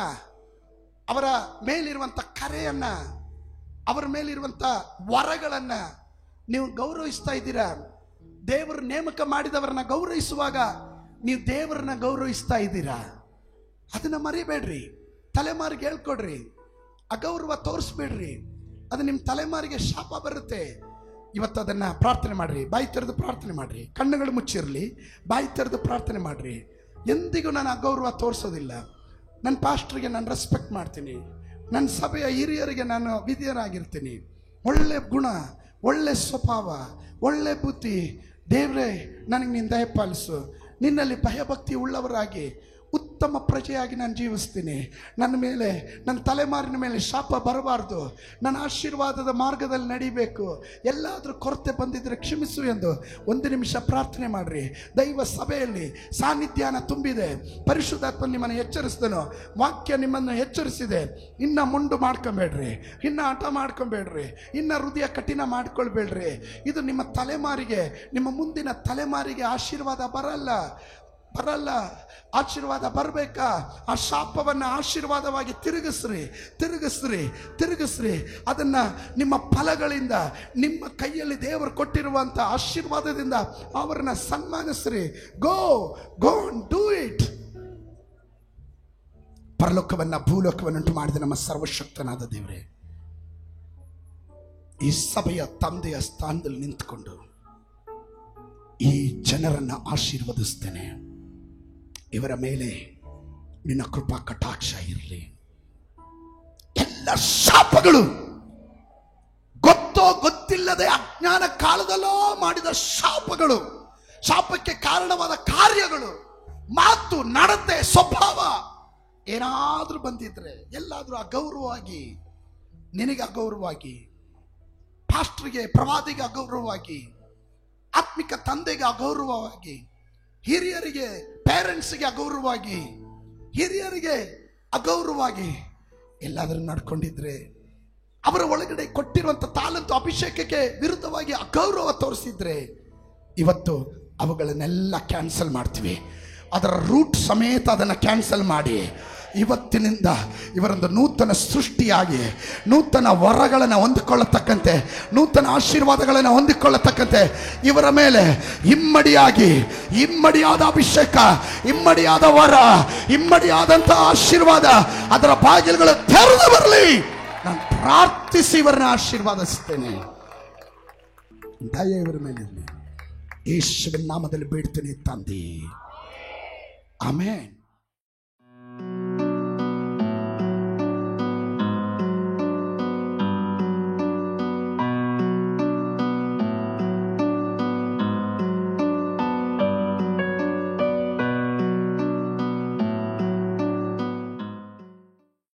ಅವರ ಮೇಲಿರುವಂತ ಕರೆಯನ್ನ, ಅವರ ಮೇಲಿರುವಂತ ವರಗಳನ್ನ ನೀವು ಗೌರವಿಸ್ತಾ ಇದ್ದೀರಾ. ದೇವರು ನೇಮಕ ಮಾಡಿದವರನ್ನ ಗೌರವಿಸುವಾಗ ನೀವು ದೇವರನ್ನ ಗೌರವಿಸ್ತಾ ಇದ್ದೀರಾ. ಅದನ್ನ ಮರಿಬೇಡ್ರಿ. ತಲೆಮಾರಿಗೆ ಹೇಳ್ಕೊಡ್ರಿ. ಅಗೌರವ ತೋರಿಸ್ಬೇಡ್ರಿ. ಅದು ನಿಮ್ಮ ತಲೆಮಾರಿಗೆ ಶಾಪ ಬರುತ್ತೆ. ಇವತ್ತು ಅದನ್ನ ಪ್ರಾರ್ಥನೆ ಮಾಡ್ರಿ. ಬಾಯಿ ತೆರೆದು ಪ್ರಾರ್ಥನೆ ಮಾಡ್ರಿ. ಕಣ್ಣುಗಳು ಮುಚ್ಚಿರಲಿ, ಬಾಯಿ ತೆರೆದು ಪ್ರಾರ್ಥನೆ ಮಾಡ್ರಿ. ಎಂದಿಗೂ ನಾನು ಅಗೌರವ ತೋರಿಸೋದಿಲ್ಲ. ನನ್ನ ಪಾಸ್ಟ್ರಿಗೆ ನಾನು ರೆಸ್ಪೆಕ್ಟ್ ಮಾಡ್ತೀನಿ. ನನ್ನ ಸಭೆಯ ಹಿರಿಯರಿಗೆ ನಾನು ವಿಧಿಯರಾಗಿರ್ತೀನಿ. ಒಳ್ಳೆ ಗುಣ, ಒಳ್ಳೆ ಸ್ವಭಾವ, ಒಳ್ಳೆ ಬುದ್ಧಿ. ದೇವರೇ, ನನಗೆ ನೀನು ದಯಪಾಲಿಸು. ನಿನ್ನಲ್ಲಿ ಭಯಭಕ್ತಿ ಉಳ್ಳವರಾಗಿ ಉತ್ತಮ ಪ್ರಜೆಯಾಗಿ ನಾನು ಜೀವಿಸ್ತೀನಿ. ನನ್ನ ಮೇಲೆ, ನನ್ನ ತಲೆಮಾರಿನ ಮೇಲೆ ಶಾಪ ಬರಬಾರ್ದು. ನನ್ನ ಆಶೀರ್ವಾದದ ಮಾರ್ಗದಲ್ಲಿ ನಡಿಬೇಕು. ಎಲ್ಲಾದರೂ ಕೊರತೆ ಬಂದಿದ್ದರೆ ಕ್ಷಮಿಸು ಎಂದು ಒಂದು ನಿಮಿಷ ಪ್ರಾರ್ಥನೆ ಮಾಡ್ರಿ. ದೈವ ಸಭೆಯಲ್ಲಿ ಸಾನ್ನಿಧ್ಯಾನ ತುಂಬಿದೆ. ಪರಿಶುದ್ಧಾತ್ಮ ನಿಮ್ಮನ್ನು ಎಚ್ಚರಿಸಿದನು. ವಾಕ್ಯ ನಿಮ್ಮನ್ನು ಎಚ್ಚರಿಸಿದೆ. ಇನ್ನು ಮುಂಡು ಮಾಡ್ಕೊಬೇಡ್ರಿ, ಇನ್ನು ಹಠ ಮಾಡ್ಕೊಬೇಡ್ರಿ, ಇನ್ನು ಹೃದಯ ಕಠಿಣ ಮಾಡ್ಕೊಳ್ಬೇಡ್ರಿ. ಇದು ನಿಮ್ಮ ತಲೆಮಾರಿಗೆ, ನಿಮ್ಮ ಮುಂದಿನ ತಲೆಮಾರಿಗೆ ಆಶೀರ್ವಾದ ಬರಲ್ಲ. ಆಶೀರ್ವಾದ ಬರಬೇಕಾ? ಆ ಶಾಪವನ್ನು ಆಶೀರ್ವಾದವಾಗಿ ತಿರುಗಿಸ್ರಿ. ಅದನ್ನ ನಿಮ್ಮ ಫಲಗಳಿಂದ, ನಿಮ್ಮ ಕೈಯಲ್ಲಿ ದೇವರು ಕೊಟ್ಟಿರುವಂತ ಆಶೀರ್ವಾದದಿಂದ ಅವರನ್ನ ಸನ್ಮಾನಿಸ್ರಿ. ಗೋ ಡೂ ಇಟ್. ಪರಲೋಕವನ್ನ ಭೂಲೋಕವನ್ನುಂಟು ಮಾಡಿದ ನಮ್ಮ ಸರ್ವಶಕ್ತನಾದ ದೇವರೇ, ಈ ಸಭೆಯ ತಂದೆಯ ಸ್ಥಾನದಲ್ಲಿ ನಿಂತುಕೊಂಡು ಈ ಜನರನ್ನ ಆಶೀರ್ವದಿಸ್ತೇನೆ. ಇವರ ಮೇಲೆ ನಿನ್ನ ಕೃಪಾ ಕಟಾಕ್ಷ ಇರಲಿ. ಎಲ್ಲ ಶಾಪಗಳು, ಗೊತ್ತೋ ಗೊತ್ತಿಲ್ಲದೆ ಅಜ್ಞಾನ ಕಾಲದಲ್ಲೋ ಮಾಡಿದ ಶಾಪಗಳು, ಶಾಪಕ್ಕೆ ಕಾರಣವಾದ ಕಾರ್ಯಗಳು, ಮಾತು, ನಡತೆ, ಸ್ವಭಾವ ಏನಾದ್ರೂ ಬಂದಿದ್ರೆ, ಎಲ್ಲಾದ್ರೂ ಅಗೌರವವಾಗಿ, ನಿನಗೆ ಅಗೌರವವಾಗಿ, ಪಾಸ್ಟ್ರಿಗೆ, ಪ್ರವಾದಿಗೆ ಅಗೌರವವಾಗಿ, ಆತ್ಮಿಕ ತಂದೆಗೆ ಅಗೌರವವಾಗಿ, ಹಿರಿಯರಿಗೆ, ಪೇರೆಂಟ್ಸ್ಗೆ ಅಗೌರವವಾಗಿ ಎಲ್ಲಾದರೂ ನಡ್ಕೊಂಡಿದ್ರೆ, ಅವರ ಒಳಗಡೆ ಕೊಟ್ಟಿರುವಂಥ ತಾಲಂತು ಅಭಿಷೇಕಕ್ಕೆ ವಿರುದ್ಧವಾಗಿ ಅಗೌರವ ತೋರಿಸಿದ್ರೆ, ಇವತ್ತು ಅವುಗಳನ್ನೆಲ್ಲ ಕ್ಯಾನ್ಸಲ್ ಮಾಡ್ತೀವಿ. ಅದರ ರೂಟ್ ಸಮೇತ ಅದನ್ನು ಕ್ಯಾನ್ಸಲ್ ಮಾಡಿ ಇವತ್ತಿನಿಂದ ಇವರೊಂದು ನೂತನ ಸೃಷ್ಟಿಯಾಗಿ ನೂತನ ವರಗಳನ್ನು ಹೊಂದಿಕೊಳ್ಳತಕ್ಕಂತೆ, ನೂತನ ಆಶೀರ್ವಾದಗಳನ್ನು ಹೊಂದಿಕೊಳ್ಳತಕ್ಕಂತೆ ಇವರ ಮೇಲೆ ಇಮ್ಮಡಿಯಾದ ಅಭಿಷೇಕ, ಇಮ್ಮಡಿಯಾದ ವರ, ಇಮ್ಮಡಿಯಾದಂಥ ಆಶೀರ್ವಾದ, ಅದರ ಬಾಗಿಲುಗಳು ತೆರೆದು ಬರಲಿ. ನಾನು ಪ್ರಾರ್ಥಿಸಿ ಇವರನ್ನ ಆಶೀರ್ವಾದಿಸ್ತೇನೆ. ದಯ ಇವರ ಮೇಲೆ ಇರಲಿ. ಯೇಸುವಿನ ನಾಮದಲ್ಲಿ ಬೇಡ್ತೇನೆ ತಂದೆ. ಆಮೆನ್.